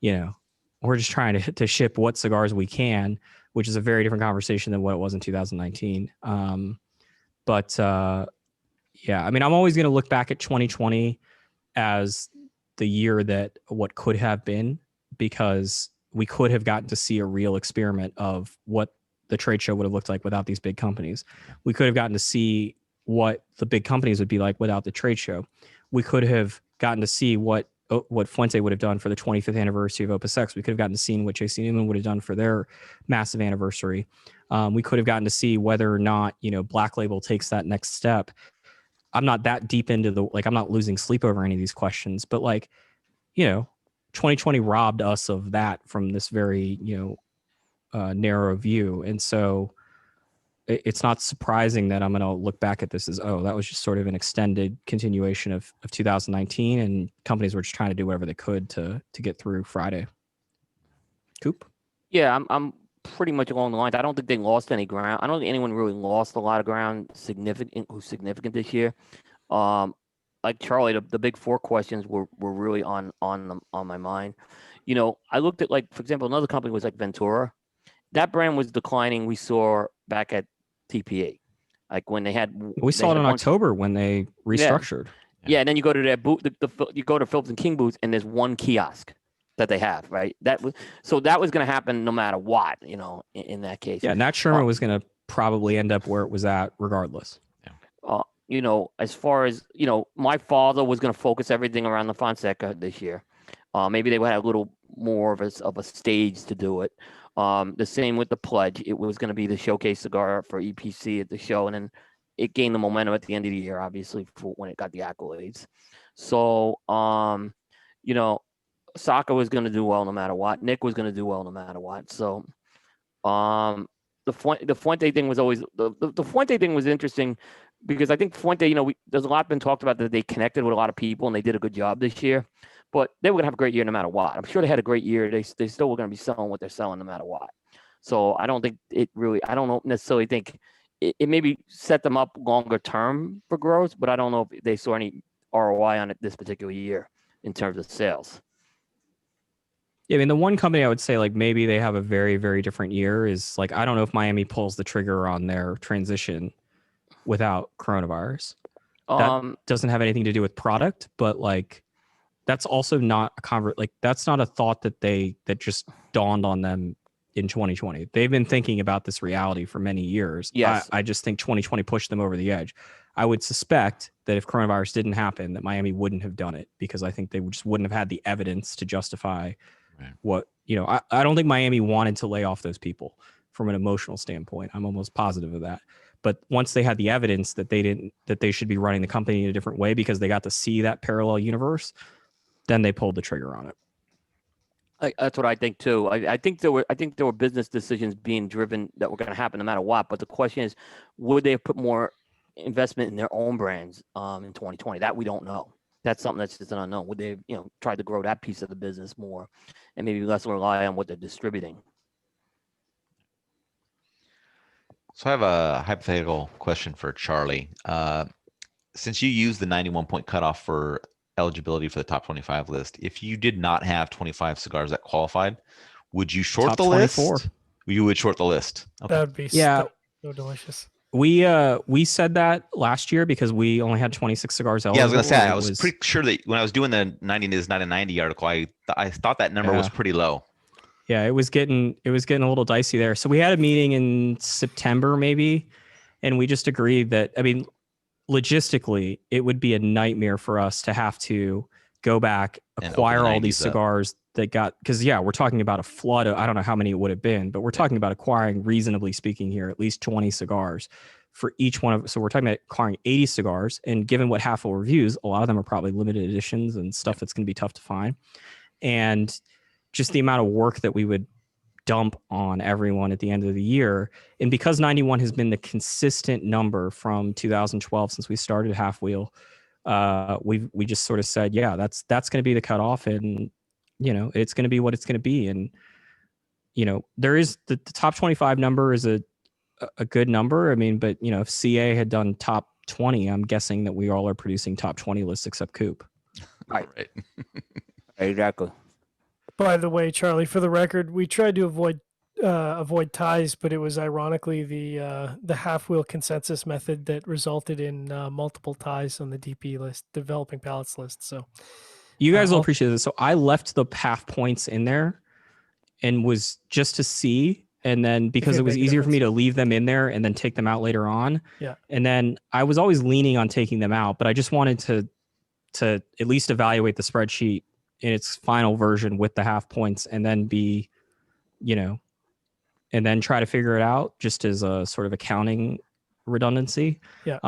E: trying to ship what cigars we can, which is a very different conversation than what it was in 2019. Yeah, I mean, I'm always going to look back at 2020 as the year that what could have been, because we could have gotten to see a real experiment of what the trade show would have looked like without these big companies. We could have gotten to see what the big companies would be like without the trade show. We could have gotten to see what Fuente would have done for the 25th anniversary of Opus X. We could have gotten to see what JC Newman would have done for their massive anniversary. We could have gotten to see whether or not, Black Label takes that next step. I'm not that deep into I'm not losing sleep over any of these questions, but 2020 robbed us of that from this very, narrow view. And so it's not surprising that I'm going to look back at this as, oh, that was just sort of an extended continuation of 2019, and companies were just trying to do whatever they could to get through Friday. Coop?
F: Yeah, I'm pretty much along the lines. I don't think they lost any ground. I don't think anyone really lost a lot of ground who's significant this year. Like Charlie, the big four questions were really on my mind. I looked at, like, for example, another company was like Ventura. That brand was declining. We saw back at TPA, like when they had.
E: We saw it in October when they restructured.
F: Yeah, and then you go to their booth. You go to Phillips and King booths, and there's one kiosk that they have, right? That was going to happen no matter what, in that case.
E: Yeah, Nat Sherman was going to probably end up where it was at regardless.
F: As far as, my father was going to focus everything around the Fonseca this year. Maybe they would have a little more of a stage to do it. The same with the Pledge. It was going to be the showcase cigar for EPC at the show, and then it gained the momentum at the end of the year, obviously, for when it got the accolades. So, Saka was going to do well no matter what. Nick was going to do well no matter what. So, the Fuente thing was always the Fuente thing was interesting, because I think Fuente, there's a lot been talked about that they connected with a lot of people and they did a good job this year, but they were going to have a great year no matter what. I'm sure they had a great year. They still were going to be selling what they're selling no matter what. So I don't think I don't necessarily think it maybe set them up longer term for growth, but I don't know if they saw any ROI on it this particular year in terms of sales.
E: Yeah, I mean, the one company I would say, like, maybe they have a very, very different year is, like, I don't know if Miami pulls the trigger on their transition without coronavirus. That doesn't have anything to do with product, but, like, that's also not that's not a thought that just dawned on them in 2020. They've been thinking about this reality for many years.
F: Yes.
E: I just think 2020 pushed them over the edge. I would suspect that if coronavirus didn't happen, that Miami wouldn't have done it, because I think they just wouldn't have had the evidence to justify what, I don't think Miami wanted to lay off those people from an emotional standpoint. I'm almost positive of that. But once they had the evidence that they should be running the company in a different way because they got to see that parallel universe, then they pulled the trigger on it.
F: That's what I think too. I think there were business decisions being driven that were going to happen no matter what. But the question is, would they have put more investment in their own brands in 2020? That we don't know. That's something that's just an unknown. Would they, try to grow that piece of the business more, and maybe less rely on what they're distributing?
A: So I have a hypothetical question for Charlie. Since you used the 91 point cutoff for eligibility for the top 25 list, if you did not have 25 cigars that qualified, would you short
E: Top
A: the
E: 24.
A: list? You would short the list. Okay.
C: That would be
E: Yeah.
C: so delicious.
E: We said that last year because we only had 26 cigars eligible.
A: Yeah, I was gonna say I was pretty sure that when I was doing the 90 is not a 90 article, I thought that number was pretty low.
E: Yeah, it was getting a little dicey there. So we had a meeting in September maybe, and we just agreed that, I mean, logistically, it would be a nightmare for us to have to go back, acquire all these cigars that got, because we're talking about a flood of, I don't know how many it would have been, but we're talking about acquiring, reasonably speaking here, at least 20 cigars for each one of, so we're talking about acquiring 80 cigars, and given what Halfwheel reviews, a lot of them are probably limited editions and stuff that's going to be tough to find. And just the amount of work that we would dump on everyone at the end of the year. And because 91 has been the consistent number from 2012 since we started halfwheel, we just sort of said, yeah, that's going to be the cutoff, and it's going to be what it's going to be. And there is the top 25 number is a good number. I mean, but if CA had done top 20, I'm guessing that we all are producing top 20 lists except Coop.
F: Right. Exactly.
C: By the way, Charlie, for the record, we tried to avoid ties, but it was ironically the half wheel consensus method that resulted in multiple ties on the DP list, developing palates list. So
E: you guys will appreciate this. So I left the half points in there and was just to see, and then because it was easier for me to leave them in there and then take them out later on.
C: Yeah.
E: And then I was always leaning on taking them out, but I just wanted to at least evaluate the spreadsheet in its final version with the half points, and then and then try to figure it out just as a sort of accounting redundancy.
C: Yeah.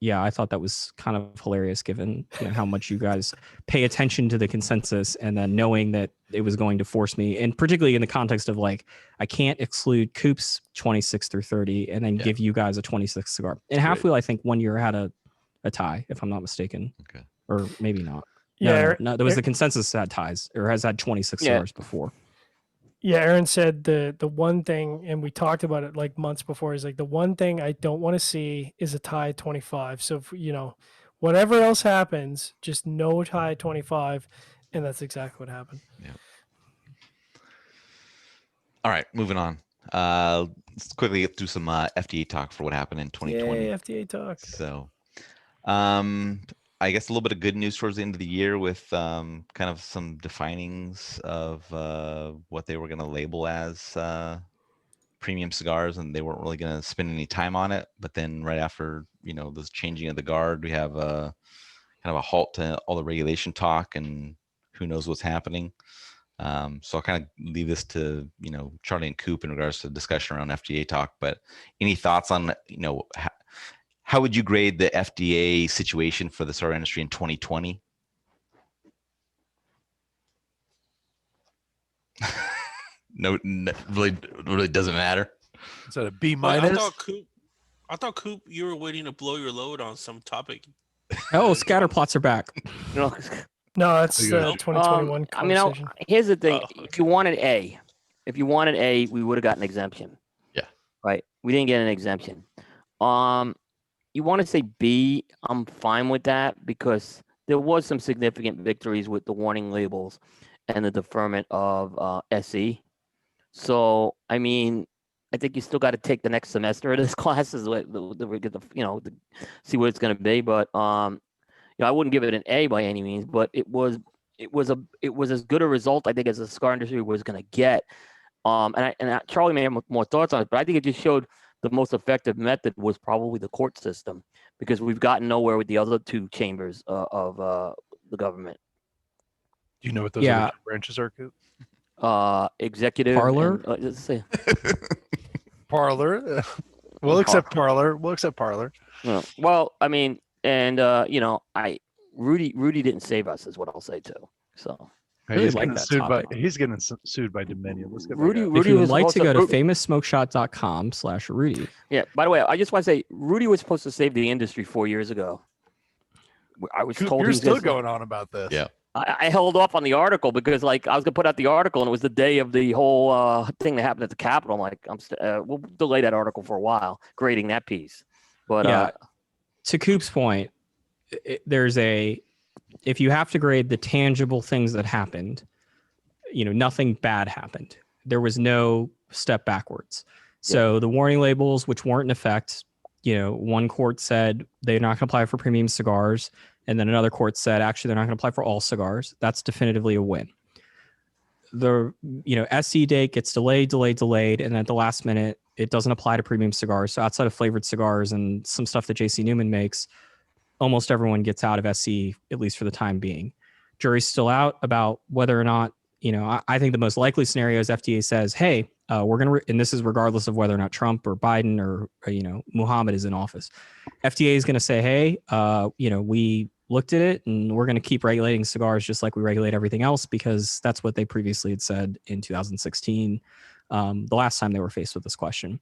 E: Yeah, I thought that was kind of hilarious given how much you guys pay attention to the consensus, and then knowing that it was going to force me, and particularly in the context of I can't exclude Coop's 26 through 30 and then give you guys a 26 cigar. And halfwheel, I think one year had a tie, if I'm not mistaken.
A: Okay.
E: Or maybe not.
C: Yeah.
E: No, there was the consensus that had ties, or has had 26 cigars before.
C: Yeah, Aaron said the one thing, and we talked about it like months before, is the one thing I don't want to see is a tie at 25. So if, whatever else happens, just no tie at 25, and that's exactly what happened.
A: Yeah. All right, moving on. Let's quickly get through some FDA talk for what happened in 2020.
C: Yay, FDA talk.
A: So, I guess a little bit of good news towards the end of the year with kind of some definings of what they were going to label as premium cigars, and they weren't really going to spend any time on it. But then right after, this changing of the guard, we have kind of a halt to all the regulation talk, and who knows what's happening. So I'll kind of leave this to, Charlie and Coop in regards to discussion around FDA talk. But any thoughts on, how would you grade the FDA situation for the cigar industry in 2020? No, really doesn't matter.
B: Is that a B
D: But
B: minus?
D: I thought Coop, you were waiting to blow your load on some topic.
E: Oh, scatter plots are back.
C: No, that's the 2021
F: I mean,
C: conversation.
F: here's the thing.
D: Oh, okay.
F: If you wanted A, we would have gotten an exemption.
A: Yeah.
F: Right. We didn't get an exemption. You want to say B, I'm fine with that, because there was some significant victories with the warning labels and the deferment of SE. So, I mean, I think you still got to take the next semester of this class is what we get to see what it's going to be. But I wouldn't give it an A by any means, but it was as good a result, I think, as the cigar industry was going to get. And Charlie may have more thoughts on it, but I think it just showed the most effective method was probably the court system, because we've gotten nowhere with the other two chambers of the government.
B: Do you know what those other branches are?
F: Executive.
E: Parlor?
F: Let's see.
B: Parlor. We'll accept Parlor. We'll accept Parlor.
F: Well, I mean, and Rudy didn't save us, is what I'll say too. So.
E: Really
B: He's
E: like
B: getting
E: that
B: sued
E: topic.
B: he's getting sued by Dominion. Let's get
F: Rudy
E: If you would
F: was
E: like to
F: also-
E: go to famoussmokeshop.com/Rudy.
F: Yeah. By the way, I just want to say Rudy was supposed to save the industry 4 years ago. I was told
B: You're
F: he was
B: still
F: just-
B: going on about this.
A: Yeah.
F: I held off on the article because, I was gonna put out the article, and it was the day of the whole thing that happened at the Capitol. I'm like, we'll delay that article for a while, grading that piece. But
E: To Coop's point, if you have to grade the tangible things that happened, nothing bad happened. There was no step backwards. So the warning labels, which weren't in effect, one court said they're not going to apply for premium cigars, and then another court said actually they're not going to apply for all cigars. That's definitively a win. The SC date gets delayed, and then at the last minute it doesn't apply to premium cigars. So outside of flavored cigars and some stuff that JC Newman makes, almost everyone gets out of SC, at least for the time being. Jury's still out about whether or not, I think the most likely scenario is FDA says, hey, we're going to, and this is regardless of whether or not Trump or Biden or Muhammad is in office. FDA is going to say, hey, looked at it and we're going to keep regulating cigars just like we regulate everything else, because that's what they previously had said in 2016, the last time they were faced with this question.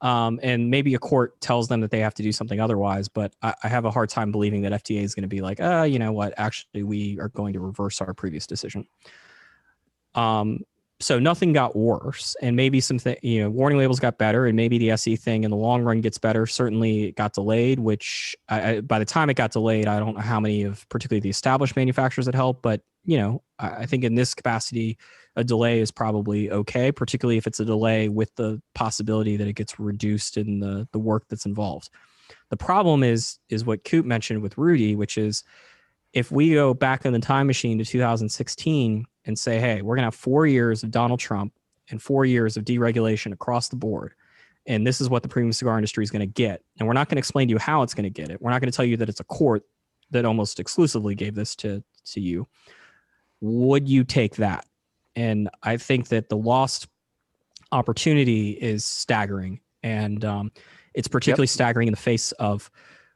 E: And maybe a court tells them that they have to do something otherwise, but I have a hard time believing that FDA is going to be like, you know what, actually, we are going to reverse our previous decision. So nothing got worse, and maybe warning labels got better, and maybe the SE thing in the long run gets better. Certainly it got delayed, which by the time it got delayed, I don't know how many of particularly the established manufacturers that helped, but I think in this capacity, a delay is probably okay, particularly if it's a delay with the possibility that it gets reduced in the work that's involved. The problem is what Coop mentioned with Rudy, which is if we go back in the time machine to 2016 and say, hey, we're going to have 4 years of Donald Trump and 4 years of deregulation across the board, and this is what the premium cigar industry is going to get, and we're not going to explain to you how it's going to get it. We're not going to tell you that it's a court that almost exclusively gave this to you. Would you take that? And I think that the lost opportunity is staggering, and it's particularly staggering in the face of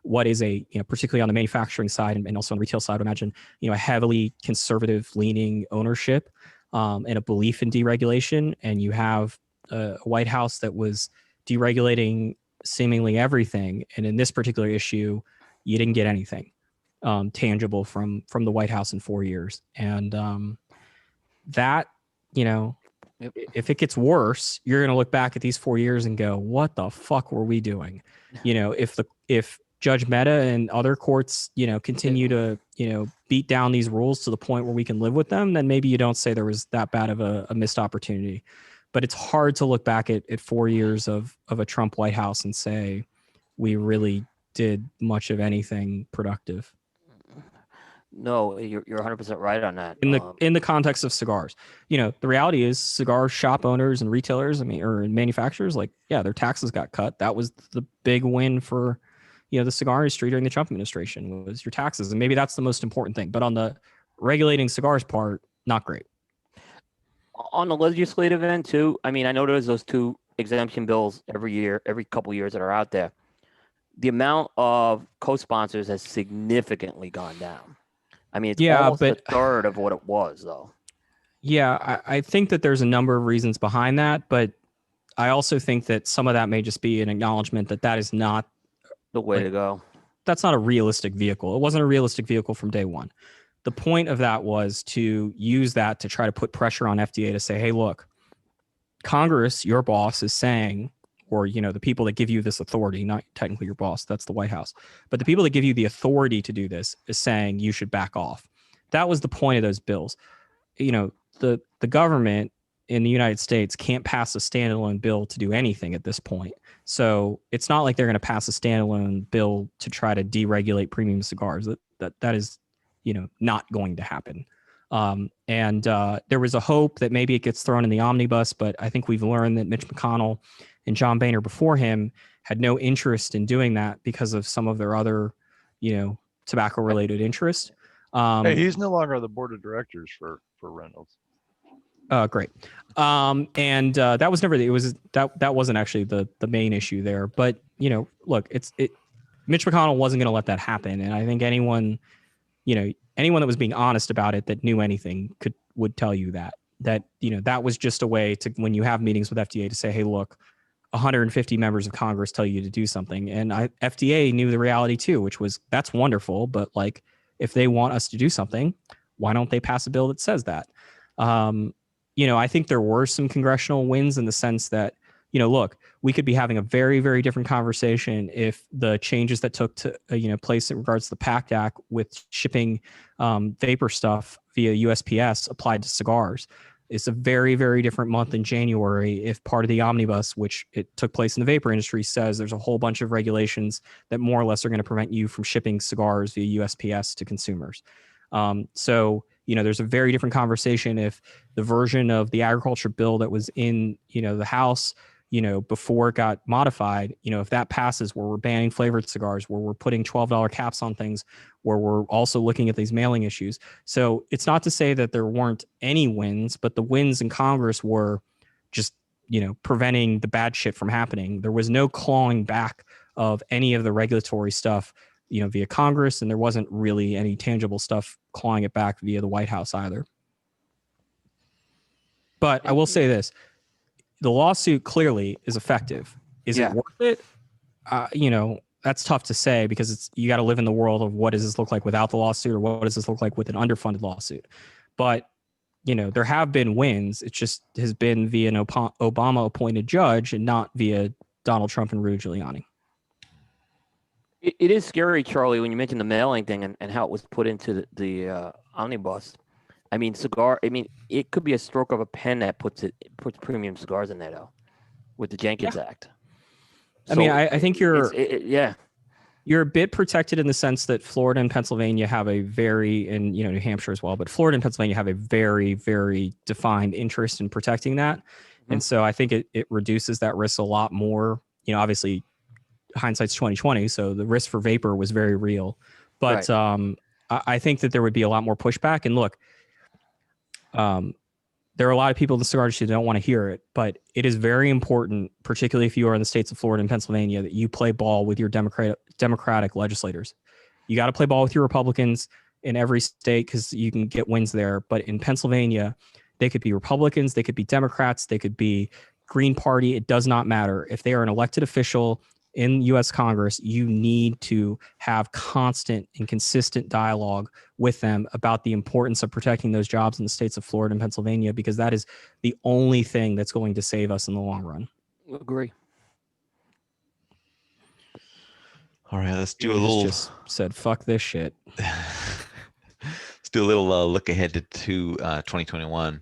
E: what is particularly on the manufacturing side and also on the retail side, imagine, a heavily conservative leaning ownership and a belief in deregulation. And you have a White House that was deregulating seemingly everything. And in this particular issue, you didn't get anything tangible from the White House in 4 years. And that, if it gets worse, you're going to look back at these 4 years and go, what the fuck were we doing? If Judge Mehta and other courts, continue to, beat down these rules to the point where we can live with them, then maybe you don't say there was that bad of a missed opportunity. But it's hard to look back at 4 years of a Trump White House and say we really did much of anything productive.
F: No, you're 100% right on that.
E: In the context of cigars, the reality is cigar shop owners and retailers, or manufacturers, their taxes got cut. That was the big win for, the cigar industry during the Trump administration, was your taxes. And maybe that's the most important thing. But on the regulating cigars part, not great.
F: On the legislative end too, I know there's those 2 exemption bills every couple years that are out there. The amount of co-sponsors has significantly gone down. It's almost a third of what it was, though.
E: Yeah, I think that there's a number of reasons behind that, but I also think that some of that may just be an acknowledgement that is not
F: the way to go.
E: That's not a realistic vehicle. It wasn't a realistic vehicle from day one. The point of that was to use that to try to put pressure on FDA to say, hey, look, Congress, your boss, is saying, or, the people that give you this authority, not technically your boss, that's the White House, but the people that give you the authority to do this is saying you should back off. That was the point of those bills. The government in the United States can't pass a standalone bill to do anything at this point. So it's not like they're going to pass a standalone bill to try to deregulate premium cigars. That is, not going to happen. And there was a hope that maybe it gets thrown in the omnibus, but I think we've learned that Mitch McConnell and John Boehner before him had no interest in doing that because of some of their other, tobacco-related interests.
B: Hey, he's no longer on the board of directors for Reynolds.
E: Great. And that was never that wasn't actually the main issue there. But look, Mitch McConnell wasn't going to let that happen, and I think anyone that was being honest about it that knew anything would tell you that that was just a way to, when you have meetings with FDA, to say, hey, look, 150 members of Congress tell you to do something, and FDA knew the reality too, which was that's wonderful, but if they want us to do something, why don't they pass a bill that says that? I think there were some congressional wins in the sense that, look, we could be having a very, very different conversation if the changes that took to, place in regards to the PACT Act with shipping vapor stuff via USPS applied to cigars. It's a very, very different month in January if part of the omnibus, which it took place in the vapor industry, says there's a whole bunch of regulations that more or less are going to prevent you from shipping cigars via USPS to consumers. So there's a very different conversation if the version of the agriculture bill that was in, the House, before it got modified, if that passes, where we're banning flavored cigars, where we're putting $12 caps on things, where we're also looking at these mailing issues. So it's not to say that there weren't any wins, but the wins in Congress were just, preventing the bad shit from happening. There was no clawing back of any of the regulatory stuff via Congress, and there wasn't really any tangible stuff clawing it back via the White House either. But I will say this: the lawsuit clearly is effective. Is it worth it? That's tough to say, because you got to live in the world of what does this look like without the lawsuit, or what does this look like with an underfunded lawsuit. But there have been wins. It just has been via an Obama appointed judge and not via Donald Trump and Rudy Giuliani.
F: It is scary, Charlie, when you mentioned the mailing thing and how it was put into the omnibus. I mean, it could be a stroke of a pen that puts premium cigars in there, though, with the Jenkins Act.
E: I mean, I think you're a bit protected in the sense that Florida and Pennsylvania have a and New Hampshire as well, but Florida and Pennsylvania have a very, very defined interest in protecting that. Mm-hmm. And so I think it reduces that risk a lot more. Obviously hindsight's 2020, so the risk for vapor was very real. But I think that there would be a lot more pushback. And look, there are a lot of people in the cigar industry that don't want to hear it, but it is very important, particularly if you are in the states of Florida and Pennsylvania, that you play ball with your Democratic legislators. You got to play ball with your Republicans in every state, because you can get wins there. But in Pennsylvania, they could be Republicans, they could be Democrats, they could be Green Party. It does not matter. If they are an elected official in U.S. Congress, you need to have constant and consistent dialogue with them about the importance of protecting those jobs in the states of Florida and Pennsylvania, because that is the only thing that's going to save us in the long run.
F: Agree.
A: All right, let's do a little.
E: Just said, fuck this shit.
A: Let's do a little look ahead to 2021.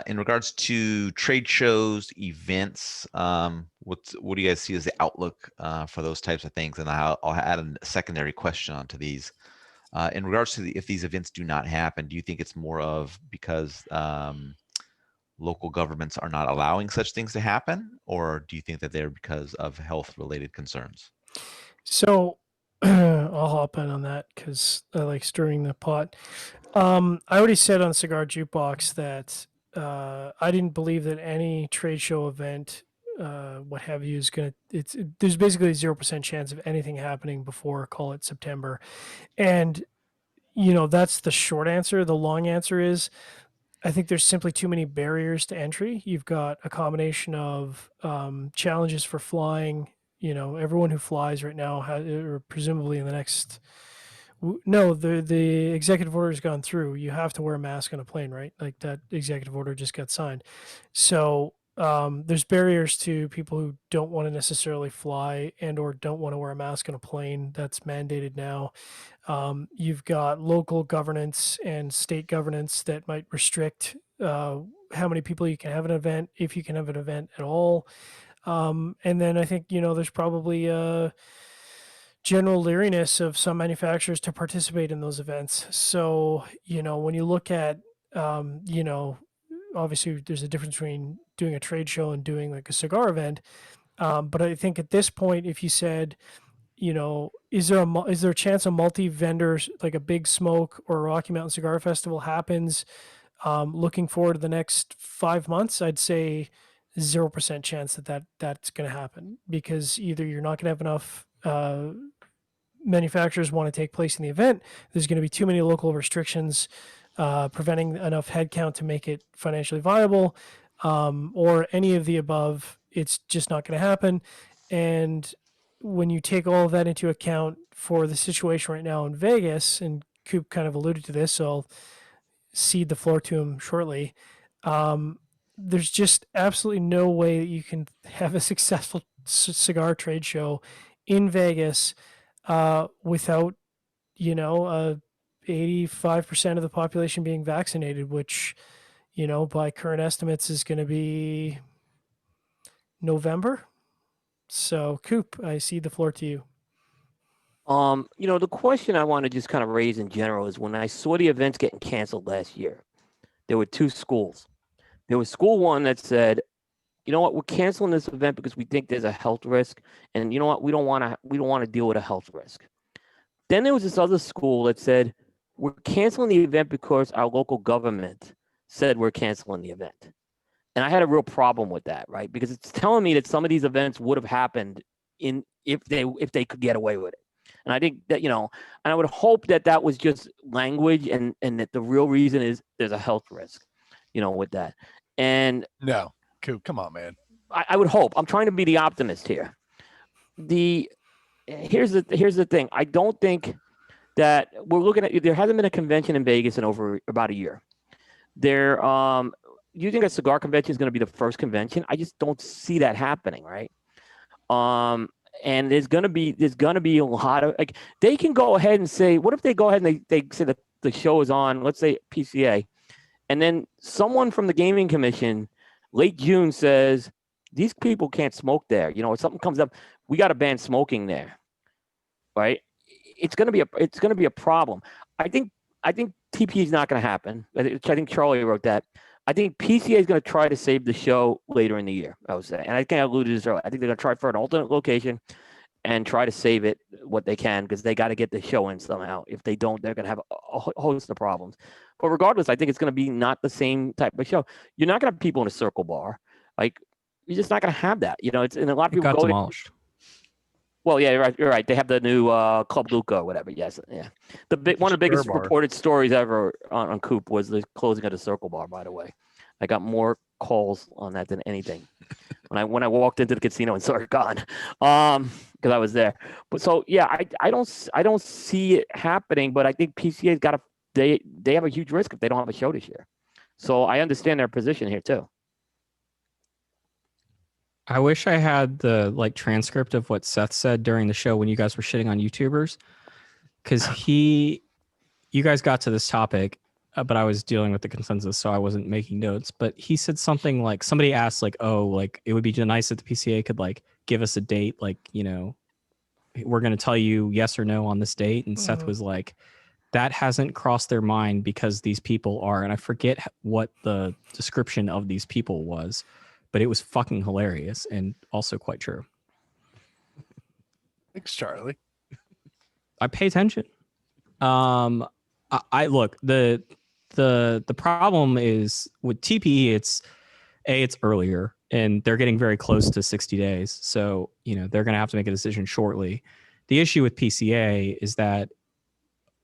A: In regards to trade shows, events, what do you guys see as the outlook for those types of things? And I'll add a secondary question onto these. In regards to if these events do not happen, do you think it's more of because local governments are not allowing such things to happen, or do you think that they're because of health-related concerns?
C: So I'll hop in on that because I like stirring the pot. I already said on Cigar Jukebox that I didn't believe that any trade show event, what have you, is going to, there's basically 0% chance of anything happening before, call it September. And, that's the short answer. The long answer is, I think there's simply too many barriers to entry. You've got a combination of challenges for flying. Everyone who flies right now, or presumably in the next, the executive order has gone through. You have to wear a mask on a plane, right? Like that executive order just got signed. So there's barriers to people who don't want to necessarily fly and or don't want to wear a mask on a plane. That's mandated now. You've got local governance and state governance that might restrict how many people you can have an event, if you can have an event at all. And then I think, there's probably a general leeriness of some manufacturers to participate in those events. So, when you look at, obviously there's a difference between doing a trade show and doing like a cigar event. But I think at this point, if you said, is there a chance a multi-vendor, like a Big Smoke or Rocky Mountain Cigar Festival happens looking forward to the next 5 months? I'd say 0% chance that's going to happen, because either you're not going to have enough manufacturers want to take place in the event, there's going to be too many local restrictions preventing enough headcount to make it financially viable, or any of the above. It's just not going to happen. And when you take all of that into account for the situation right now in Vegas, and Coop kind of alluded to this, so I'll cede the floor to him shortly. There's just absolutely no way that you can have a successful cigar trade show in Vegas without, 85% of the population being vaccinated, which, by current estimates is going to be November. So, Coop, I cede the floor to you.
F: The question I want to just kind of raise in general is, when I saw the events getting canceled last year, there were two schools. There was school one that said, you know what, we're canceling this event because we think there's a health risk, and you know what, we don't want to deal with a health risk. Then there was this other school that said, we're canceling the event because our local government said we're canceling the event. And I had a real problem with that, right? Because it's telling me that some of these events would have happened if they could get away with it. And I think that, and I would hope that that was just language and that the real reason is there's a health risk, with that. And
B: No, Coop, come on, man.
F: I would hope. I'm trying to be the optimist here. Here's the thing. I don't think that we're looking at. There hasn't been a convention in Vegas in over about a year. You think a cigar convention is going to be the first convention? I just don't see that happening, right? And there's gonna be a lot of, like, they can go ahead and say, what if they go ahead and they say that the show is on, let's say PCA, and then someone from the gaming commission late June says these people can't smoke there. If something comes up, we got to ban smoking there, right? It's gonna be a problem. I think TP is not going to happen. I think Charlie wrote that. I think PCA is going to try to save the show later in the year, I would say. And I think I alluded to this earlier. I think they're going to try for an alternate location and try to save it what they can, because they got to get the show in somehow. If they don't, they're going to have a host of problems. But regardless, I think it's going to be not the same type of show. You're not going to have people in a circle bar. Like, you're just not going to have that. It's, and a lot of people
E: got
F: go
E: demolished.
F: Well, yeah, you're right. They have the new Club Luca or whatever. Yes, yeah. One of the biggest
B: bar.
F: reported stories ever on Coop was the closing of the Circle Bar. By the way, I got more calls on that than anything when I walked into the casino and saw it gone, because I was there. But so yeah, I don't see it happening. But I think PCA's got they have a huge risk if they don't have a show this year. So I understand their position here too.
E: I wish I had the transcript of what Seth said during the show when you guys were shitting on YouTubers, because you guys got to this topic, but I was dealing with the consensus, so I wasn't making notes. But he said something like, somebody asked it would be nice if the PCA could give us a date, we're going to tell you yes or no on this date. And Seth was like, that hasn't crossed their mind because these people are, and I forget what the description of these people was, but it was fucking hilarious and also quite true.
B: Thanks, Charlie.
E: I pay attention. I look, the problem is with TPE, it's earlier and they're getting very close to 60 days. So, they're going to have to make a decision shortly. The issue with PCA is that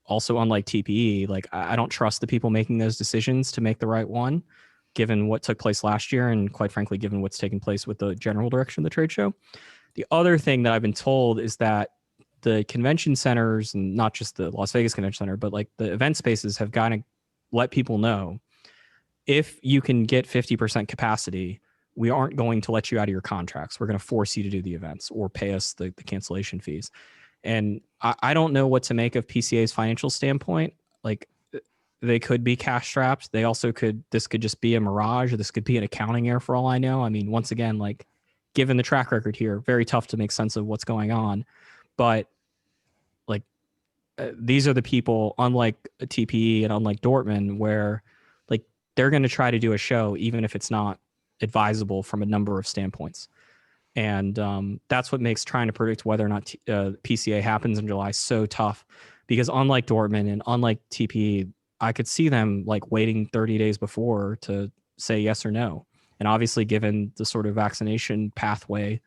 E: also, unlike TPE, I don't trust the people making those decisions to make the right one, given what took place last year and quite frankly, given what's taking place with the general direction of the trade show. The other thing that I've been told is that the convention centers, and not just the Las Vegas Convention Center, but the event spaces have got to let people know, if you can get 50% capacity, we aren't going to let you out of your contracts. We're going to force you to do the events or pay us the cancellation fees. And I don't know what to make of PCA's financial standpoint. They could be cash strapped. They also this could just be a mirage. This could be an accounting error for all I know. I mean, once again, given the track record here, very tough to make sense of what's going on. But these are the people, unlike TPE and unlike Dortmund, where they're going to try to do a show, even if it's not advisable from a number of standpoints. And that's what makes trying to predict whether or not PCA happens in July so tough, because unlike Dortmund and unlike TPE, I could see them waiting 30 days before to say yes or no. And obviously, given the sort of vaccination pathway,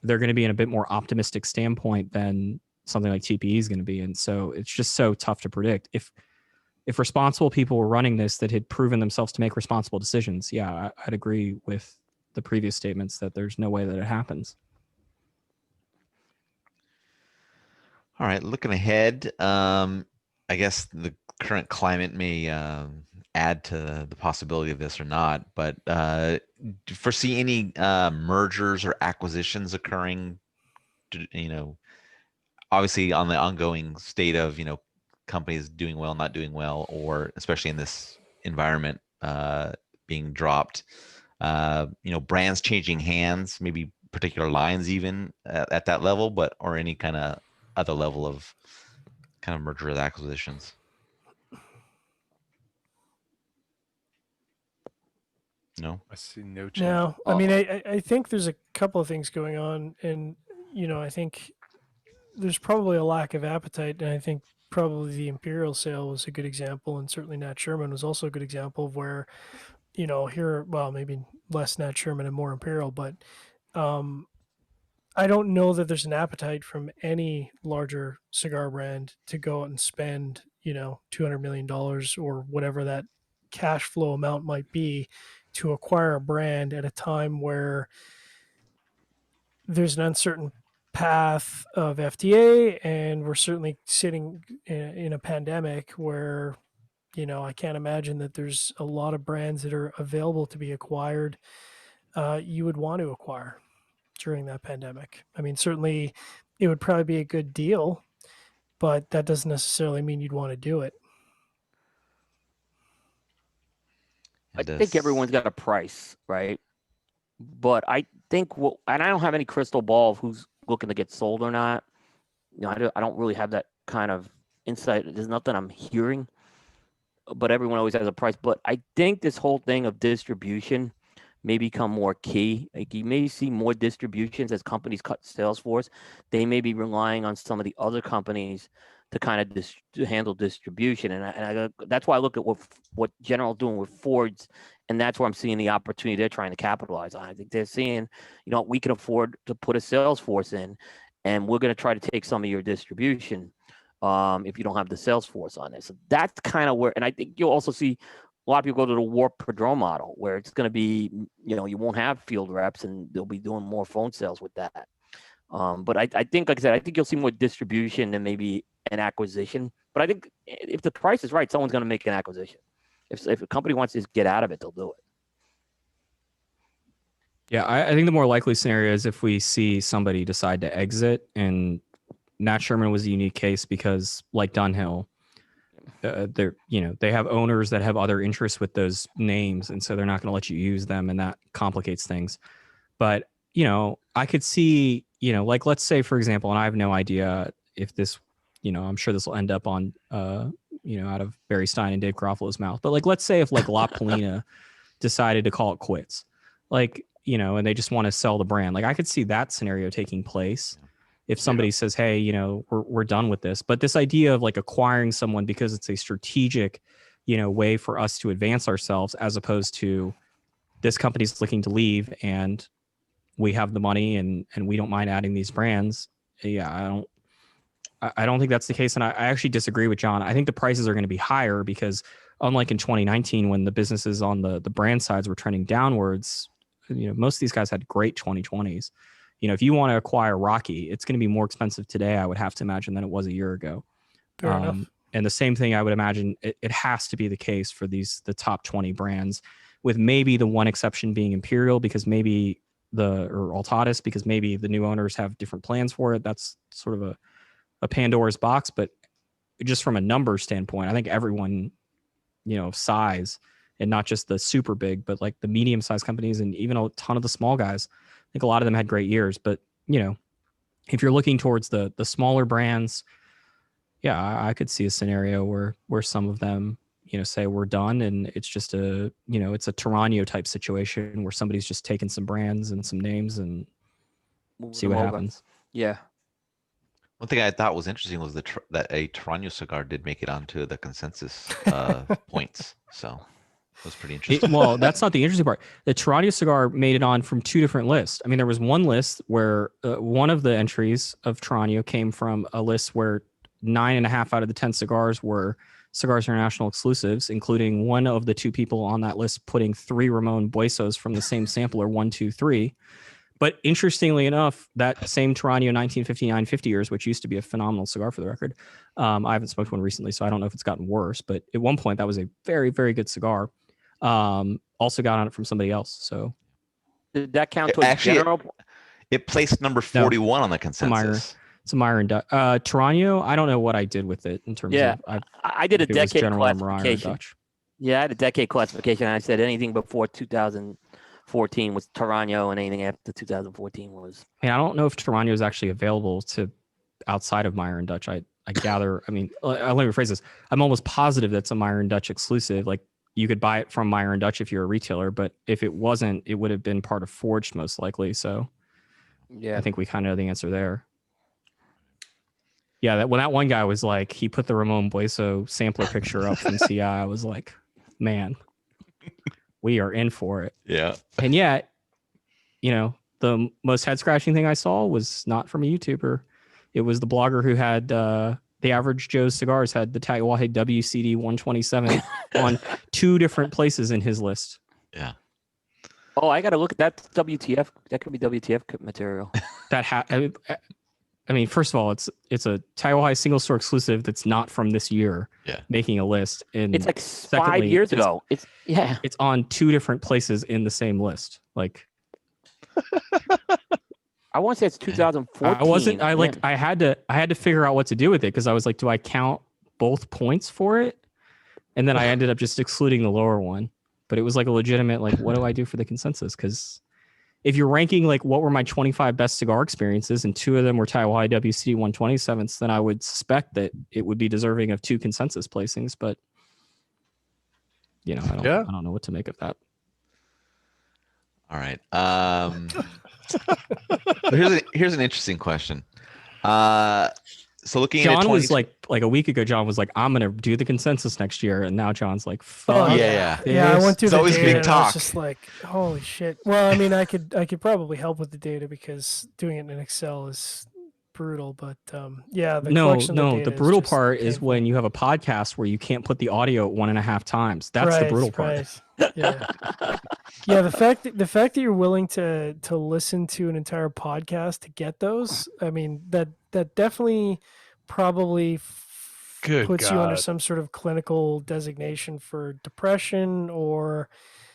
E: they're going to be in a bit more optimistic standpoint than something like TPE is going to be. And so it's just so tough to predict. If responsible people were running this that had proven themselves to make responsible decisions, yeah, I'd agree with the previous statements that there's no way that it happens.
A: All right, looking ahead, I guess the current climate may add to the possibility of this or not, but do you foresee any mergers or acquisitions occurring, obviously on the ongoing state of, companies doing well, not doing well, or especially in this environment being dropped, brands changing hands, maybe particular lines even at that level, or any kind of other level of kind of merger and acquisitions? No,
B: I see no change.
C: No, I mean, I think there's a couple of things going on, and I think there's probably a lack of appetite, and I think probably the Imperial sale was a good example, and certainly Nat Sherman was also a good example of where, maybe less Nat Sherman and more Imperial, but I don't know that there's an appetite from any larger cigar brand to go out and spend, $200 million or whatever that cash flow amount might be to acquire a brand at a time where there's an uncertain path of FDA, and we're certainly sitting in a pandemic where, I can't imagine that there's a lot of brands that are available to be acquired you would want to acquire during that pandemic. I mean, certainly it would probably be a good deal, but that doesn't necessarily mean you'd want to do it.
F: I think everyone's got a price, right? But I think and I don't have any crystal ball of who's looking to get sold or not. I don't really have that kind of insight. There's nothing I'm hearing, but everyone always has a price. But I think this whole thing of distribution may become more key. Like you may see more distributions as companies cut sales force. They may be relying on some of the other companies to kind of to handle distribution. And that's why I look at what General's doing with Ford's, and that's where I'm seeing the opportunity they're trying to capitalize on. I think they're seeing, we can afford to put a sales force in, and we're going to try to take some of your distribution if you don't have the sales force on it. So that's kind of where, and I think you'll also see a lot of people go to the Warp Padron model, where it's going to be, you won't have field reps, and they'll be doing more phone sales with that. But I think, like I said, I think you'll see more distribution than maybe an acquisition. But I think if the price is right, someone's going to make an acquisition. If a company wants to get out of it, they'll do it.
E: Yeah, I think the more likely scenario is if we see somebody decide to exit, and Nat Sherman was a unique case because, like Dunhill, they have owners that have other interests with those names, and so they're not going to let you use them, and that complicates things. But I could see, like, let's say, for example, and I have no idea if this, I'm sure this will end up on out of Barry Stein and Dave Garofalo's mouth, but like, let's say if like La Polina decided to call it quits, like, and they just want to sell the brand, like I could see that scenario taking place if somebody says, hey, we're done with this. But this idea of like acquiring someone because it's a strategic, way for us to advance ourselves, as opposed to this company's looking to leave and we have the money and we don't mind adding these brands. Yeah, I don't think that's the case. And I actually disagree with John. I think the prices are going to be higher because, unlike in 2019, when the businesses on the brand sides were trending downwards, most of these guys had great 2020s. If you want to acquire Rocky, it's going to be more expensive today, I would have to imagine, than it was a year ago.
C: Fair enough.
E: And the same thing, I would imagine, it has to be the case for the top 20 brands, with maybe the one exception being Imperial, because maybe or Altatis, because maybe the new owners have different plans for it. That's sort of a Pandora's box. But just from a number standpoint, I think everyone, of size, and not just the super big, but like the medium-sized companies and even a ton of the small guys, I think a lot of them had great years. But, if you're looking towards the smaller brands, yeah, I could see a scenario where some of them, say we're done, and it's just it's a Tarano type situation where somebody's just taking some brands and some names and see what happens.
F: Yeah.
A: One thing I thought was interesting was that a Tarano cigar did make it onto the consensus points. So it was pretty interesting.
E: Well, that's not the interesting part. The Tarano cigar made it on from two different lists. I mean, there was one list where one of the entries of Tarano came from a list where 9.5 out of the 10 cigars were Cigars International exclusives, including one of the two people on that list putting 3 Ramon Buesos from the same sampler, 1, 2, 3. But interestingly enough, that same Tarano 1959 50 years, which used to be a phenomenal cigar for the record, I haven't smoked one recently, so I don't know if it's gotten worse, but at one point that was a very, very good cigar. Also got on it from somebody else. So
F: did that count towards general?
A: It placed number 41 on the consensus.
E: It's a Meyer and Dutch. Tarano, I don't know what I did with it in terms of.
F: I did a decade classification.
E: Dutch.
F: Yeah, I had a decade classification. And I said anything before 2014 was Tarano, and anything after 2014 was.
E: I don't know if Tarano is actually available to outside of Meyer and Dutch. I gather. I mean, let me rephrase this. I'm almost positive that's a Meyer and Dutch exclusive. Like, you could buy it from Meyer and Dutch if you're a retailer, but if it wasn't, it would have been part of Forged most likely. So, yeah, I think we kind of know the answer there. Yeah, that one guy was like, he put the Ramon Bueso sampler picture up from CI. I was like, man, we are in for it.
A: Yeah.
E: And yet, the the most head scratching thing I saw was not from a YouTuber. It was the blogger who had the Average Joe's Cigars had the Taiwan WCD 127 on 2 different places in his list.
A: Yeah.
F: Oh, I got to look at that WTF. That could be WTF material.
E: I mean, first of all, it's a Taiwan single store exclusive that's not from this year.
A: Yeah.
E: Making a list, and
F: It's like 5 years ago. It's
E: on 2 different places in the same list. Like,
F: I want to say it's 2014.
E: I wasn't.
F: Yeah.
E: I had to figure out what to do with it because I was like, do I count both points for it? And then I ended up just excluding the lower one. But it was like a legitimate, like, what do I do for the consensus? Because if you're ranking like what were my 25 best cigar experiences and 2 of them were Taiwan WCD 127s, then I would suspect that it would be deserving of 2 consensus placings. But I don't know what to make of that.
A: All right. Here's an interesting question. So looking
E: John
A: at
E: was like a week ago, John was like, I'm gonna do the consensus next year, and now John's like, fuck.
A: Yeah.
C: I went through
A: It's
C: the
A: always
C: data
A: big
C: and I was
A: talk.
C: just like, holy shit. Well, I mean, I could probably help with the data because doing it in Excel is brutal, but the collection of
E: the
C: data
E: brutal
C: just
E: part is
C: painful.
E: when you have a podcast where you can't put the audio at 1.5 times. That's the brutal part.
C: Right. Yeah. The fact that you're willing to listen to an entire podcast to get those, I mean, that definitely probably
B: Good
C: puts you under
B: God.
C: some sort of clinical designation for depression or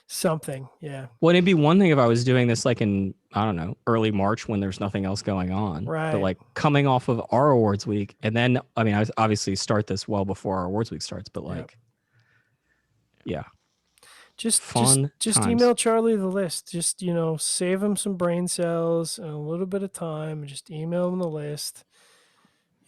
C: something. Yeah.
E: Well, it'd be one thing if I was doing this like in, I don't know, early March when there's nothing else going on.
C: Right.
E: But like coming off of our awards week, and then I mean, I obviously start this well before our awards week starts, but like, yeah.
C: Just
E: Fun
C: just
E: times.
C: email Charlie the list. Just save him some brain cells and a little bit of time, and just email him the list.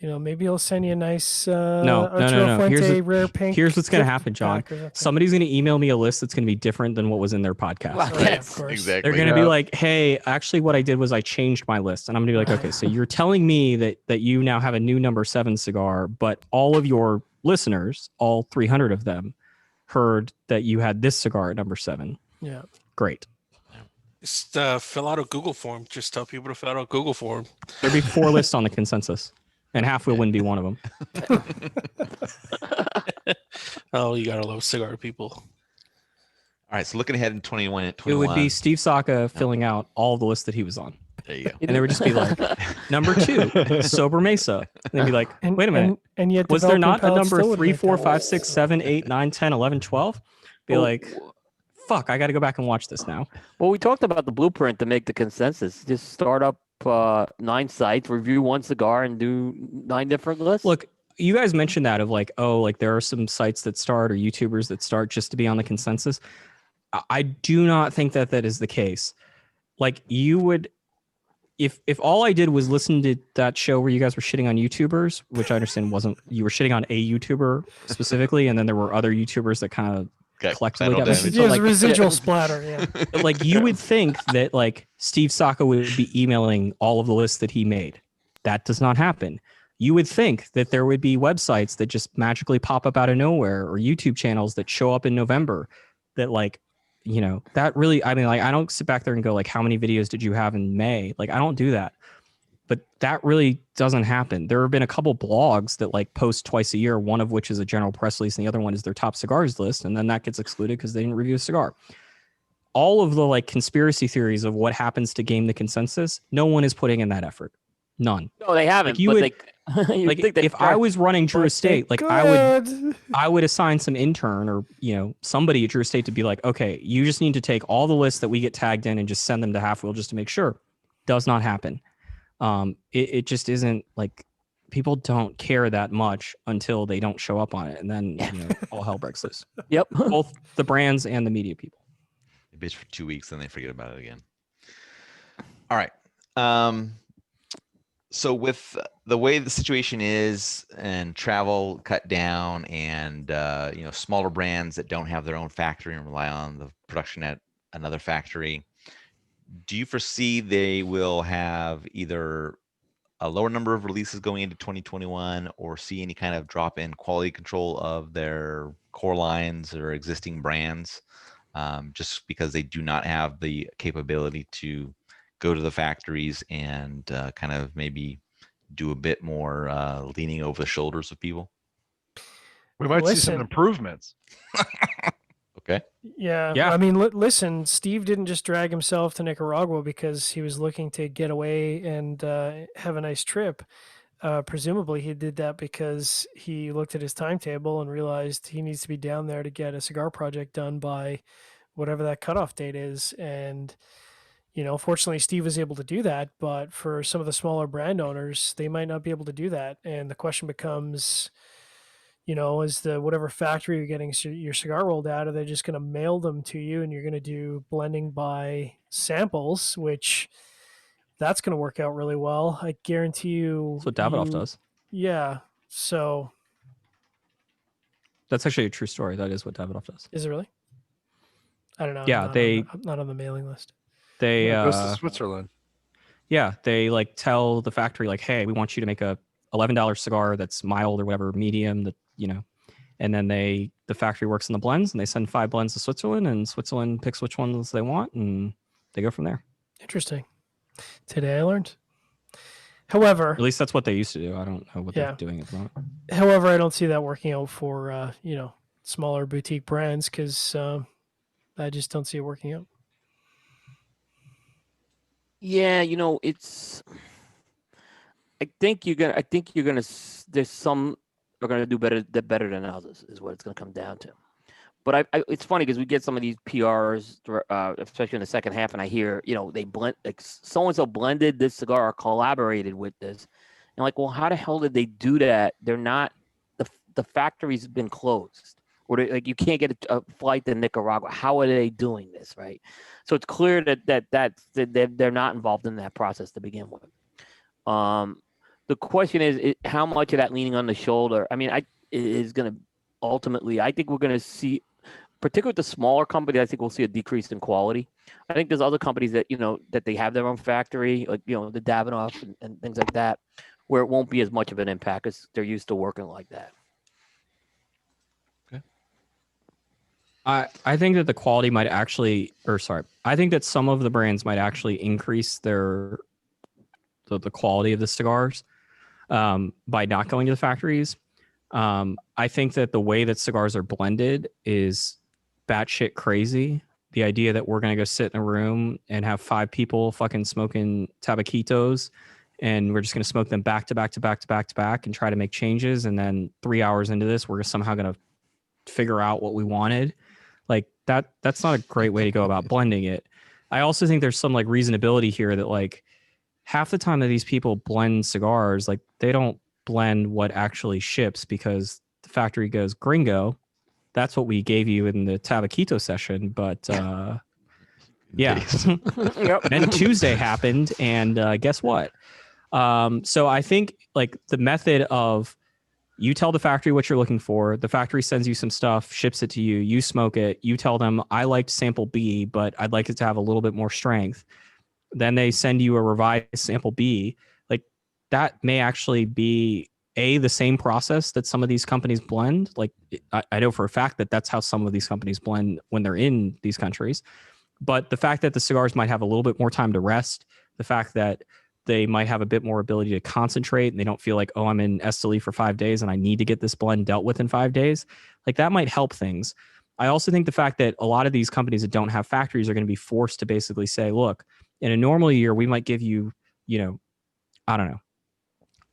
C: Maybe he'll send you a nice Arturo Fuente rare pink.
E: Here's what's gonna
C: gift
E: happen, John.
C: pack or something.
E: Somebody's gonna email me a list that's gonna be different than what was in their podcast.
F: Wow.
C: Right,
F: Yes,
C: of course.
A: Exactly.
E: They're gonna be like, "Hey, actually, what I did was I changed my list," and I'm gonna be like, "Okay, so you're telling me that you now have a new number 7 cigar, but all of your listeners, all 300 of them, heard that you had this cigar at number 7.
C: Yeah.
E: Great.
D: Just fill out a Google form. Just tell people to fill out a Google form.
E: There'd be 4 lists on the consensus, and halfwheel wouldn't be one of them.
D: Oh, you gotta love cigar people.
A: All right. So looking ahead in 21 and
E: It
A: 21.
E: would be Steve Saka filling out all the lists that he was on,
A: There you go.
E: and they would just be like, "Number 2, Sober Mesa," and they'd be like,
C: And,
E: "Wait a minute."
C: And yet,
E: Was there
C: Developing
E: not a
C: Palates
E: number
C: still would
E: 3,
C: make
E: 4,
C: that
E: 5,
C: list.
E: 6, 7, 8, 9, 10, 11, 12? Be
F: Well,
E: like, fuck, I got to go back and watch this now.
F: Well, we talked about the blueprint to make the consensus. Just start up 9 sites, review 1 cigar, and do 9 different lists.
E: Look, you guys mentioned that of like, oh, like there are some sites that start or YouTubers that start just to be on the consensus. I do not think that is the case. Like you would, if all I did was listen to that show where you guys were shitting on YouTubers, which I understand wasn't, you were shitting on a YouTuber specifically, and then there were other YouTubers that kind of collectively got
A: damage.
E: mentioned.
C: Yeah,
E: So,
C: it's
E: like,
C: a residual splatter. Yeah.
E: like you would think that like Steve Saka would be emailing all of the lists that he made. That does not happen. You would think that there would be websites that just magically pop up out of nowhere or YouTube channels that show up in November that like, that really, I mean, like, I don't sit back there and go like, how many videos did you have in May? Like, I don't do that, but that really doesn't happen. There have been a couple blogs that like post twice a year, one of which is a general press release and the other one is their top cigars list. And then that gets excluded because they didn't review a cigar. All of the like conspiracy theories of what happens to game the consensus, no one is putting in that effort. None.
F: No, they haven't.
E: Like you
F: but
E: would,
F: you'd
E: like
F: think they
E: if I
F: are.
E: was running Drew
C: But
E: Estate, like
C: they
E: I
C: could.
E: would assign some intern or somebody at Drew Estate to be like, okay, you just need to take all the lists that we get tagged in and just send them to Halfwheel just to make sure. Does not happen. It just isn't like people don't care that much until they don't show up on it, and then all hell breaks loose.
F: Yep.
E: Both the brands and the media people.
A: They bitch for 2 weeks, then they forget about it again. All right. So with the way the situation is and travel cut down and smaller brands that don't have their own factory and rely on the production at another factory, do you foresee they will have either a lower number of releases going into 2021 or see any kind of drop in quality control of their core lines or existing brands just because they do not have the capability to go to the factories and kind of maybe do a bit more leaning over the shoulders of people?
B: We might see some
C: Listen.
B: improvements.
A: Okay.
C: Yeah.
E: Yeah.
C: I mean, listen, Steve didn't just drag himself to Nicaragua because he was looking to get away and have a nice trip. Presumably, he did that because he looked at his timetable and realized he needs to be down there to get a cigar project done by whatever that cutoff date is. And, fortunately, Steve was able to do that. But for some of the smaller brand owners, they might not be able to do that. And the question becomes, is the whatever factory you're getting your cigar rolled out, are they just going to mail them to you and you're going to do blending by samples, which that's going to work out really well. I guarantee you.
E: That's what Davidoff does.
C: Yeah. So
E: That's actually a true story. That is what Davidoff does.
C: is it really? I don't know.
E: Yeah,
C: I'm not on the mailing list.
E: They
B: Yeah, it goes to Switzerland.
E: Yeah, they like tell the factory like, hey, we want you to make a $11 cigar that's mild or whatever, medium, that and then the factory works on the blends and they send 5 blends to Switzerland and Switzerland picks which ones they want and they go from there.
C: Interesting. Today I learned. However,
E: At least that's what they used to do. I don't know what
C: Yeah.
E: they're doing at the moment.
C: however, I don't see that working out for smaller boutique brands because I just don't see it working out.
F: Yeah, it's. I think you're gonna. There's some are gonna do better than others. Is what it's gonna come down to. But it's funny because we get some of these PRs, especially in the second half, and I hear they blend like so and so blended this cigar or collaborated with this, and like, well, how the hell did they do that? They're not. The factory's been closed, or you can't get a flight to Nicaragua. How are they doing this, right? So it's clear that they're not involved in that process to begin with. The question is how much of that leaning on the shoulder. I mean, is going to ultimately. I think we're going to see, particularly with the smaller companies. I think we'll see a decrease in quality. I think there's other companies that that they have their own factory, like the Davidoff and things like that, where it won't be as much of an impact because they're used to working like that.
E: I think that the quality might actually, I think that some of the brands might actually increase the quality of the cigars by not going to the factories. I think that the way that cigars are blended is batshit crazy. The idea that we're going to go sit in a room and have 5 people fucking smoking tabaquitos and we're just going to smoke them back to back to back to back to back and try to make changes. And then 3 hours into this, we're somehow going to figure out what we wanted. Like that's not a great way to go about blending it. I also think there's some like reasonability here that like half the time that these people blend cigars, like they don't blend what actually ships because the factory goes, gringo, that's what we gave you in the tabaquito session. But yeah. Then Tuesday happened and guess what? So I think like the method of you tell the factory what you're looking for. The factory sends you some stuff, ships it to you. You smoke it. You tell them, I liked sample B, but I'd like it to have a little bit more strength. Then they send you a revised sample B. Like that may actually be the same process that some of these companies blend. Like I know for a fact that that's how some of these companies blend when they're in these countries. But the fact that the cigars might have a little bit more time to rest, the fact that they might have a bit more ability to concentrate and they don't feel like, oh, I'm in Esteli for 5 days and I need to get this blend dealt with in 5 days. Like that might help things. I also think the fact that a lot of these companies that don't have factories are going to be forced to basically say, look, in a normal year, we might give you, I don't know,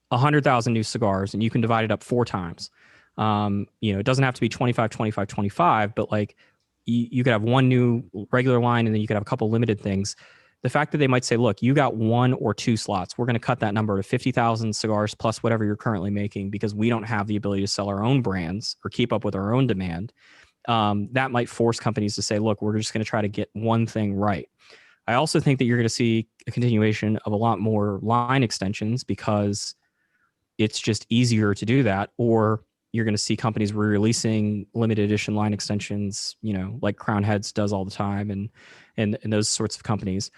E: 100,000 new cigars and you can divide it up 4 times. It doesn't have to be 25, 25, 25, but like you could have one new regular line and then you could have a couple limited things. The fact that they might say, look, you got 1 or 2 slots. We're going to cut that number to 50,000 cigars plus whatever you're currently making because we don't have the ability to sell our own brands or keep up with our own demand. That might force companies to say, look, we're just going to try to get one thing right. I also think that you're going to see a continuation of a lot more line extensions because it's just easier to do that. Or you're going to see companies re-releasing limited edition line extensions, like Crown Heads does all the time and those sorts of companies.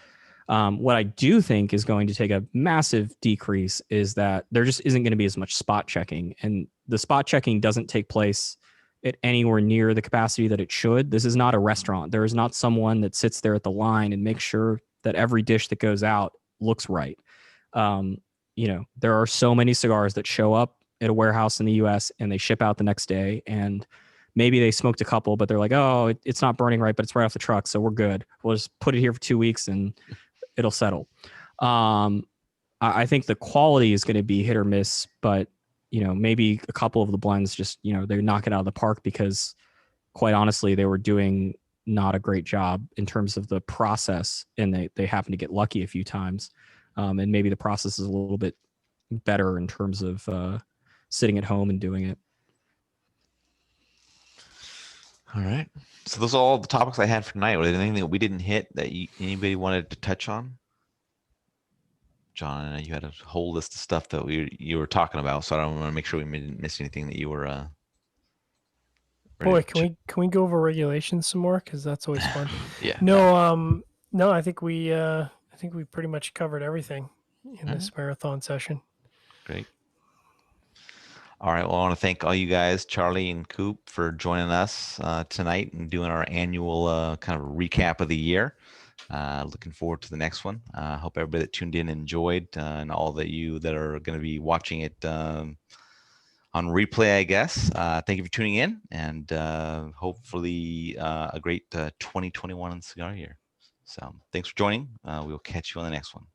E: What I do think is going to take a massive decrease is that there just isn't going to be as much spot checking. And the spot checking doesn't take place at anywhere near the capacity that it should. This is not a restaurant. There is not someone that sits there at the line and makes sure that every dish that goes out looks right. There are so many cigars that show up at a warehouse in the US and they ship out the next day, and maybe they smoked a couple, but they're like, oh, it's not burning right, but it's right off the truck, so we're good. We'll just put it here for 2 weeks and it'll settle. I think the quality is going to be hit or miss, but maybe a couple of the blends just, they knock it out of the park because quite honestly, they were doing not a great job in terms of the process, and they happen to get lucky a few times. And maybe the process is a little bit better in terms of sitting at home and doing it.
A: All right. So those are all the topics I had for tonight. Was there anything that we didn't hit that anybody wanted to touch on? John, I know you had a whole list of stuff that you were talking about, so I don't want to make sure we didn't miss anything that you were.
C: Boy, can we go over regulations some more? Because that's always fun.
A: Yeah.
C: No, I think we pretty much covered everything in this marathon session.
A: Great. All right. Well, I want to thank all you guys, Charlie and Coop, for joining us tonight and doing our annual kind of recap of the year. Looking forward to the next one. Hope everybody that tuned in enjoyed, and all that you that are going to be watching it on replay, I guess. Thank you for tuning in, and hopefully a great 2021 cigar year. So thanks for joining. We will catch you on the next one.